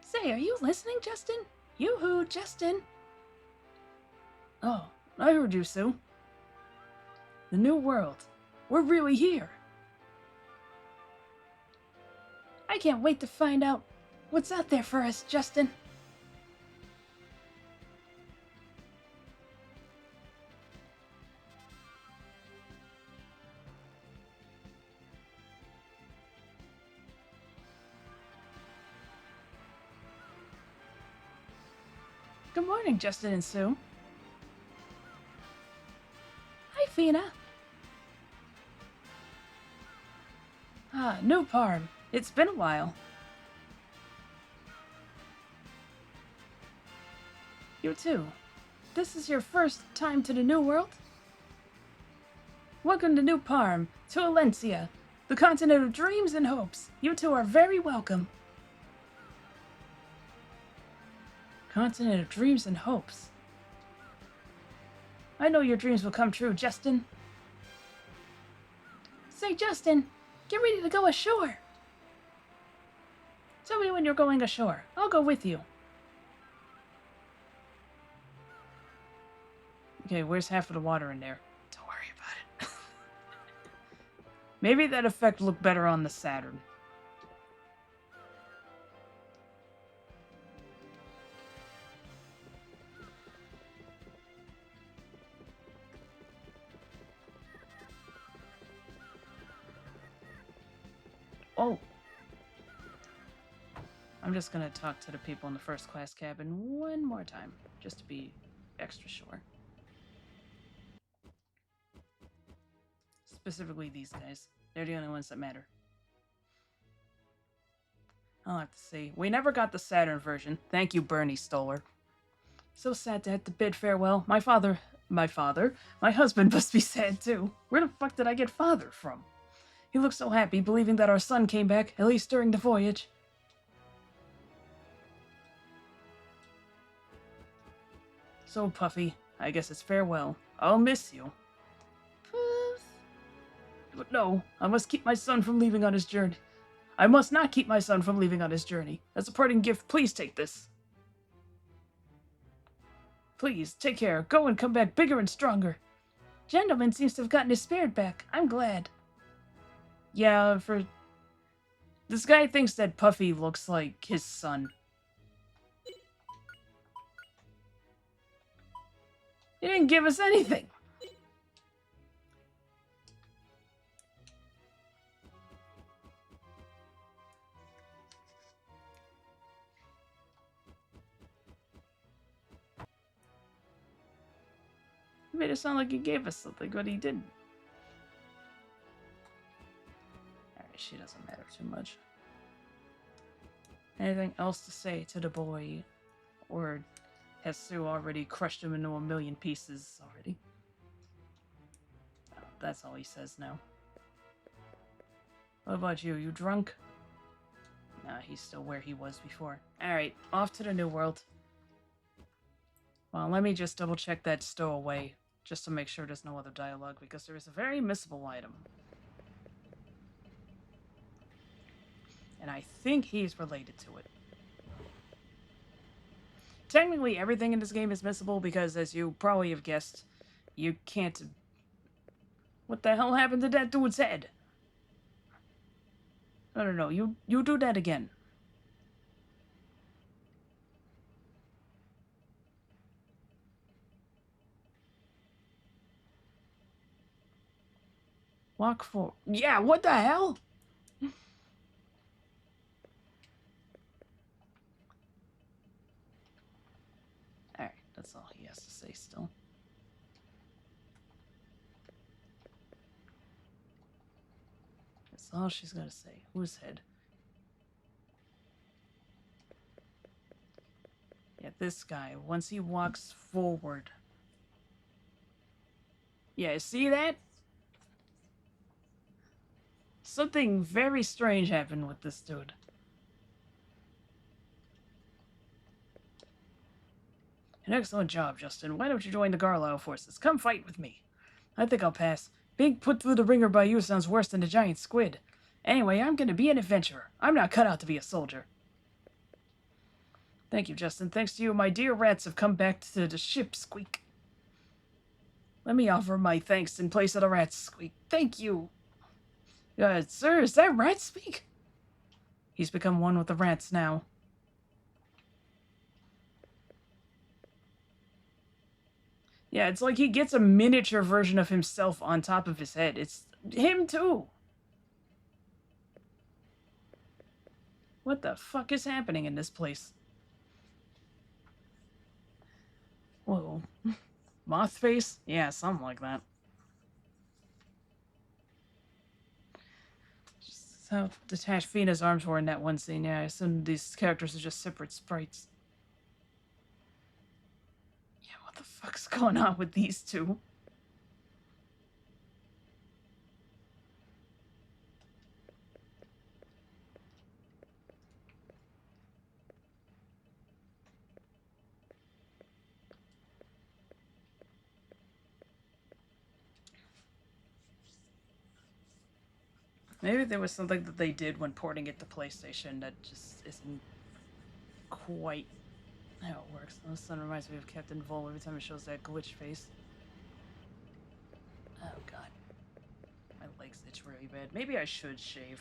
Say, are you listening, Justin? Yoo-hoo, Justin. Oh, I heard you, Sue. The new world. We're really here. I can't wait to find out what's out there for us, Justin. Good morning, Justin and Sue. Hi, Feena. New Parm. It's been a while. You too. This is your first time to the New World? Welcome to New Parm, to Alencia, the continent of dreams and hopes. You two are very welcome. Continent of dreams and hopes. I know your dreams will come true, Justin. Say, Justin, get ready to go ashore. Tell me when you're going ashore. I'll go with you. Okay, where's half of the water in there? Don't worry about it. Maybe that effect looked better on the Saturn. Oh. I'm just gonna talk to the people in the first class cabin one more time, just to be extra sure. Specifically these guys. They're the only ones that matter. I'll have to see. We never got the Saturn version. Thank you, Bernie Stoller. So sad to have to bid farewell. My husband must be sad too. Where the fuck did I get father from? He looked so happy, believing that our son came back, at least during the voyage. So, Puffy, I guess it's farewell. I'll miss you. But no, I must keep my son from leaving on his journey. I must not keep my son from leaving on his journey. As a parting gift, please take this. Please, take care. Go and come back bigger and stronger. Gentleman seems to have gotten his spirit back. I'm glad. Yeah, this guy thinks that Puffy looks like his son. He didn't give us anything. He made it sound like he gave us something, but he didn't. Alright, she doesn't matter too much. Anything else to say to the boy? Or has Sue already crushed him into a million pieces already? Oh, that's all he says now. What about you? You drunk? Nah, he's still where he was before. Alright, off to the new world. Well, let me just double check that stowaway, just to make sure there's no other dialogue, because there is a very missable item. And I think he's related to it. Technically, everything in this game is missable, because as you probably have guessed, you can't... What the hell happened to that dude's head? No, you do that again. Walk forward. Yeah, what the hell? Alright, that's all he has to say still. That's all she's gonna say. Whose head? Yeah, this guy. Once he walks forward. Yeah, see that? Something very strange happened with this dude. An excellent job, Justin. Why don't you join the Garlow forces? Come fight with me. I think I'll pass. Being put through the ringer by you sounds worse than a giant squid. Anyway, I'm gonna be an adventurer. I'm not cut out to be a soldier. Thank you, Justin. Thanks to you, my dear rats have come back to the ship, Squeak. Let me offer my thanks in place of the rats, Squeak. Thank you. Sir, is that rat speak? He's become one with the rats now. Yeah, it's like he gets a miniature version of himself on top of his head. It's him too. What the fuck is happening in this place? Whoa. Moth face? Yeah, something like that. Just how detached Feena's arms were in that one scene. Yeah, I assume these characters are just separate sprites. Yeah, what the fuck's going on with these two? Maybe there was something that they did when porting it to PlayStation that just isn't quite how it works. Oh, this sun reminds me of Captain Vol every time it shows that glitch face. Oh god. My legs itch really bad. Maybe I should shave.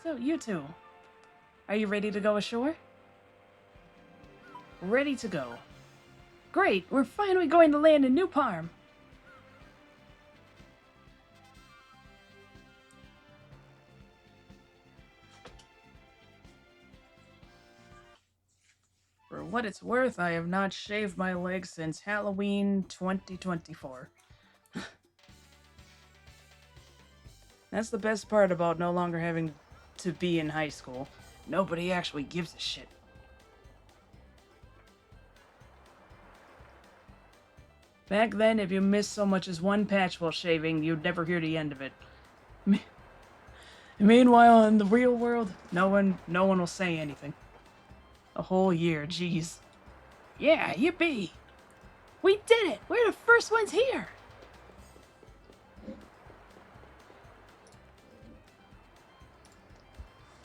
So, you two, are you ready to go ashore? Ready to go. Great, we're finally going to land in New Parm. For what it's worth, I have not shaved my legs since Halloween 2024. That's the best part about no longer having to be in high school. Nobody actually gives a shit. Back then, if you missed so much as one patch while shaving, you'd never hear the end of it. Meanwhile, in the real world, no one will say anything. A whole year, jeez. Yeah, yippee! We did it! We're the first ones here!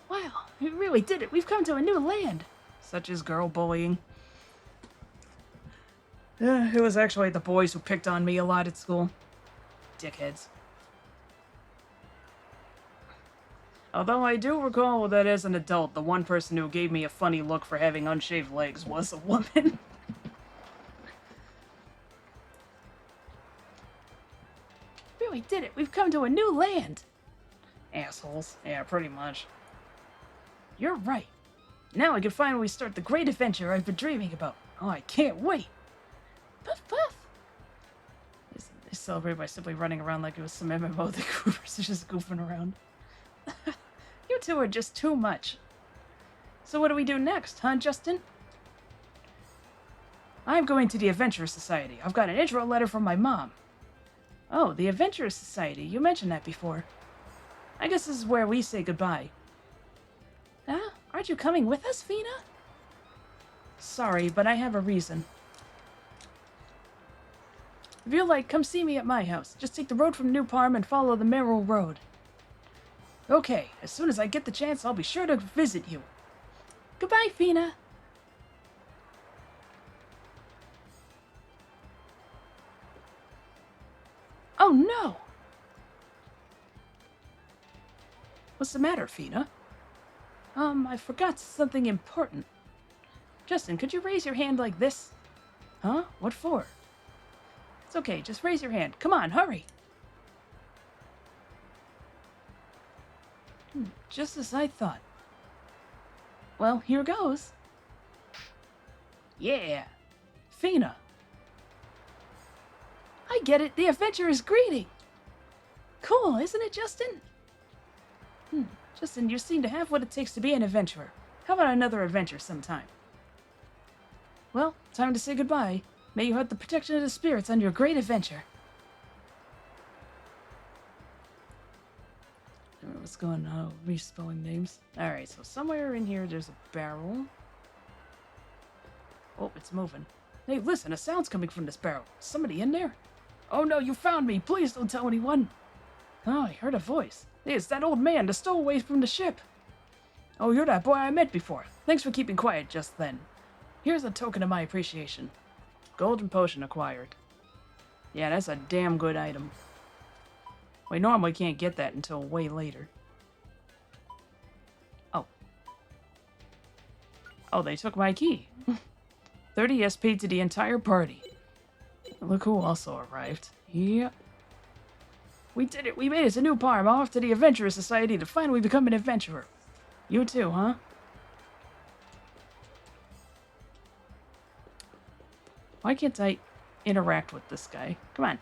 Wow, we really did it! We've come to a new land! Such as girl bullying. It was actually the boys who picked on me a lot at school. Dickheads. Although I do recall that as an adult, the one person who gave me a funny look for having unshaved legs was a woman. Really did it! We've come to a new land! Assholes. Yeah, pretty much. You're right. Now I can finally start the great adventure I've been dreaming about. Oh, I can't wait! Puff puff! They celebrate by simply running around like it was some MMO the Coopers are just goofing around. You two are just too much. So what do we do next, huh, Justin? I'm going to the Adventurers Society. I've got an intro letter from my mom. Oh, the Adventurers Society. You mentioned that before. I guess this is where we say goodbye. Huh? Aren't you coming with us, Feena? Sorry, but I have a reason. If you like, come see me at my house. Just take the road from New Parm and follow the Merril Road. Okay, as soon as I get the chance, I'll be sure to visit you. Goodbye, Feena. Oh no! What's the matter, Feena? I forgot something important. Justin, could you raise your hand like this? Huh? What for? It's okay, just raise your hand. Come on, hurry! Just as I thought. Well, here goes. Yeah! Feena! I get it, the adventurer's greeting! Cool, isn't it, Justin? Justin, you seem to have what it takes to be an adventurer. How about another adventure sometime? Well, time to say goodbye. May you have the protection of the spirits on your great adventure. I don't know what's going on. Respelling names. Alright, so somewhere in here there's a barrel. Oh, it's moving. Hey, listen, a sound's coming from this barrel. Is somebody in there? Oh no, you found me! Please don't tell anyone! Oh, I heard a voice. Hey, it's that old man, the stowaway from the ship. Oh, you're that boy I met before. Thanks for keeping quiet just then. Here's a token of my appreciation. Golden potion acquired. Yeah, that's a damn good item. We normally can't get that until way later. Oh. Oh, they took my key. 30 SP to the entire party. Look who also arrived. Yeah. We did it! We made it to New Parm, off to the Adventurers Society to finally become an adventurer. You too, huh? Why can't I interact with this guy? Come on.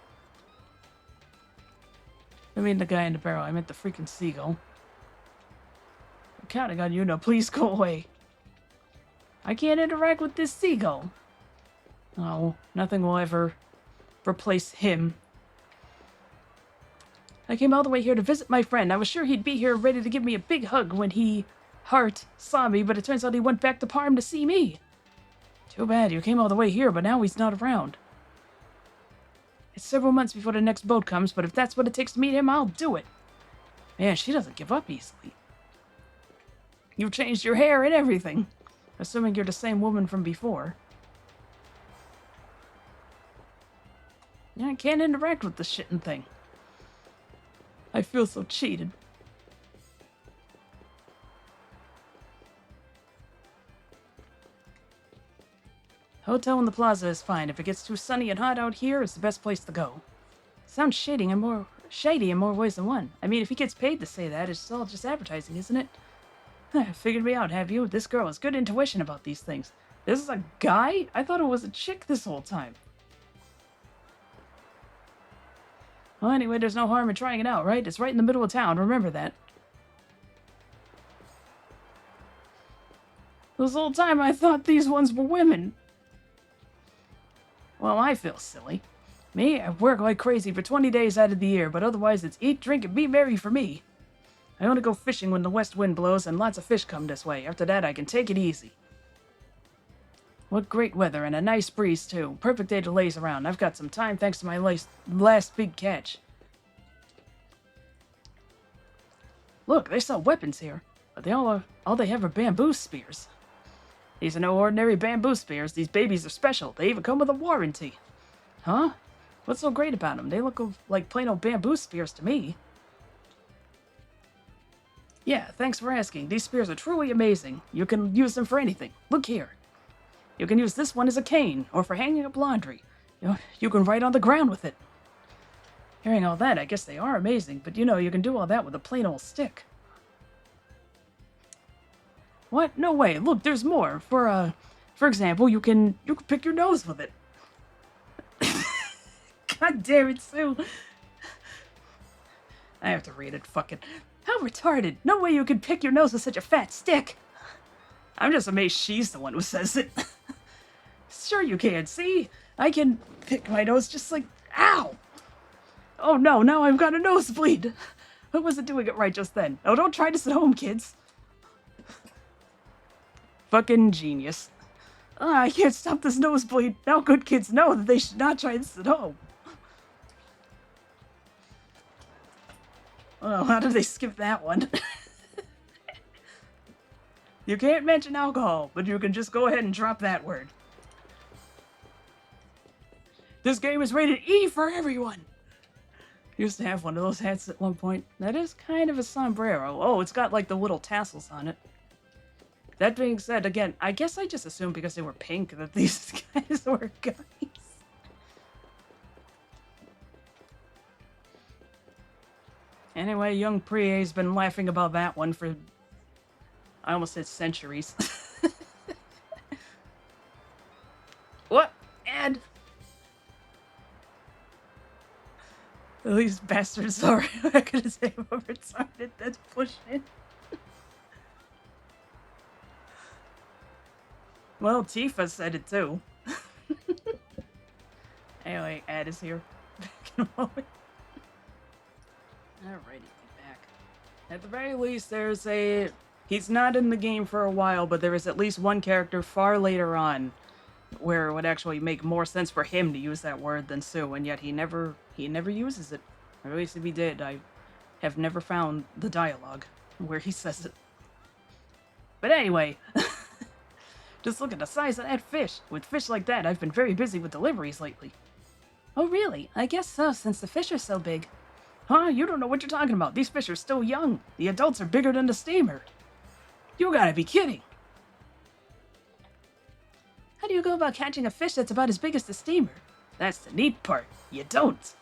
I mean the guy in the barrel. I meant the freaking seagull. I'm counting on you now. Please go away. I can't interact with this seagull. Oh, nothing will ever replace him. I came all the way here to visit my friend. I was sure he'd be here ready to give me a big hug when he, Hart, saw me, but it turns out he went back to Parm to see me. Too bad, you came all the way here, but now he's not around. It's several months before the next boat comes, but if that's what it takes to meet him, I'll do it. Man, she doesn't give up easily. You've changed your hair and everything. Assuming you're the same woman from before. Yeah, I can't interact with this shitting thing. I feel so cheated. Hotel in the plaza is fine. If it gets too sunny and hot out here, it's the best place to go. Sounds shady in more ways than one. I mean, if he gets paid to say that, it's all just advertising, isn't it? Figured me out, have you? This girl has good intuition about these things. This is a guy? I thought it was a chick this whole time. Well, anyway, there's no harm in trying it out, right? It's right in the middle of town, remember that. This whole time I thought these ones were women. Well, I feel silly. Me, I work like crazy for 20 days out of the year, but otherwise it's eat, drink, and be merry for me. I only go fishing when the west wind blows and lots of fish come this way. After that, I can take it easy. What great weather and a nice breeze, too. Perfect day to laze around. I've got some time thanks to my last big catch. Look, they sell weapons here, but all they have are bamboo spears. These are no ordinary bamboo spears. These babies are special. They even come with a warranty. Huh? What's so great about them? They look like plain old bamboo spears to me. Yeah, thanks for asking. These spears are truly amazing. You can use them for anything. Look here. You can use this one as a cane, or for hanging up laundry. You can write on the ground with it. Hearing all that, I guess they are amazing, but you can do all that with a plain old stick. What? No way. Look, there's more. For example, you can pick your nose with it. God damn it, Sue. I have to read it. Fucking. How retarded. No way you could pick your nose with such a fat stick. I'm just amazed she's the one who says it. Sure you can. See? I can pick my nose just like... Ow! Oh no, now I've got a nosebleed. Who wasn't doing it right just then? Oh, don't try this at home, kids. Fucking genius. I can't stop this nosebleed. Now good kids know that they should not try this at home. Oh, how did they skip that one? You can't mention alcohol, but you can just go ahead and drop that word. This game is rated E for everyone. Used to have one of those hats at one point. That is kind of a sombrero. Oh, it's got like the little tassels on it. That being said, again, I guess I just assumed because they were pink that these guys were guys. Anyway, young Prie's been laughing about that one for... I almost said centuries. What? And... These bastards are not gonna say I'm retarded, that's pushing. Well, Tifa said it too. Anyway, Ad is here. Back in a moment. Alrighty, back. At the very least, there's a... He's not in the game for a while, but there is at least one character far later on where it would actually make more sense for him to use that word than Sue, and yet he never uses it. Or at least if he did, I have never found the dialogue where he says it. But anyway, just look at the size of that fish. With fish like that, I've been very busy with deliveries lately. Oh really? I guess so, since the fish are so big. Huh? You don't know what you're talking about. These fish are still young. The adults are bigger than the steamer. You gotta be kidding. How do you go about catching a fish that's about as big as the steamer? That's the neat part. You don't.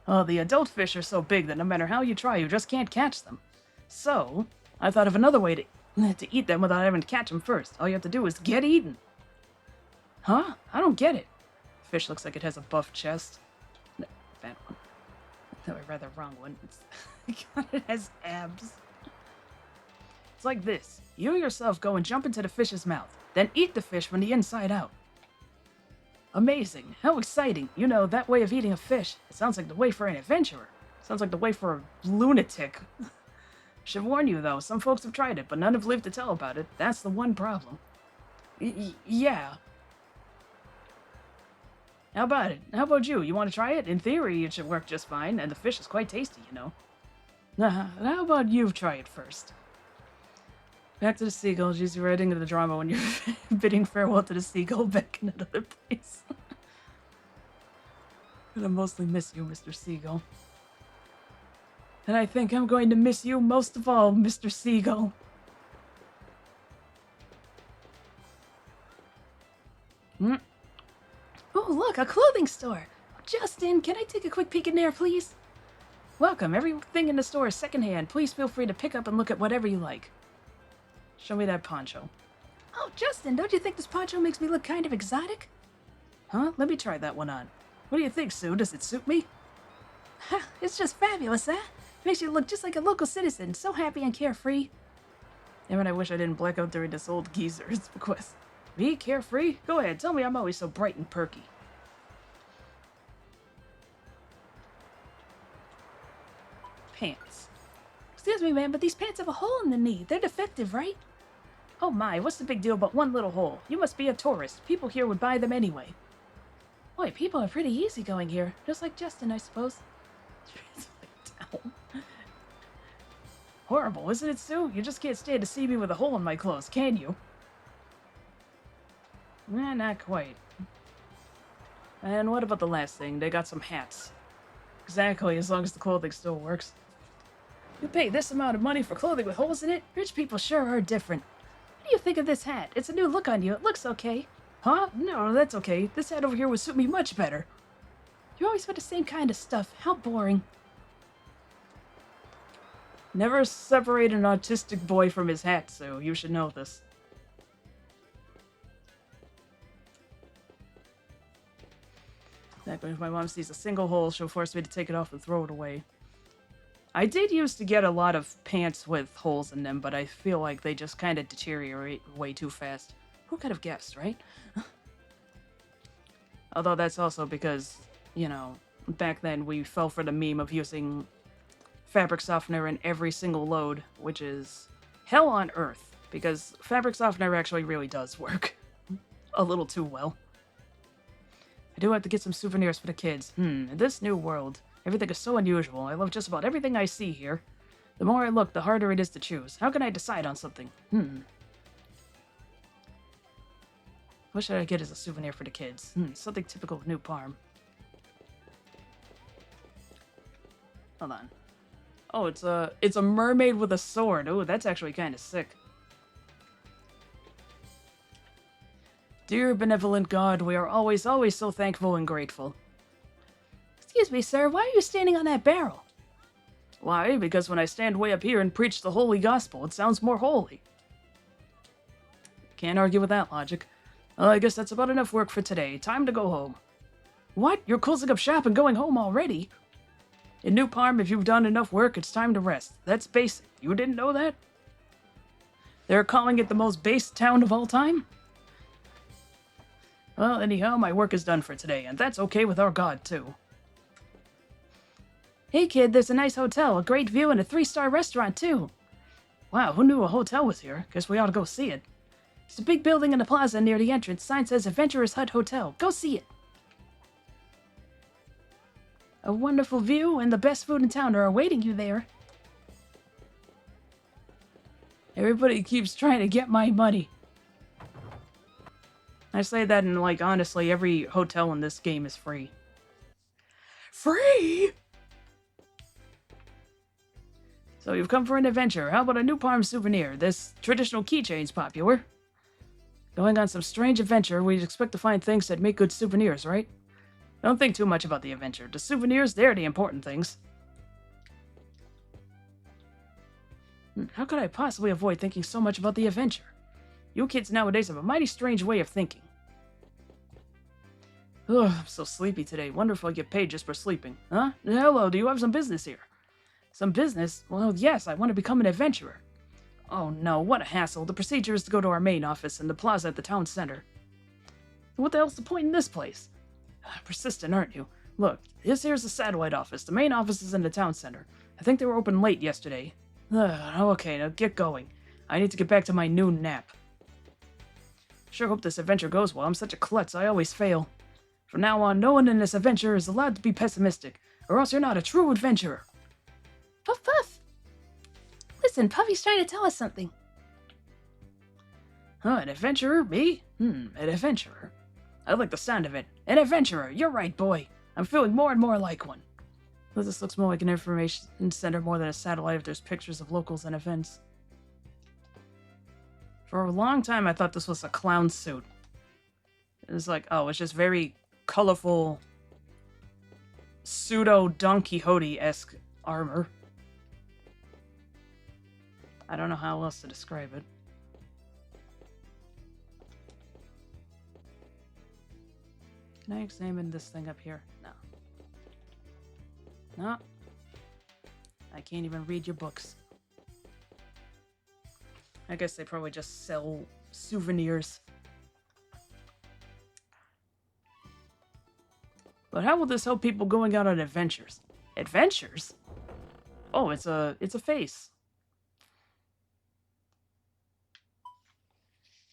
Oh, the adult fish are so big that no matter how you try, you just can't catch them. So, I thought of another way to eat them without having to catch them first. All you have to do is get eaten. Huh? I don't get it. Fish looks like it has a buff chest. No, bad one. No, a rather wrong one. God, it has abs. It's like this. You yourself go and jump into the fish's mouth, then eat the fish from the inside out. Amazing. How exciting. You know, that way of eating a fish, it sounds like the way for an adventurer. Sounds like the way for a lunatic. Should warn you, though, some folks have tried it, but none have lived to tell about it. That's the one problem. Yeah. How about it? How about you? You want to try it? In theory, it should work just fine, and the fish is quite tasty, you know. How about you try it first? Back to the seagulls. Use your writing of the drama when you're bidding farewell to the seagull back in another place. I'm gonna mostly miss you, Mr. Seagull. And I think I'm going to miss you most of all, Mr. Seagull. Oh, look, a clothing store. Justin, can I take a quick peek in there, please? Welcome. Everything in the store is secondhand. Please feel free to pick up and look at whatever you like. Show me that poncho. Oh, Justin, don't you think this poncho makes me look kind of exotic? Huh? Let me try that one on. What do you think, Sue? Does it suit me? Ha, it's just fabulous, huh? Makes you look just like a local citizen, so happy and carefree. Damn it, I wish I didn't black out during this old geezer's request. Me, carefree? Go ahead, tell me I'm always so bright and perky. Pants. Excuse me, ma'am, but these pants have a hole in the knee. They're defective, right? Oh my, what's the big deal about one little hole? You must be a tourist. People here would buy them anyway. Boy, people are pretty easygoing here. Just like Justin, I suppose. Horrible, isn't it, Sue? You just can't stand to see me with a hole in my clothes, can you? Not quite. And what about the last thing? They got some hats. Exactly, as long as the clothing still works. You pay this amount of money for clothing with holes in it? Rich people sure are different. What do you think of this hat? It's a new look on you. It looks okay. Huh? No, that's okay. This hat over here would suit me much better. You always wear the same kind of stuff. How boring. Never separate an autistic boy from his hat, so you should know this. Exactly. If my mom sees a single hole, she'll force me to take it off and throw it away. I did used to get a lot of pants with holes in them, but I feel like they just kind of deteriorate way too fast. Who could have guessed, right? Although that's also because, you know, back then we fell for the meme of using fabric softener in every single load, which is hell on earth, because fabric softener actually really does work. A little too well. I do have to get some souvenirs for the kids. In this new world, everything is so unusual. I love just about everything I see here. The more I look, the harder it is to choose. How can I decide on something? What should I get as a souvenir for the kids? Something typical of New Parm. Hold on. Oh, it's a mermaid with a sword. Oh, that's actually kind of sick. Dear benevolent God, we are always so thankful and grateful. Excuse me, sir, why are you standing on that barrel? Why? Because when I stand way up here and preach the holy gospel, it sounds more holy. Can't argue with that logic. Well, I guess that's about enough work for today. Time to go home. What? You're closing up shop and going home already? In New Parm, if you've done enough work, it's time to rest. That's basic. You didn't know that? They're calling it the most base town of all time? Well, anyhow, my work is done for today, and that's okay with our God, too. Hey, kid, there's a nice hotel, a great view, and a 3-star restaurant, too. Wow, who knew a hotel was here? Guess we ought to go see it. It's a big building in the plaza near the entrance. Sign says Adventurer's Hut Hotel. Go see it. A wonderful view and the best food in town are awaiting you there. Everybody keeps trying to get my money. I say that and, like, honestly, every hotel in this game is free. Free?! So you've come for an adventure. How about a New Parm souvenir? This traditional keychain's popular. Going on some strange adventure, we'd expect to find things that make good souvenirs, right? Don't think too much about the adventure. The souvenirs, they're the important things. How could I possibly avoid thinking so much about the adventure? You kids nowadays have a mighty strange way of thinking. Ugh, I'm so sleepy today. Wonder if I get paid just for sleeping. Huh? Hello, do you have some business here? Some business? Well, yes, I want to become an adventurer. Oh no, what a hassle. The procedure is to go to our main office in the plaza at the town center. What the hell's the point in this place? Persistent, aren't you? Look, here's the satellite office. The main office is in the town center. I think they were open late yesterday. Okay, now get going. I need to get back to my noon nap. Sure hope this adventure goes well. I'm such a klutz, I always fail. From now on, no one in this adventure is allowed to be pessimistic, or else you're not a true adventurer. Puff Puff! Listen, Puffy's trying to tell us something. Huh, an adventurer? Me? An adventurer. I like the sound of it. An adventurer! You're right, boy! I'm feeling more and more like one. Though this looks more like an information center more than a satellite if there's pictures of locals and events. For a long time, I thought this was a clown suit. It was like, oh, it's just very colorful, pseudo-Don Quixote-esque armor. I don't know how else to describe it. Can I examine this thing up here? No. No. I can't even read your books. I guess they probably just sell souvenirs. But how will this help people going out on adventures? Adventures? Oh, it's a face.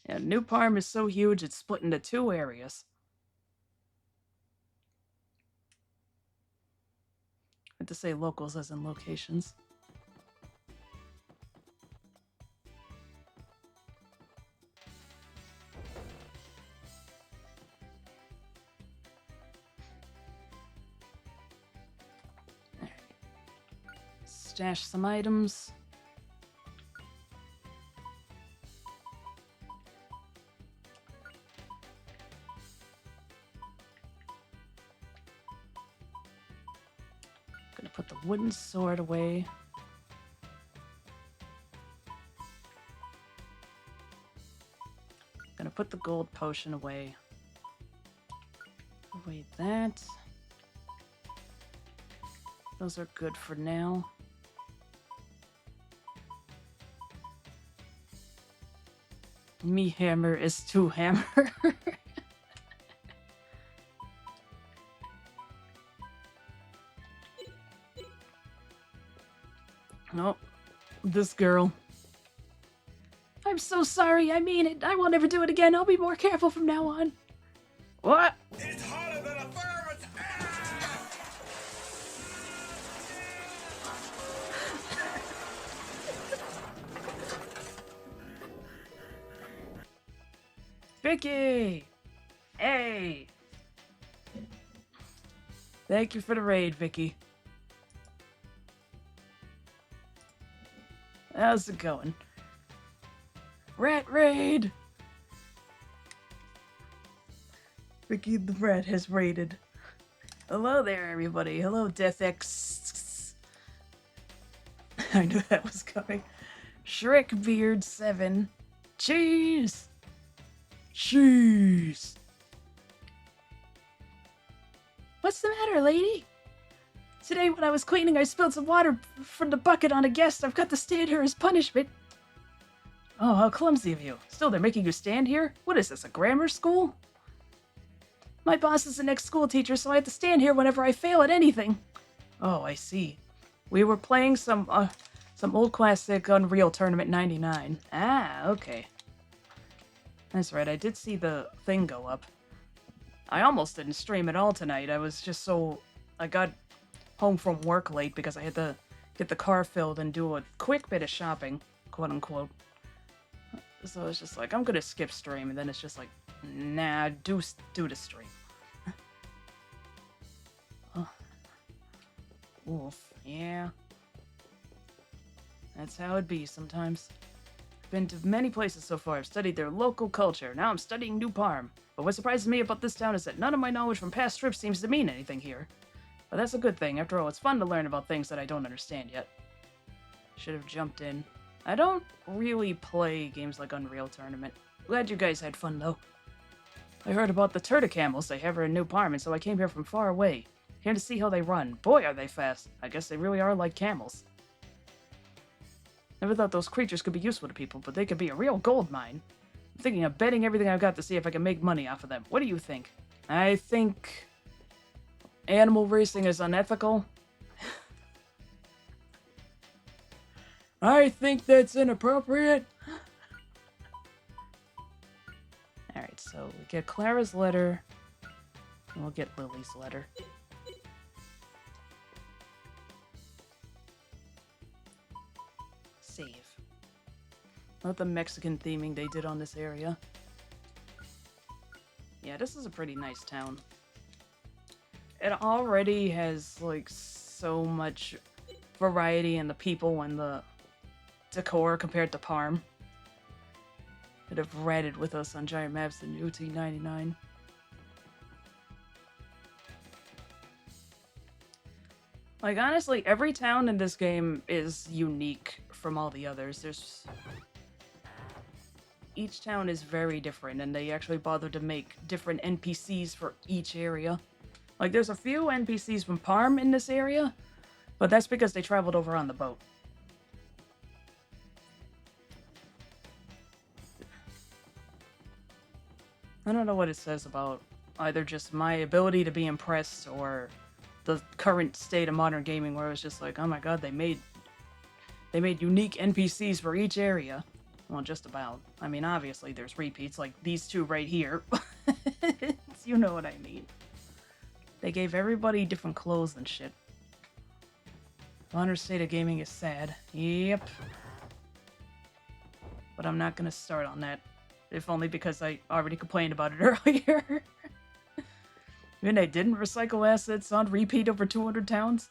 Yeah, New Parm is so huge it's split into 2 areas. I have to say locals as in locations. Stash some items. Gonna put the wooden sword away. Gonna put the gold potion away. Away that. Those are good for now. Me hammer is to hammer. Nope. This girl. I'm so sorry, I mean it. I won't ever do it again. I'll be more careful from now on. What? It's hotter than a thermos! Vicky! Hey! Thank you for the raid, Vicky. How's it going? Rat raid! Vicky the rat has raided. Hello there, everybody. Hello, DeathX. I knew that was coming. Shrekbeard7. Cheese! Cheese! What's the matter, lady? Today when I was cleaning, I spilled some water from the bucket on a guest. I've got to stand here as punishment. Oh, how clumsy of you. Still, they're making you stand here? What is this, a grammar school? My boss is an ex-school teacher, so I have to stand here whenever I fail at anything. Oh, I see. We were playing some old classic Unreal Tournament 99. Ah, okay. That's right, I did see the thing go up. I almost didn't stream at all tonight. I was just so... I got home from work late because I had to get the car filled and do a quick bit of shopping, quote-unquote. So it's just like, I'm gonna skip stream, and then it's just like, nah, do the stream. Oh. Oof, yeah. That's how it be sometimes. Been to many places so far. I've studied their local culture. Now I'm studying New Parm. But what surprises me about this town is that none of my knowledge from past trips seems to mean anything here. But that's a good thing. After all, it's fun to learn about things that I don't understand yet. Should have jumped in. I don't really play games like Unreal Tournament. Glad you guys had fun, though. I heard about the turtle camels they have here in New Parm, and so I came here from far away. Came to see how they run. Boy, are they fast. I guess they really are like camels. Never thought those creatures could be useful to people, but they could be a real gold mine. I'm thinking of betting everything I've got to see if I can make money off of them. What do you think? I think animal racing is unethical. I think that's inappropriate. Alright, so we get Clara's letter, and we'll get Lily's letter. Save. Not the Mexican theming they did on this area. Yeah, this is a pretty nice town. It already has, like, so much variety in the people and the decor compared to Parm. Could have ratted with us on giant maps in UT99. Like, honestly, every town in this game is unique from all the others. Each town is very different, and they actually bothered to make different NPCs for each area. Like, there's a few NPCs from Parm in this area, but that's because they traveled over on the boat. I don't know what it says about either just my ability to be impressed or the current state of modern gaming, where it was just like, oh my god, they made unique NPCs for each area. Well, just about. I mean, obviously there's repeats, like these two right here. You know what I mean. They gave everybody different clothes and shit. Modern state of gaming is sad. Yep. But I'm not gonna start on that. If only because I already complained about it earlier. Even they didn't recycle assets on repeat over 200 towns.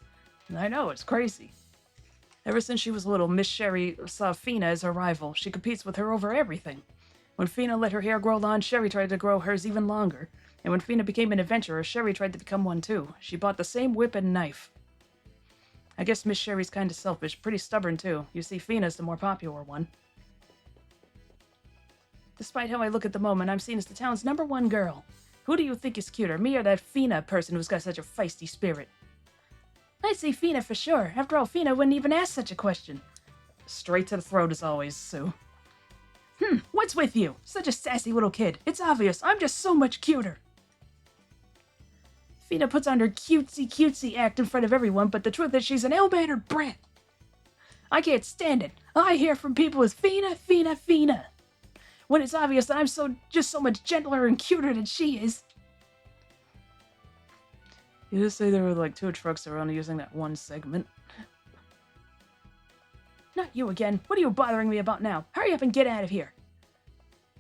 I know, it's crazy. Ever since she was little, Miss Sherry saw Feena as her rival. She competes with her over everything. When Feena let her hair grow long, Sherry tried to grow hers even longer. And when Feena became an adventurer, Sherry tried to become one too. She bought the same whip and knife. I guess Miss Sherry's kind of selfish, pretty stubborn too. You see, Feena's the more popular one. Despite how I look at the moment, I'm seen as the town's #1 girl. Who do you think is cuter, me or that Feena person who's got such a feisty spirit? I'd say Feena for sure. After all, Feena wouldn't even ask such a question. Straight to the throat as always, Sue. What's with you? Such a sassy little kid. It's obvious. I'm just so much cuter. Feena puts on her cutesy act in front of everyone, but the truth is she's an ill-mannered brat. I can't stand it. All I hear from people is Feena, Feena, Feena. When it's obvious that I'm just so much gentler and cuter than she is. You just say there were like 2 trucks that were only using that one segment. Not you again. What are you bothering me about now? Hurry up and get out of here.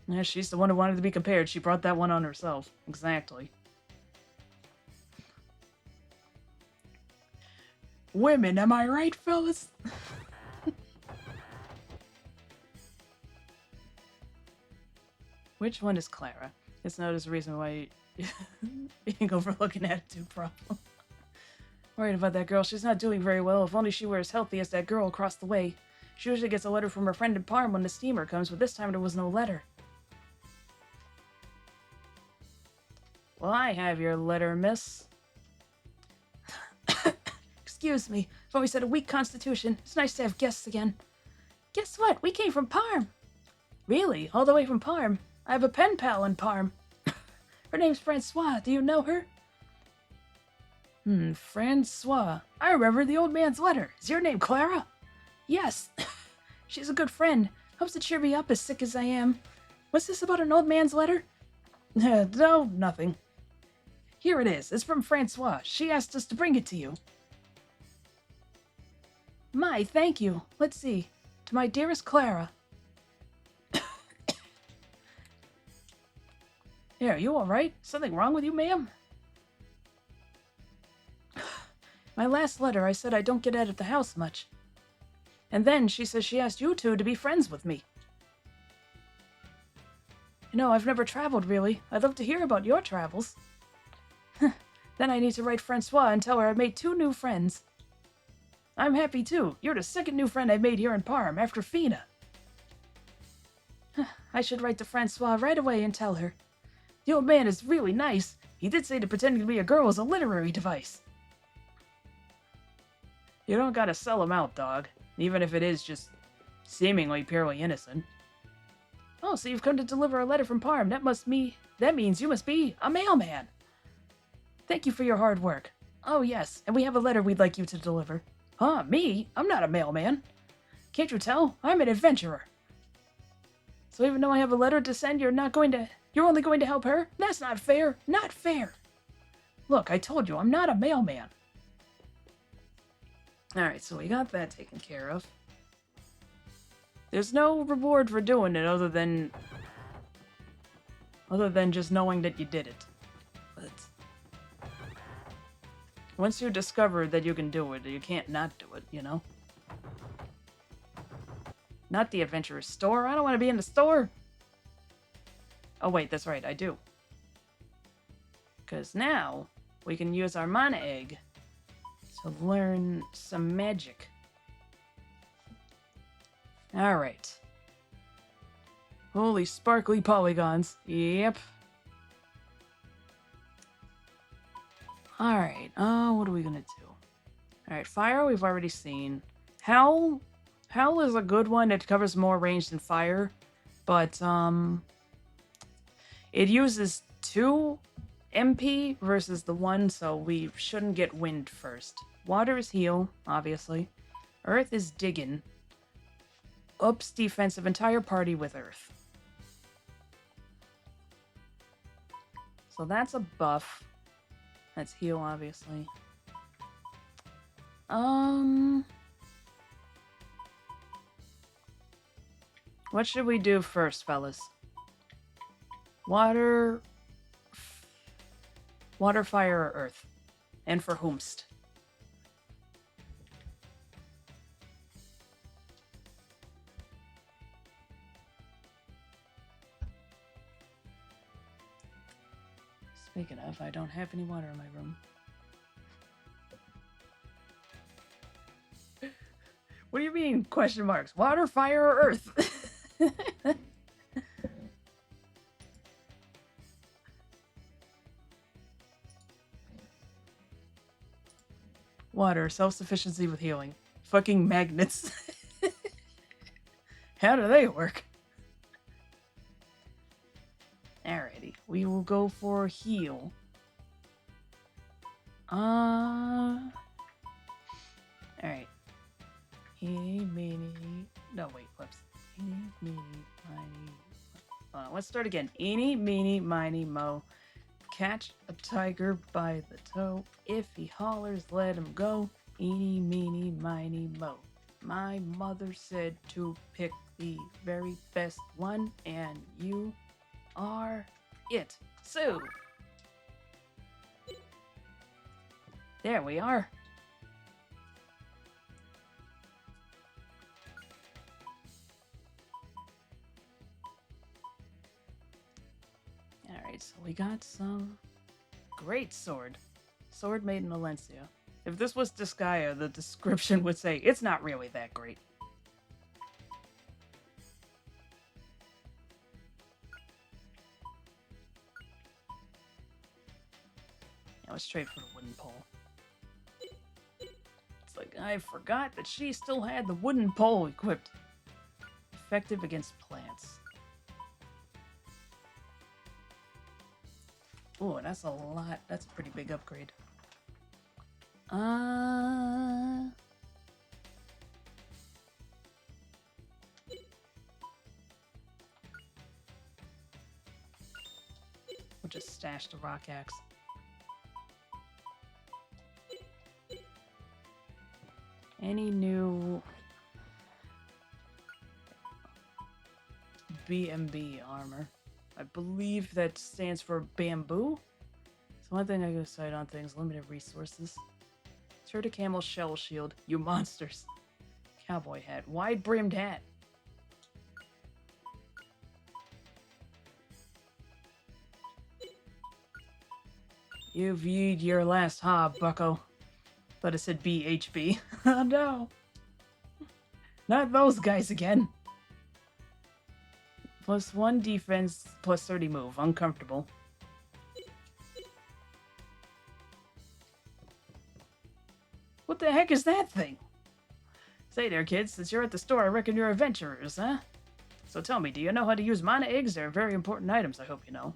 Yeah, she's the one who wanted to be compared. She brought that one on herself. Exactly. Women, am I right, fellas? Which one is Clara? It's not as a reason why being overlooked an attitude problem. Worried about that girl. She's not doing very well. If only she were as healthy as that girl across the way. She usually gets a letter from her friend in Parm when the steamer comes, but this time there was no letter. Well, I have your letter, miss. Excuse me. I've always had a weak constitution. It's nice to have guests again. Guess what? We came from Parm. Really? All the way from Parm? I have a pen pal in Parm. Her name's Francois. Do you know her? Francois. I remember the old man's letter. Is your name Clara? Yes. She's a good friend. Helps to cheer me up as sick as I am. What's this about an old man's letter? No, nothing. Here it is. It's from Francois. She asked us to bring it to you. My, thank you. Let's see. To my dearest Clara. Yeah, are you alright? Something wrong with you, ma'am? My last letter, I said I don't get out of the house much. And then she says she asked you two to be friends with me. You know, I've never traveled, really. I'd love to hear about your travels. Then I need to write Francois and tell her I made 2 new friends. I'm happy, too. You're the second new friend I've made here in Parm, after Feena. I should write to Francois right away and tell her. The old man is really nice. He did say that pretending to be a girl is a literary device. You don't gotta sell him out, dog. Even if it is just seemingly purely innocent. Oh, so you've come to deliver a letter from Parm. That means you must be a mailman. Thank you for your hard work. Oh, yes, and we have a letter we'd like you to deliver. Huh, me? I'm not a mailman. Can't you tell? I'm an adventurer. So even though I have a letter to send, you're only going to help her? That's not fair. Not fair. Look, I told you, I'm not a mailman. Alright, so we got that taken care of. There's no reward for doing it other than just knowing that you did it. But once you discover that you can do it, you can't not do it, you know? Not the adventurous store. I don't want to be in the store. Oh wait, that's right, I do. Because now we can use our mana egg to learn some magic. Alright. Holy sparkly polygons. Yep. Alright, what are we gonna do? Alright, fire we've already seen. Hell is a good one. It covers more range than fire. But, it uses 2 MP versus the 1, so we shouldn't get wind first. Water is heal, obviously. Earth is digging. Ups defensive entire party with earth. So that's a buff. That's heal, obviously. What should we do first, fellas? Water, fire, or earth? And for whomst? Speaking of, I don't have any water in my room. What do you mean, question marks? Water, fire, or earth? Water, self-sufficiency with healing. Fucking magnets. How do they work? Alrighty, we will go for heal. Alright. Eeny, meeny... No, wait, whoops. Eeny, meeny, miny... let's start again. Eeny, meeny, miny, mo. Catch a tiger by the toe. If he hollers, let him go. Eeny, meeny, miny, mo. My mother said to pick the very best one, and you are it. So, there we are. Alright, so we got some great sword. Sword made in Valencia. If this was Disgaea, the description would say, it's not really that great. Now let's trade for the wooden pole. It's like, I forgot that she still had the wooden pole equipped. Effective against plants. Ooh, that's a lot. That's a pretty big upgrade. We'll just stash the rock axe. Any new BMB armor? I believe that stands for bamboo. So one thing I go decide on things, limited resources. Turtle camel shell shield. You monsters. Cowboy hat. Wide brimmed hat. You've yeed your last hob, bucko. But it said BHB. Oh no. Not those guys again. +1 defense, +30 move. Uncomfortable. What the heck is that thing? Say there, kids, since you're at the store, I reckon you're adventurers, huh? So tell me, do you know how to use mana eggs? They're very important items, I hope you know.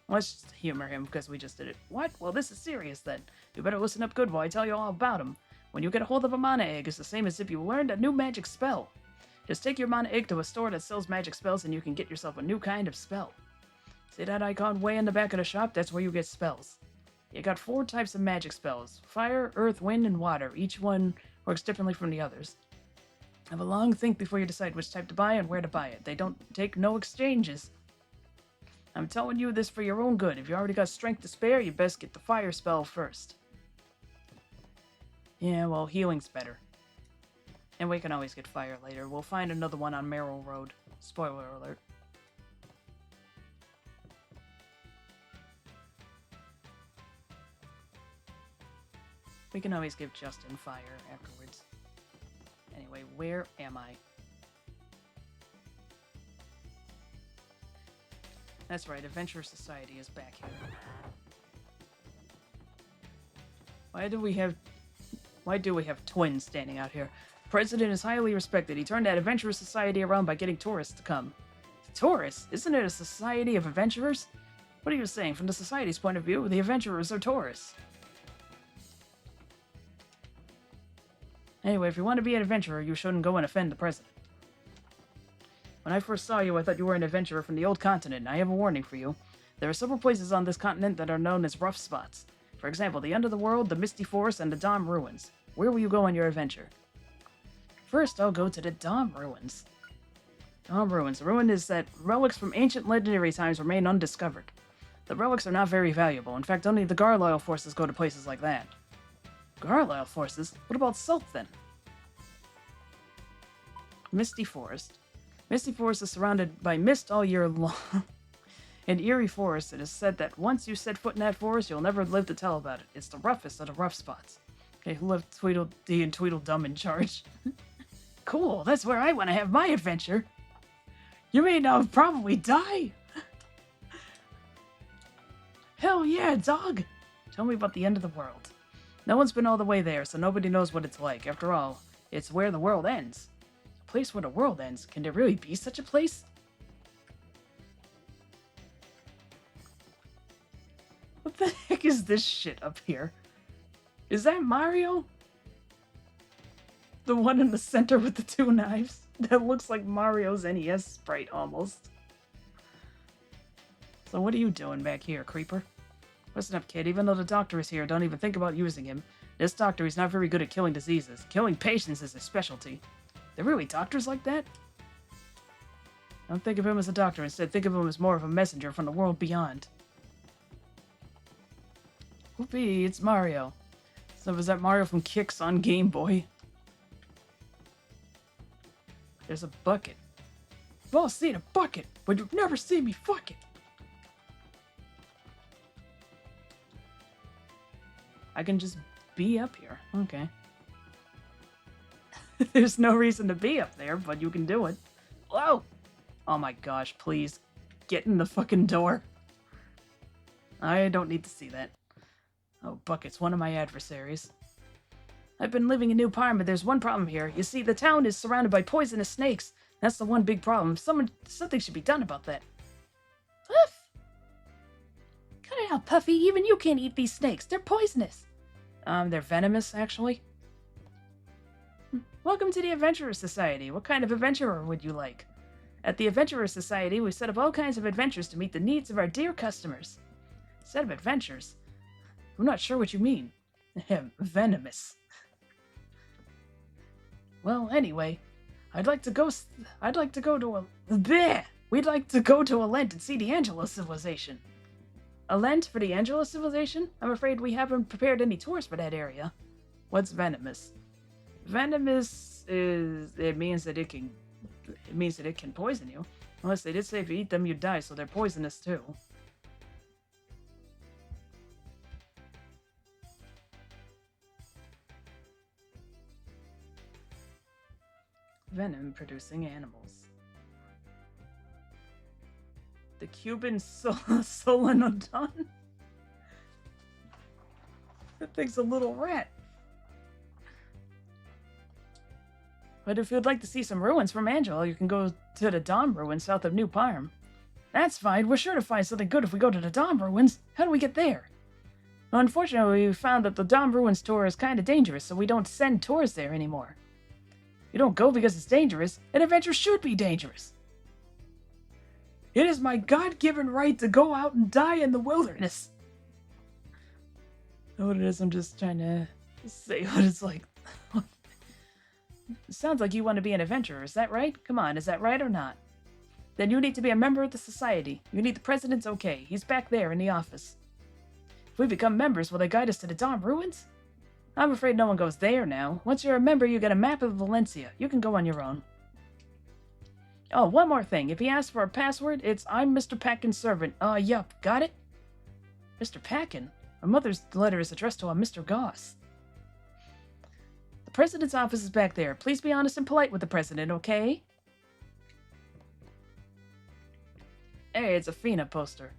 Let's just humor him, because we just did it. What? Well, this is serious, then. You better listen up good while I tell you all about them. When you get a hold of a mana egg, it's the same as if you learned a new magic spell. Just take your mana egg to a store that sells magic spells, and you can get yourself a new kind of spell. See that icon way in the back of the shop? That's where you get spells. You got 4 types of magic spells. Fire, earth, wind, and water. Each one works differently from the others. Have a long think before you decide which type to buy and where to buy it. They don't take no exchanges. I'm telling you this for your own good. If you already got strength to spare, you best get the fire spell first. Yeah, well, healing's better. And we can always get fire later. We'll find another one on Merril Road. Spoiler alert. We can always give Justin fire afterwards. Anyway, where am I? That's right, Adventure Society is back here. Why do we have twins standing out here? The president is highly respected. He turned that adventurous society around by getting tourists to come. Tourists? Isn't it a society of adventurers? What are you saying? From the society's point of view, the adventurers are tourists. Anyway, if you want to be an adventurer, you shouldn't go and offend the president. When I first saw you, I thought you were an adventurer from the old continent. I have a warning for you. There are several places on this continent that are known as rough spots. For example, the End of the World, the Misty Forest, and the Dom Ruins. Where will you go on your adventure? First, I'll go to the Dom Ruins. Dom Ruins. The ruin is that relics from ancient legendary times remain undiscovered. The relics are not very valuable. In fact, only the Garloyle forces go to places like that. Garloyle forces? What about Salt, then? Misty Forest. Misty Forest is surrounded by mist all year long. In Eerie Forest, it is said that once you set foot in that forest, you'll never live to tell about it. It's the roughest of the rough spots. Okay, who left Tweedledee and Tweedledum in charge? Cool, that's where I want to have my adventure. You may now probably die. Hell yeah, dog! Tell me about the end of the world. No one's been all the way there, so nobody knows what it's like. After all, it's where the world ends. A place where the world ends? Can there really be such a place? What the heck is this shit up here? Is that Mario? The one in the center with the 2 knives? That looks like Mario's NES sprite, almost. So what are you doing back here, creeper? Listen up, kid. Even though the doctor is here, don't even think about using him. This doctor is not very good at killing diseases. Killing patients is his specialty. There really doctors like that? Don't think of him as a doctor. Instead, think of him as more of a messenger from the world beyond. Whoopee, it's Mario. So was that Mario from Kicks on Game Boy? There's a bucket. You've all seen a bucket, but you've never seen me fuck it. I can just be up here. Okay. There's no reason to be up there, but you can do it. Whoa! Oh my gosh, please. Get in the fucking door. I don't need to see that. Oh, Bucket's one of my adversaries. I've been living in New Parm, but there's one problem here. You see, the town is surrounded by poisonous snakes. That's the one big problem. Something should be done about that. Puff! Cut it out, Puffy. Even you can't eat these snakes. They're poisonous. They're venomous, actually. Welcome to the Adventurer Society. What kind of adventurer would you like? At the Adventurer Society, we set up all kinds of adventures to meet the needs of our dear customers. Set of adventures? I'm not sure what you mean. Venomous. Well, anyway, We'd like to go to a Lent and see the Angelo civilization. A Lent for the Angelo civilization? I'm afraid we haven't prepared any tours for that area. What's venomous? Venomous means that it can poison you. Unless they did say if you eat them, you'd die, so they're poisonous too. Venom-producing animals. The Cuban Solenodon? That thing's a little rat. But if you'd like to see some ruins from Angela, you can go to the Dom ruins south of New Parm. That's fine. We're sure to find something good if we go to the Dom ruins. How do we get there? Well, unfortunately, we found that the Dom ruins tour is kind of dangerous, so we don't send tours there anymore. You don't go because it's dangerous. An adventure should be dangerous. It is my God-given right to go out and die in the wilderness. Know what it is? I'm just trying to say what it's like. It sounds like you want to be an adventurer, is that right? Come on, is that right or not? Then you need to be a member of the society. You need the president's okay. He's back there in the office. If we become members, will they guide us to the Dom ruins? I'm afraid no one goes there now. Once you're a member, you get a map of Valencia. You can go on your own. Oh, one more thing. If he asks for a password, it's I'm Mr. Packin's servant. Yup. Got it? Mr. Packin? My mother's letter is addressed to a Mr. Goss. The president's office is back there. Please be honest and polite with the president, okay? Hey, it's a Feena poster.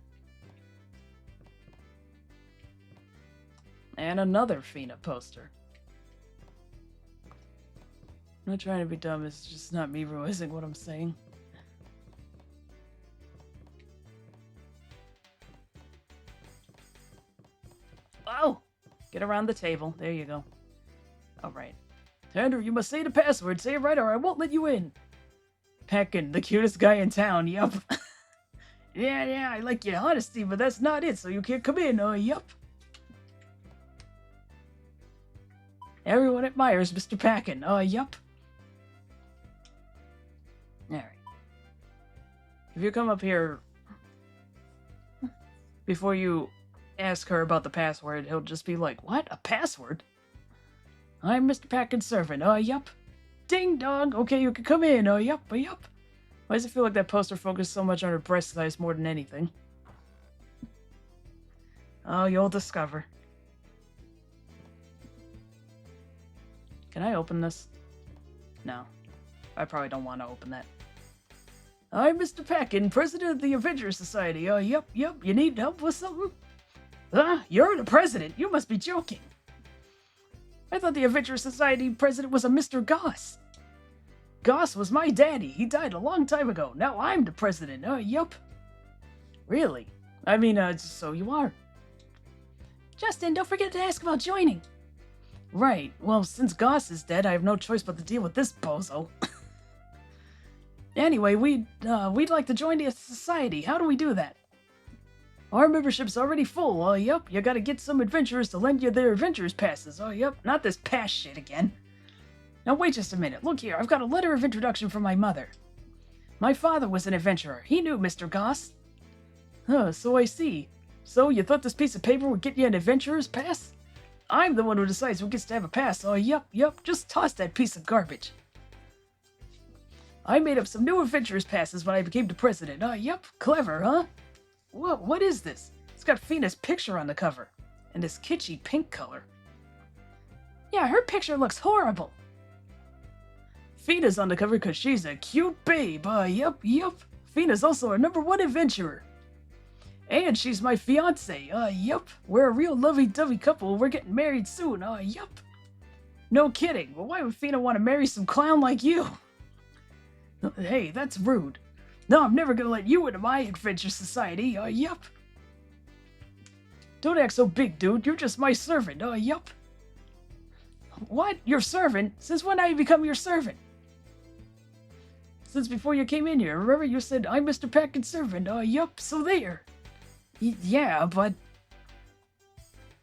And another Feena poster. I'm not trying to be dumb, it's just not me realizing what I'm saying. Oh! Get around the table. There you go. Alright. Andrew, you must say the password. Say it right or I won't let you in. Packin, the cutest guy in town. Yup. Yeah, I like your honesty, but that's not it, so you can't come in. Yup. Everyone admires Mr. Packin. Yup. Alright. If you come up here before you ask her about the password, he'll just be like, what? A password? I'm Mr. Packin's servant. Yup. Ding dong. Okay, you can come in. Yup. Why does it feel like that poster focused so much on her breast size more than anything? Oh, you'll discover. Can I open this? No. I probably don't want to open that. I'm Mr. Packin, president of the Adventurers Society. Yup. You need help with something? You're the president. You must be joking. I thought the Adventurers Society president was a Mr. Goss. Goss was my daddy. He died a long time ago. Now I'm the president. Yup. Really? I mean, so you are. Justin, don't forget to ask about joining. Right. Well, since Goss is dead, I have no choice but to deal with this bozo. Anyway, we'd like to join the society. How do we do that? Our membership's already full. Yup. You gotta get some adventurers to lend you their adventurers passes. Yup. Not this pass shit again. Now wait just a minute. Look here. I've got a letter of introduction from my mother. My father was an adventurer. He knew Mr. Goss. So I see. So you thought this piece of paper would get you an adventurer's pass? I'm the one who decides who gets to have a pass. Yup. Just toss that piece of garbage. I made up some new adventurers passes when I became the president. Yup. Clever, huh? What is this? It's got Feena's picture on the cover. And this kitschy pink color. Yeah, her picture looks horrible. Feena's on the cover because she's a cute babe. Yup. Feena's also our #1 adventurer. And she's my fiance. Yup. We're a real lovey-dovey couple. We're getting married soon. Yup. No kidding. Well, why would Feena want to marry some clown like you? Hey, that's rude. No, I'm never gonna let you into my adventure society. Yup. Don't act so big, dude. You're just my servant. Yup. What? Your servant? Since when I become your servant? Since before you came in here. Remember you said, I'm Mr. Packin's servant. Yup, so there. Yeah, but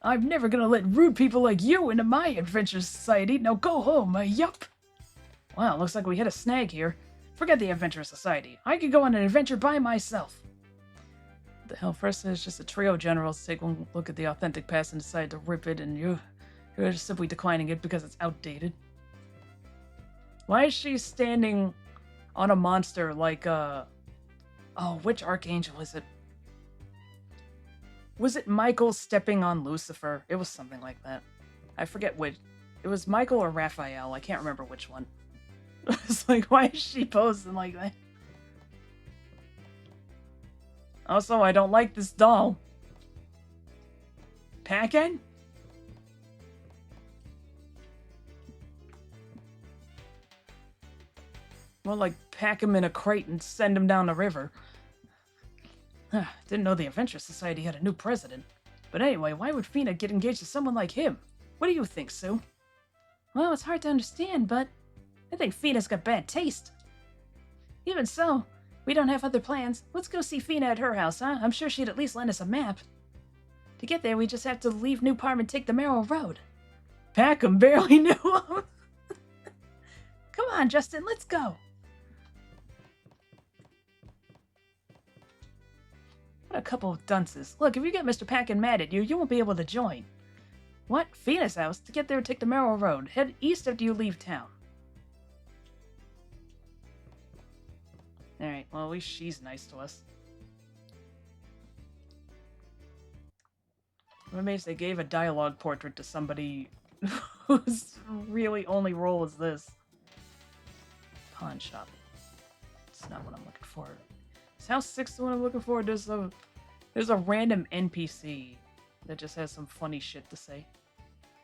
I'm never gonna let rude people like you into my adventure society. Now go home. Yup. Wow, looks like we hit a snag here. Forget the adventure society. I could go on an adventure by myself. What the hell? First, there's just a trio of generals take one look at the authentic pass and decide to rip it, and you're just simply declining it because it's outdated. Why is she standing on a monster like, oh, which archangel is it? Was it Michael stepping on Lucifer? It was something like that. I forget which. It was Michael or Raphael. I can't remember which one. It's like, why is she posing like that? Also, I don't like this doll. Packin? More like pack him in a crate and send him down the river. Didn't know the Adventure Society had a new president. But anyway, why would Feena get engaged to someone like him? What do you think, Sue? Well, it's hard to understand, but I think Feena's got bad taste. Even so, we don't have other plans. Let's go see Feena at her house, huh? I'm sure she'd at least lend us a map. To get there, we just have to leave New Parm and take the Merril Road. Packham barely knew him. Come on, Justin, let's go. What a couple of dunces. Look, if you get Mr. Packin mad at you, you won't be able to join. What? Feena's house? To get there, take the Merril Road. Head east after you leave town. Alright, well, at least she's nice to us. I'm amazed they gave a dialogue portrait to somebody whose really only role is this. Pawn shop. It's not what I'm looking for. Is House 6 the one I'm looking for? There's a random NPC that just has some funny shit to say.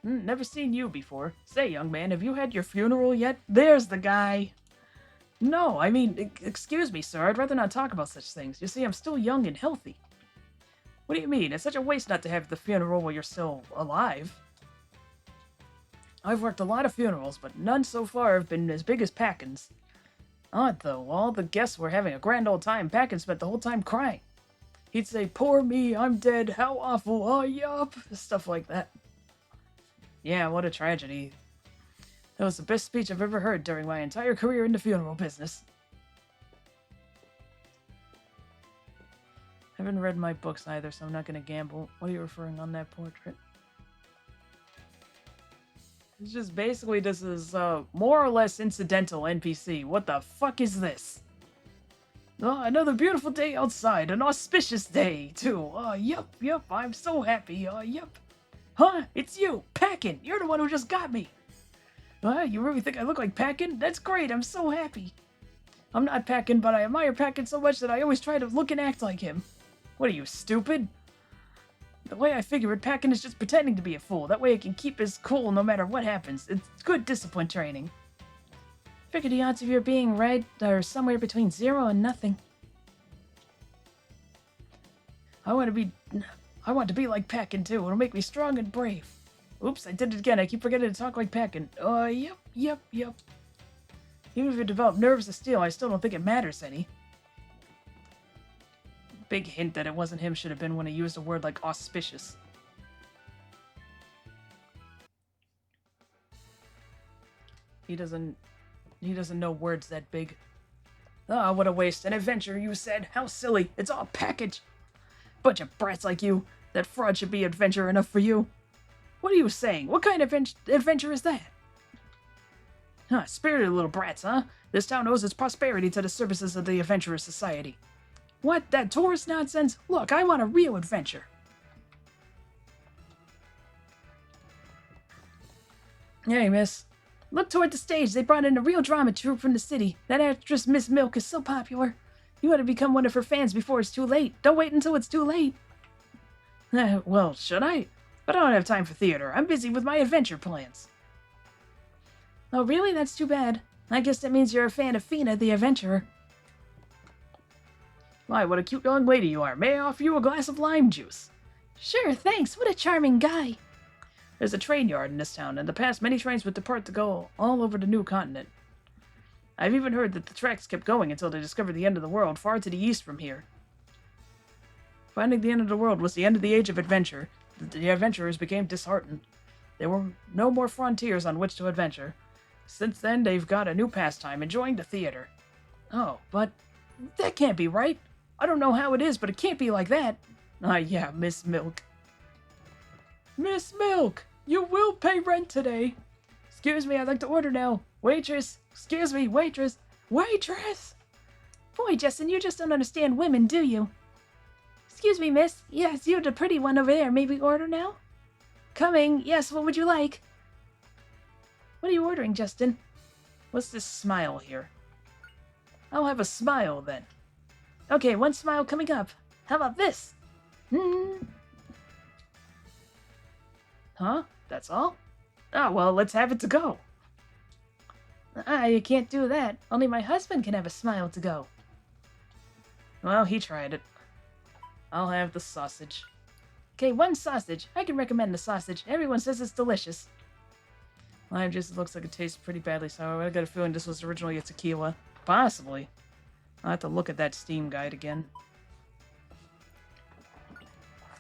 Never seen you before. Say, young man, have you had your funeral yet? There's the guy! No, I mean, excuse me, sir. I'd rather not talk about such things. You see, I'm still young and healthy. What do you mean? It's such a waste not to have the funeral while you're still alive. I've worked a lot of funerals, but none so far have been as big as Packin's. Odd, though. All the guests were having a grand old time. Packin spent the whole time crying. He'd say, "Poor me, I'm dead, how awful, oh, yup," stuff like that. Yeah, what a tragedy. That was the best speech I've ever heard during my entire career in the funeral business. I haven't read my books either, so I'm not going to gamble. What are you referring on that portrait? It's just basically this is more or less incidental NPC. What the fuck is this? Oh, another beautiful day outside. An auspicious day, too. Oh, yup, I'm so happy. Oh, yup. Huh? It's you, Packin. You're the one who just got me. You really think I look like Packin? That's great. I'm so happy. I'm not Packin, but I admire Packin so much that I always try to look and act like him. What are you, stupid? The way I figure it, Packin is just pretending to be a fool. That way he can keep his cool no matter what happens. It's good discipline training. Figure the odds of your being right are somewhere between 0 and nothing. I want to be like Packin too. It'll make me strong and brave. Oops, I did it again. I keep forgetting to talk like Packin. Yep. Even if you develop nerves of steel, I still don't think it matters any. Big hint that it wasn't him should have been when he used a word like auspicious. He doesn't know words that big. Ah, what a waste. An adventure, you said. How silly. It's all package. Bunch of brats like you. That fraud should be adventure enough for you. What are you saying? What kind of adventure is that? Spirited little brats, huh? This town owes its prosperity to the services of the Adventurers Society. What? That tourist nonsense? Look, I want a real adventure. Hey, miss. Look toward the stage. They brought in a real drama troupe from the city. That actress, Miss Milk, is so popular. You ought to become one of her fans before it's too late. Don't wait until it's too late. Well, should I? But I don't have time for theater. I'm busy with my adventure plans. Oh, really? That's too bad. I guess that means you're a fan of Feena, the adventurer. Why, what a cute young lady you are. May I offer you a glass of lime juice? Sure, thanks. What a charming guy. There's a train yard in this town. In the past, many trains would depart to go all over the new continent. I've even heard that the tracks kept going until they discovered the end of the world far to the east from here. Finding the end of the world was the end of the age of adventure. The adventurers became disheartened. There were no more frontiers on which to adventure. Since then, they've got a new pastime, enjoying the theater. Oh, but that can't be right. I don't know how it is, but it can't be like that. Yeah, Miss Milk. Miss Milk, you will pay rent today. Excuse me, I'd like to order now. Waitress, excuse me, waitress. Waitress! Boy, Justin, you just don't understand women, do you? Excuse me, miss. Yes, you're the pretty one over there. May we order now? Coming. Yes, what would you like? What are you ordering, Justin? What's this smile here? I'll have a smile, then. Okay, one smile coming up. How about this? Huh? That's all? Oh, well, let's have it to go. You can't do that. Only my husband can have a smile to go. Well, he tried it. I'll have the sausage. Okay, one sausage. I can recommend the sausage. Everyone says it's delicious. Lime juice looks like it tastes pretty badly sour. I got a feeling this was originally a tequila. Possibly. I'll have to look at that Steam guide again.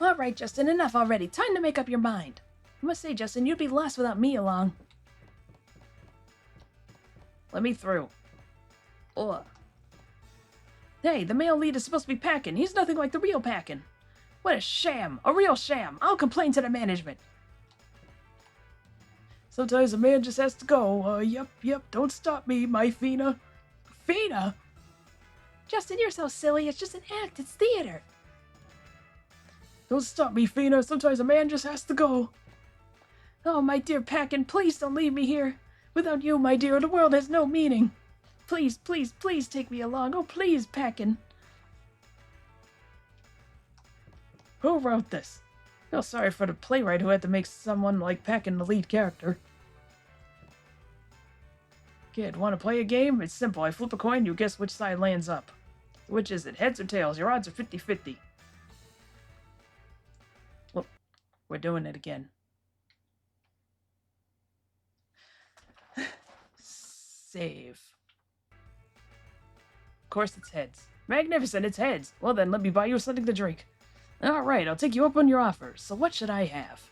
Alright, Justin, enough already. Time to make up your mind. I must say, Justin, you'd be lost without me along. Let me through. Ugh. Hey, the male lead is supposed to be packing. He's nothing like the real packing. What a sham. A real sham. I'll complain to the management. Sometimes a man just has to go. Yep. Don't stop me, my Feena. Feena? Justin, you're so silly. It's just an act. It's theater. Don't stop me, Feena. Sometimes a man just has to go. Oh, my dear Packin, please don't leave me here. Without you, my dear, the world has no meaning. Please take me along. Oh, please, Packin. Who wrote this? Feel sorry for the playwright who had to make someone like Packin the lead character. Kid, want to play a game? It's simple. I flip a coin, you guess which side lands up. Which is it, heads or tails? Your odds are 50-50. Look, we're doing it again. Save. Of course it's heads. Magnificent, it's heads. Well then, let me buy you something to drink. Alright, I'll take you up on your offer. So what should I have?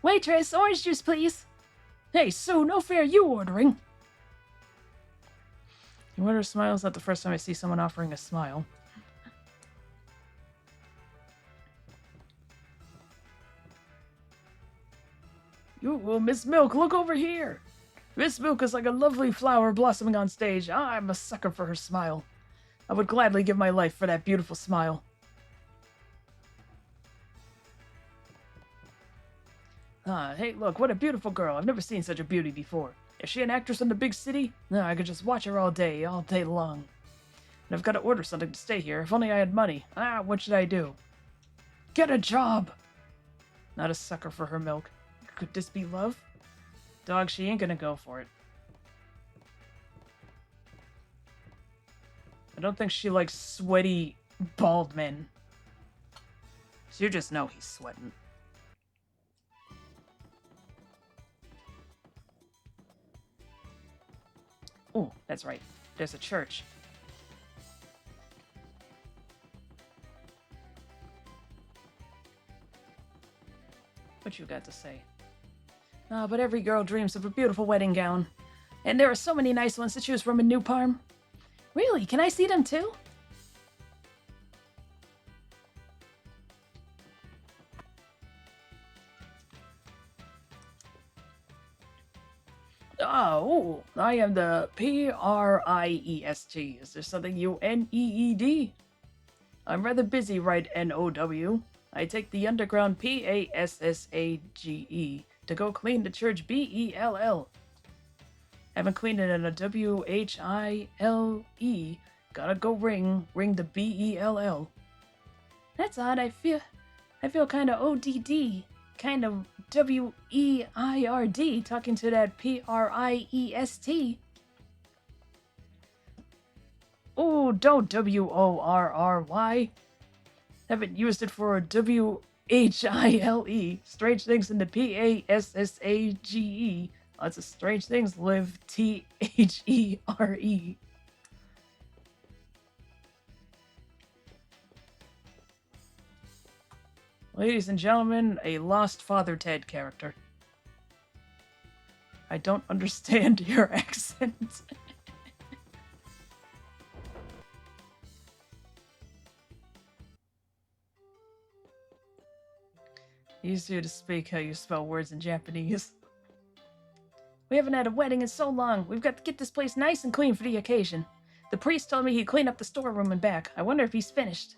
Waitress, orange juice, please. Hey, Sue, no fair you ordering. You order a smile? It's not the first time I see someone offering a smile. You, Miss Milk, look over here. Miss Milk is like a lovely flower blossoming on stage. I'm a sucker for her smile. I would gladly give my life for that beautiful smile. Hey, look, what a beautiful girl. I've never seen such a beauty before. Is she an actress in the big city? No, I could just watch her all day long. And I've got to order something to stay here. If only I had money. What should I do? Get a job! Not a sucker for her milk. Could this be love? Dog, she ain't gonna go for it. I don't think she likes sweaty, bald men. So you just know he's sweating. Oh, that's right. There's a church. What you got to say? But every girl dreams of a beautiful wedding gown. And there are so many nice ones to choose from in New Parm. Really? Can I see them too? Oh, I am the Priest. Is there something you N-E-E-D? I'm rather busy, right, N-O-W. I take the underground P-A-S-S-A-G-E to go clean the church B-E-L-L. Haven't cleaned it in a W-H-I-L-E. Gotta go ring the B-E-L-L. That's odd. I feel kind of ODD. Kind of W-E-I-R-D talking to that P-R-I-E-S-T. Oh, don't W-O-R-R-Y. Haven't used it for a W-H-I-L-E. Strange things in the P-A-S-S-A-G-E. Lots of strange things live T-H-E-R-E. Ladies and gentlemen, a lost Father Ted character. I don't understand your accent. Easier to speak how you spell words in Japanese. We haven't had a wedding in so long. We've got to get this place nice and clean for the occasion. The priest told me he'd clean up the storeroom and back. I wonder if he's finished.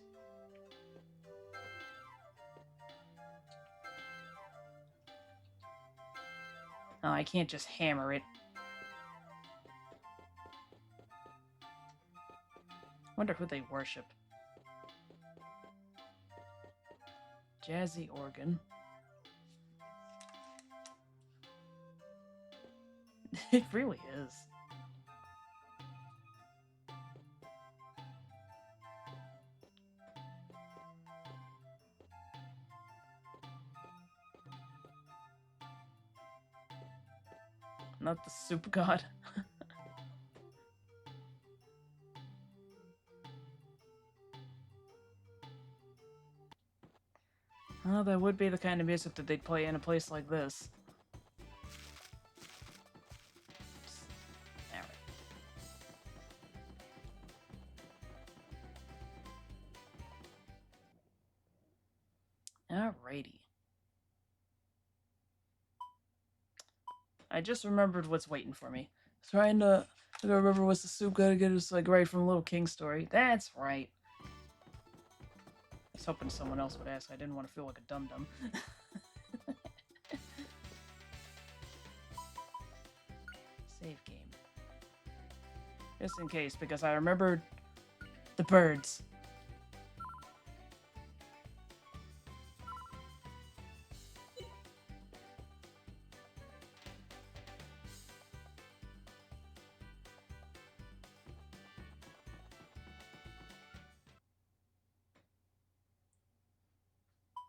Oh, I can't just hammer it. Wonder who they worship. Jazzy organ. It really is. Not the soup god. Oh, that would be the kind of music that they'd play in a place like this. Alrighty. I just remembered what's waiting for me. Trying to remember what's the soup gotta get us like right from Little King story. That's right. I was hoping someone else would ask. I didn't want to feel like a dum-dum. Save game. Just in case, because I remembered the birds.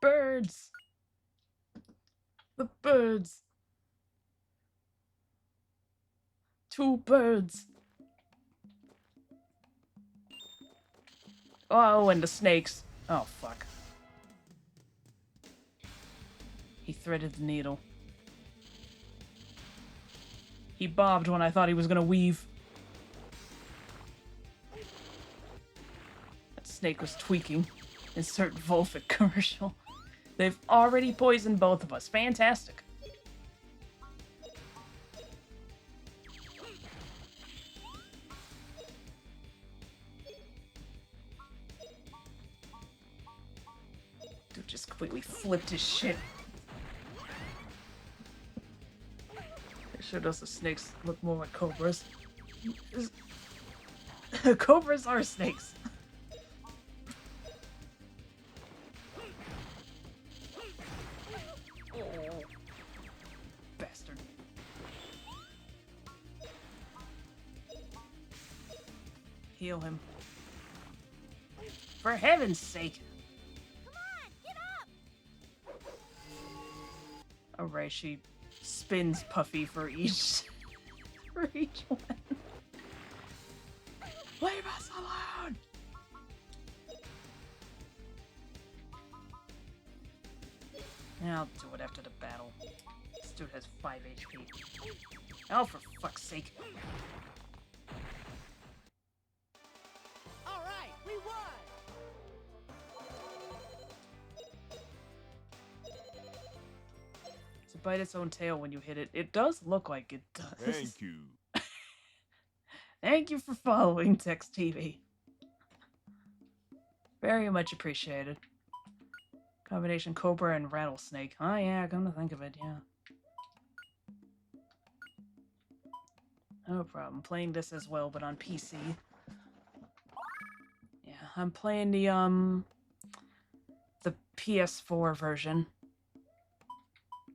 Birds! The birds! 2 birds! Oh, and the snakes. Oh, fuck. He threaded the needle. He bobbed when I thought he was gonna weave. That snake was tweaking. Insert Volvic commercial. They've already poisoned both of us. Fantastic. Dude just completely flipped his shit. It sure does the snakes look more like cobras. Cobras are snakes. Bastard. Heal him. For heaven's sake. Come on, get up! Alright, she spins Puffy for each for each one. Leave us alone! Yeah, I'll do it after the battle. This dude has 5 HP. Oh, for fuck's sake. All right, we won! To bite its own tail when you hit it. It does look like it does. Thank you. Thank you for following Text TV. Very much appreciated. Combination Cobra and Rattlesnake. Oh yeah, come to think of it, yeah. No problem. Playing this as well, but on PC. Yeah, I'm playing the PS4 version.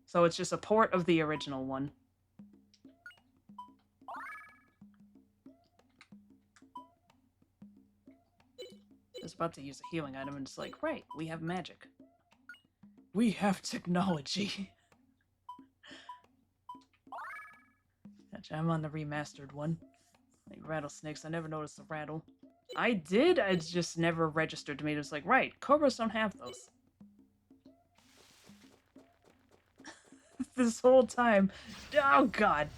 So it's just a port of the original one. I was about to use a healing item and it's like, right, we have magic. We have technology. Gotcha, I'm on the remastered one. Like rattlesnakes, I never noticed the rattle. I did, it's just never registered to me. It was like, right, cobras don't have those. This whole time. Oh god.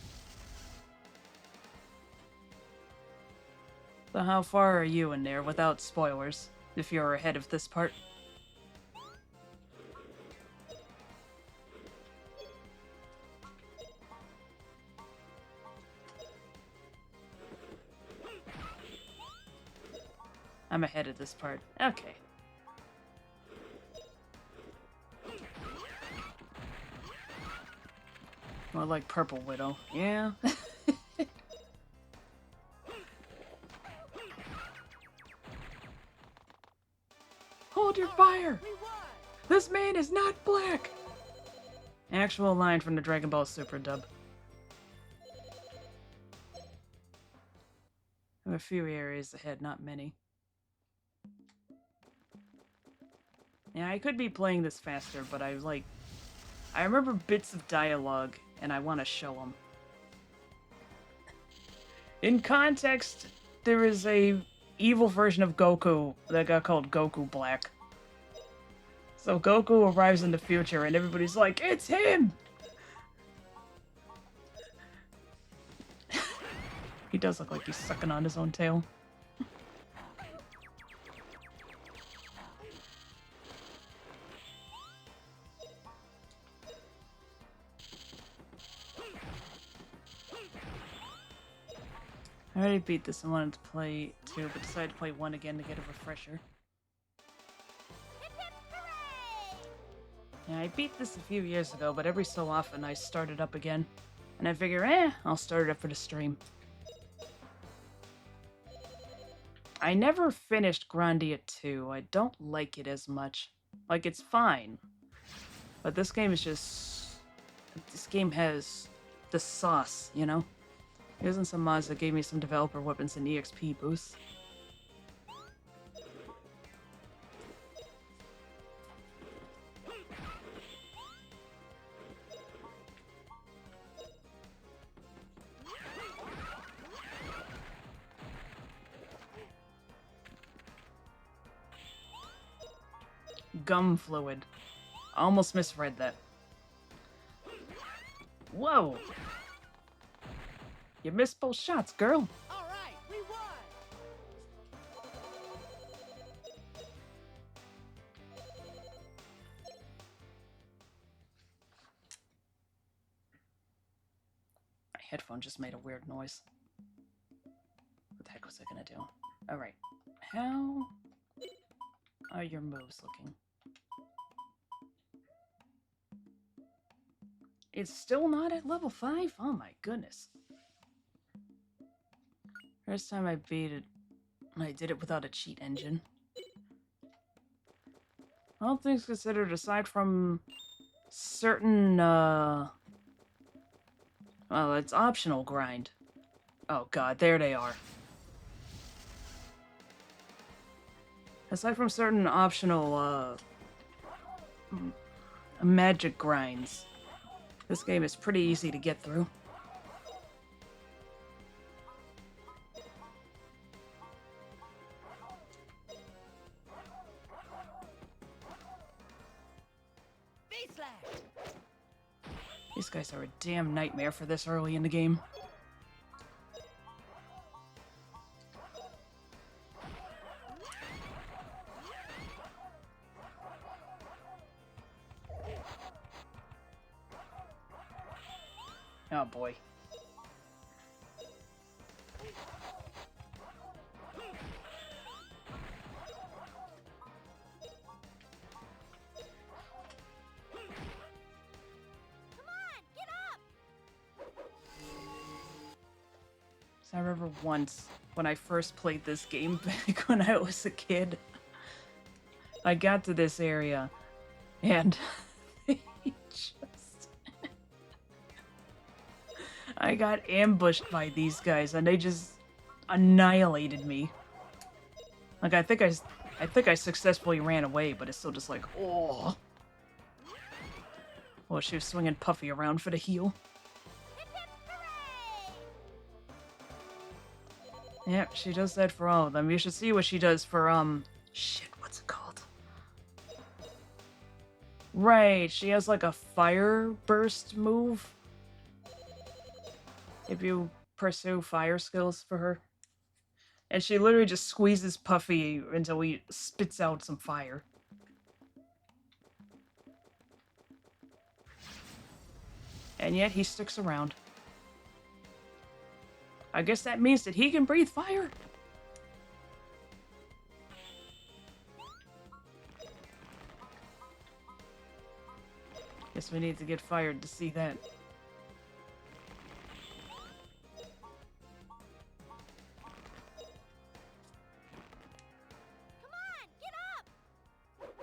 So how far are you in there without spoilers, if you're ahead of this part? I'm ahead of this part. Okay. More like Purple Widow. Yeah. Hold your fire! We won! This man is not black! Actual line from the Dragon Ball Super dub. I'm a few areas ahead, not many. Yeah, I could be playing this faster, but I remember bits of dialogue, and I want to show them. In context, there is a evil version of Goku that got called Goku Black. So Goku arrives in the future and everybody's like, it's him! He does look like he's sucking on his own tail. I already beat this and wanted to play 2, but decided to play 1 again to get a refresher. Hip hip hooray! Yeah, I beat this a few years ago, but every so often I start it up again. And I figure, I'll start it up for the stream. I never finished Grandia 2. I don't like it as much. Like, it's fine. But this game is just... This game has the sauce, you know? Using some mods that gave me some developer weapons and EXP boosts. Gum fluid. I almost misread that. Whoa! You missed both shots, girl. All right, we won. My headphone just made a weird noise. What the heck was I gonna do? Alright. How are your moves looking? It's still not at level 5? Oh my goodness. First time I beat it, I did it without a cheat engine. All things considered, aside from certain, well, it's optional grind. Oh god, there they are. Aside from certain optional, magic grinds, this game is pretty easy to get through. These guys are a damn nightmare for this early in the game. Oh boy. I remember once, when I first played this game back when I was a kid, I got to this area, and I got ambushed by these guys, and they just annihilated me. Like, I think I successfully ran away, but it's still just like, oh. Well, she was swinging Puffy around for the heal. Yep, she does that for all of them. You should see what she does for, shit, what's it called? Right, she has like a fire burst move. If you pursue fire skills for her. And she literally just squeezes Puffy until he spits out some fire. And yet he sticks around. I guess that means that he can breathe fire. Guess we need to get fired to see that. Come on, get up.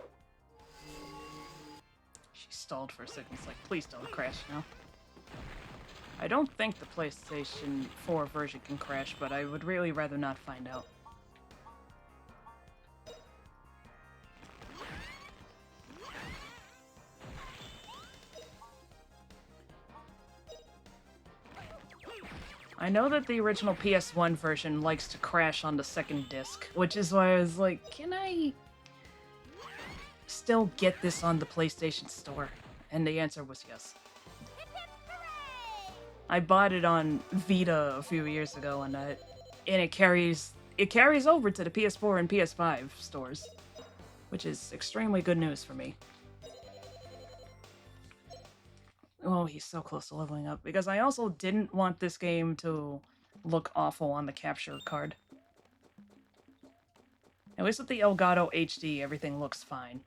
She stalled for a second. It's like, please don't crash now. I don't think the PlayStation 4 version can crash, but I would really rather not find out. I know that the original PS1 version likes to crash on the second disc, which is why I was like, can I still get this on the PlayStation Store? And the answer was yes. Hip hip hooray! I bought it on Vita a few years ago, and it carries over to the PS4 and PS5 stores, which is extremely good news for me. Oh, he's so close to leveling up, because I also didn't want this game to look awful on the capture card. At least with the Elgato HD, everything looks fine.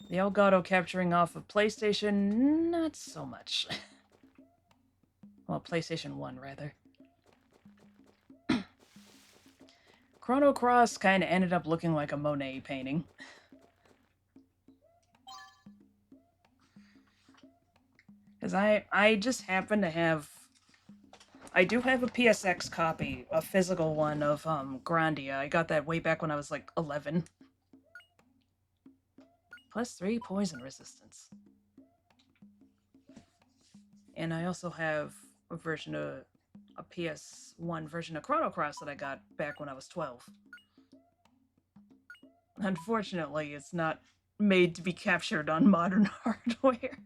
The Elgato capturing off of PlayStation, not so much. Well, PlayStation 1, rather. Chrono Cross kind of ended up looking like a Monet painting. Because I just happen to have... I do have a PSX copy, a physical one of Grandia. I got that way back when I was like 11. +3 poison resistance. And I also have a version of a PS1 version of Chrono Cross that I got back when I was 12. Unfortunately, it's not made to be captured on modern hardware.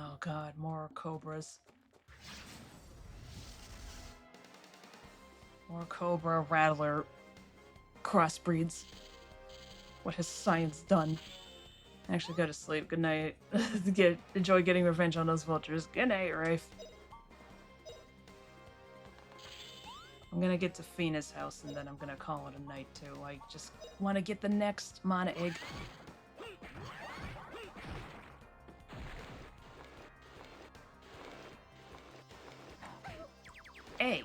Oh god, more cobras. More cobra rattler crossbreeds. What has science done? I actually go to sleep. Good night. Enjoy getting revenge on those vultures. Good night, Rafe. I'm gonna get to Feena's house and then I'm gonna call it a night too. I just want to get the next mana egg. Hey!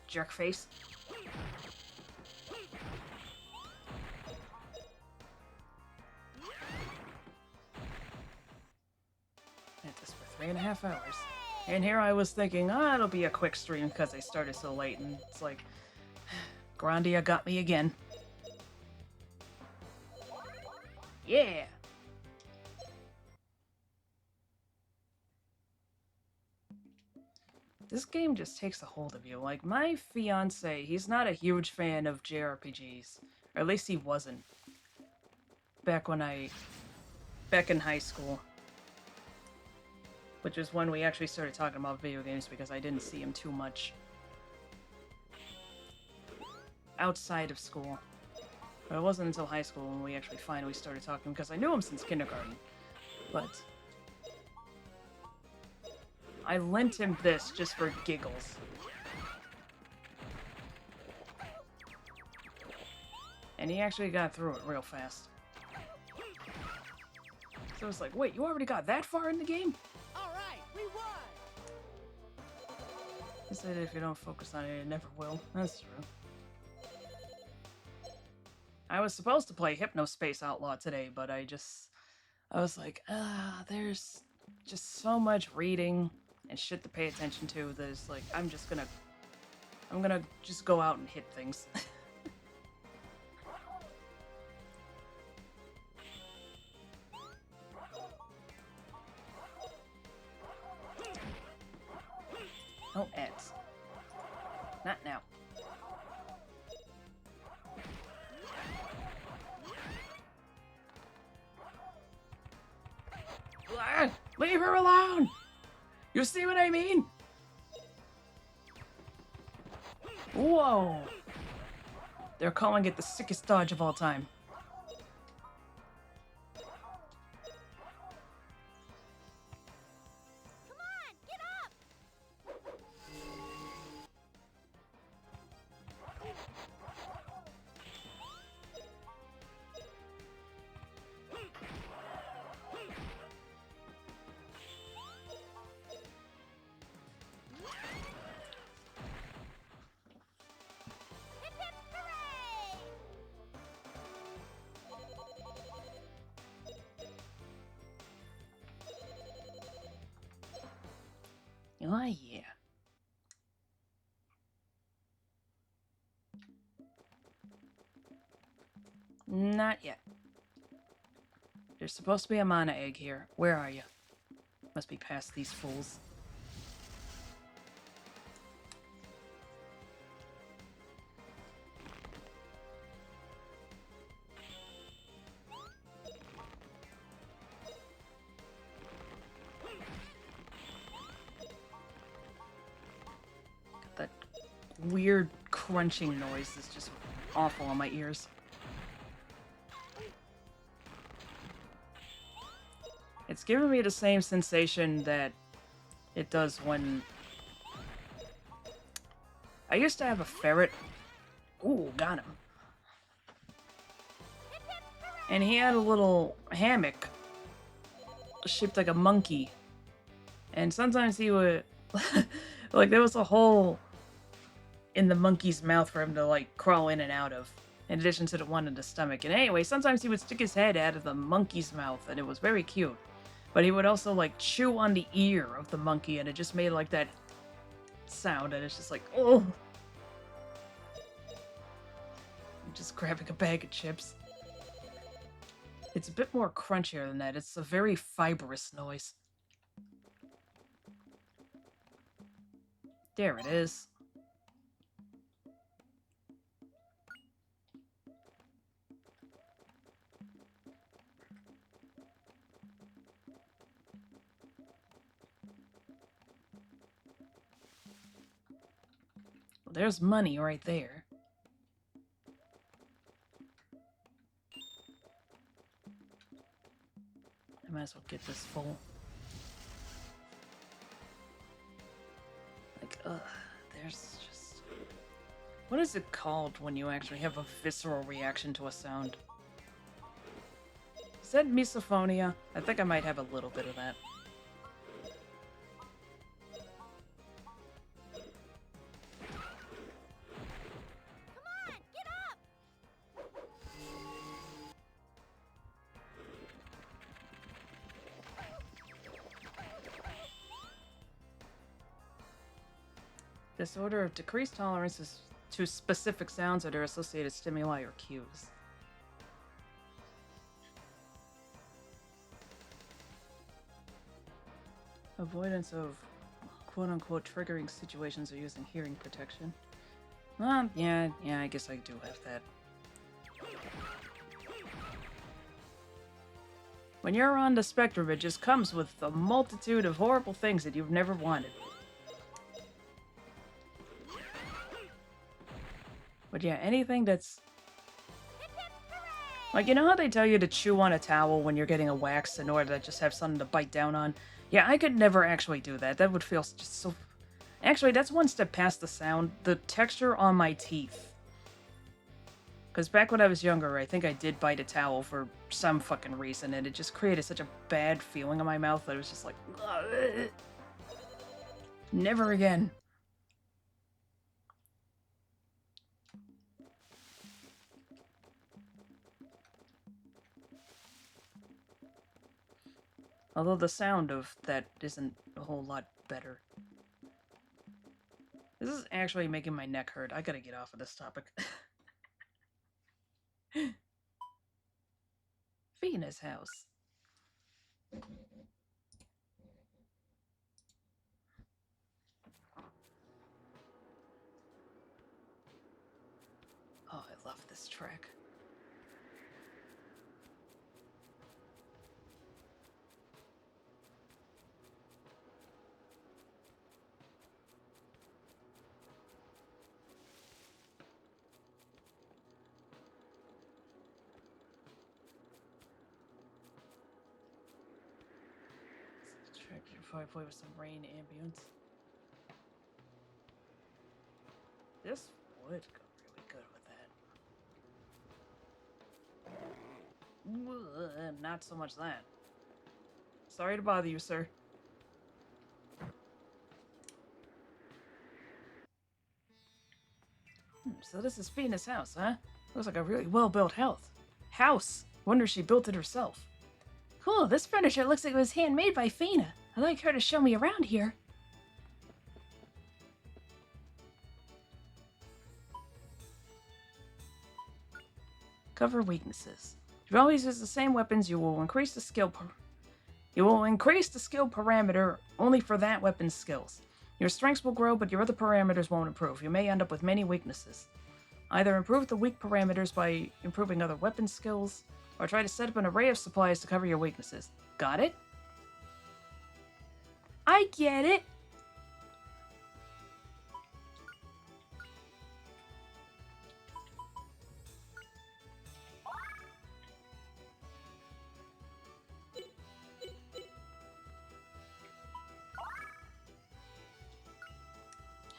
Jerkface. At this for 3.5 hours. And here I was thinking, it'll be a quick stream because I started so late, and it's like, Grandia got me again. Yeah! This game just takes a hold of you. Like, my fiance, he's not a huge fan of JRPGs. Or at least he wasn't. Back in high school. Which is when we actually started talking about video games because I didn't see him too much outside of school. But it wasn't until high school when we actually finally started talking because I knew him since kindergarten. But I lent him this just for giggles. And he actually got through it real fast. So I was like, wait, you already got that far in the game? Alright, we won! He said if you don't focus on it, it never will. That's true. I was supposed to play Hypnospace Outlaw today, but I was like, there's just so much reading and shit to pay attention to that is like, I'm gonna just go out and hit things. No ads. Not now. Leave her alone! You see what I mean? Whoa! They're calling it the sickest dodge of all time. Come on, get up! Hip hip hooray! Oh yeah. Not yet. There's supposed to be a mana egg here. Where are you? Must be past these fools. That weird crunching noise is just awful on my ears. It's giving me the same sensation that it does when... I used to have a ferret. Ooh, got him. And he had a little hammock shaped like a monkey. And sometimes he would... like, there was a hole in the monkey's mouth for him to, like, crawl in and out of. In addition to the one in the stomach. And anyway, sometimes he would stick his head out of the monkey's mouth, and it was very cute. But he would also, like, chew on the ear of the monkey, and it just made, like, that sound, and it's just like, oh! I'm just grabbing a bag of chips. It's a bit more crunchier than that. It's a very fibrous noise. There it is. Well, there's money right there. I might as well get this full. Like, there's just... What is it called when you actually have a visceral reaction to a sound? Is that misophonia? I think I might have a little bit of that. Come on, get up! Disorder of decreased tolerances to specific sounds or their associated stimuli or cues. Avoidance of quote-unquote triggering situations or using hearing protection. Yeah, I guess I do have that. When you're on the spectrum, it just comes with a multitude of horrible things that you've never wanted. But yeah, anything that's... Like, you know how they tell you to chew on a towel when you're getting a wax in order to just have something to bite down on? Yeah, I could never actually do that. That would feel just so... Actually, that's one step past the sound. The texture on my teeth. Because back when I was younger, I think I did bite a towel for some fucking reason, and it just created such a bad feeling in my mouth that it was just like... Ugh. Never again. Although the sound of that isn't a whole lot better. This is actually making my neck hurt. I gotta get off of this topic. Feena's house. Oh, I love this track. Probably play with some rain ambience. This would go really good with that. Not so much that. Sorry to bother you, sir. So this is Feena's house, huh? Looks like a really well-built house. Wonder if she built it herself. Cool, this furniture looks like it was handmade by Feena. I'd like her to show me around here. Discover weaknesses. If you always use the same weapons, you will increase the skill parameter only for that weapon's skills. Your strengths will grow, but your other parameters won't improve. You may end up with many weaknesses. Either improve the weak parameters by improving other weapon skills, or try to set up an array of supplies to cover your weaknesses. Got it? I get it.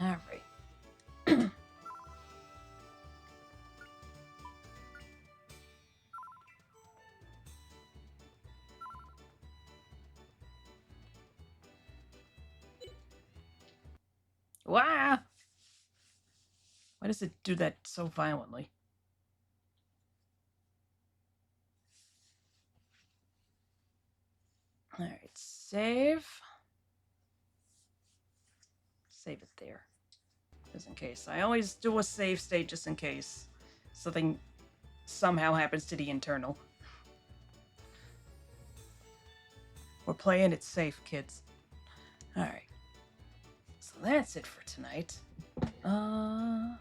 All right. Wow! Why does it do that so violently? Alright, save. Save it there. Just in case. I always do a save state just in case something somehow happens to the internal. We're playing it safe, kids. Alright. So that's it for tonight. Alright,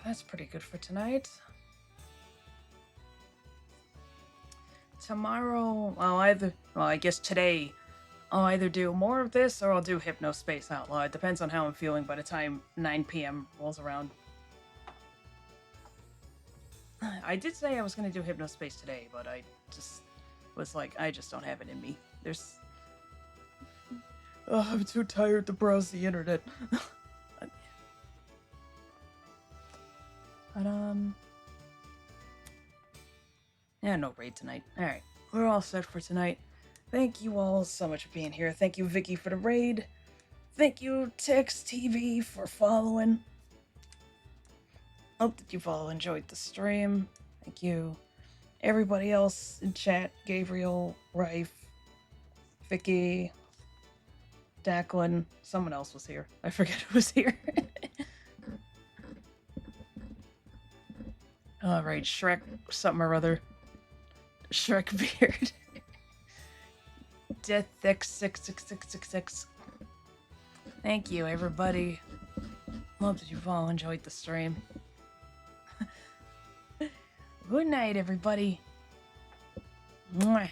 that's pretty good for tonight. Tomorrow, I guess today, I'll either do more of this or I'll do Hypnospace Outlaw. It depends on how I'm feeling by the time 9 p.m. rolls around. I did say I was going to do Hypnospace today, but I just was like, I just don't have it in me. I'm too tired to browse the internet. But, yeah, no raid tonight. Alright, we're all set for tonight. Thank you all so much for being here. Thank you, Vicky, for the raid. Thank you, Tex TV, for following. Hope that you've all enjoyed the stream. Thank you. Everybody else in chat, Gabriel, Rife, Vicky, Declan, someone else was here. I forget who was here. Alright, Shrek something or other. Shrek Beard. Death Thick 66666. Thank you, everybody. Hope that you've all enjoyed the stream. Good night, everybody. Mwah.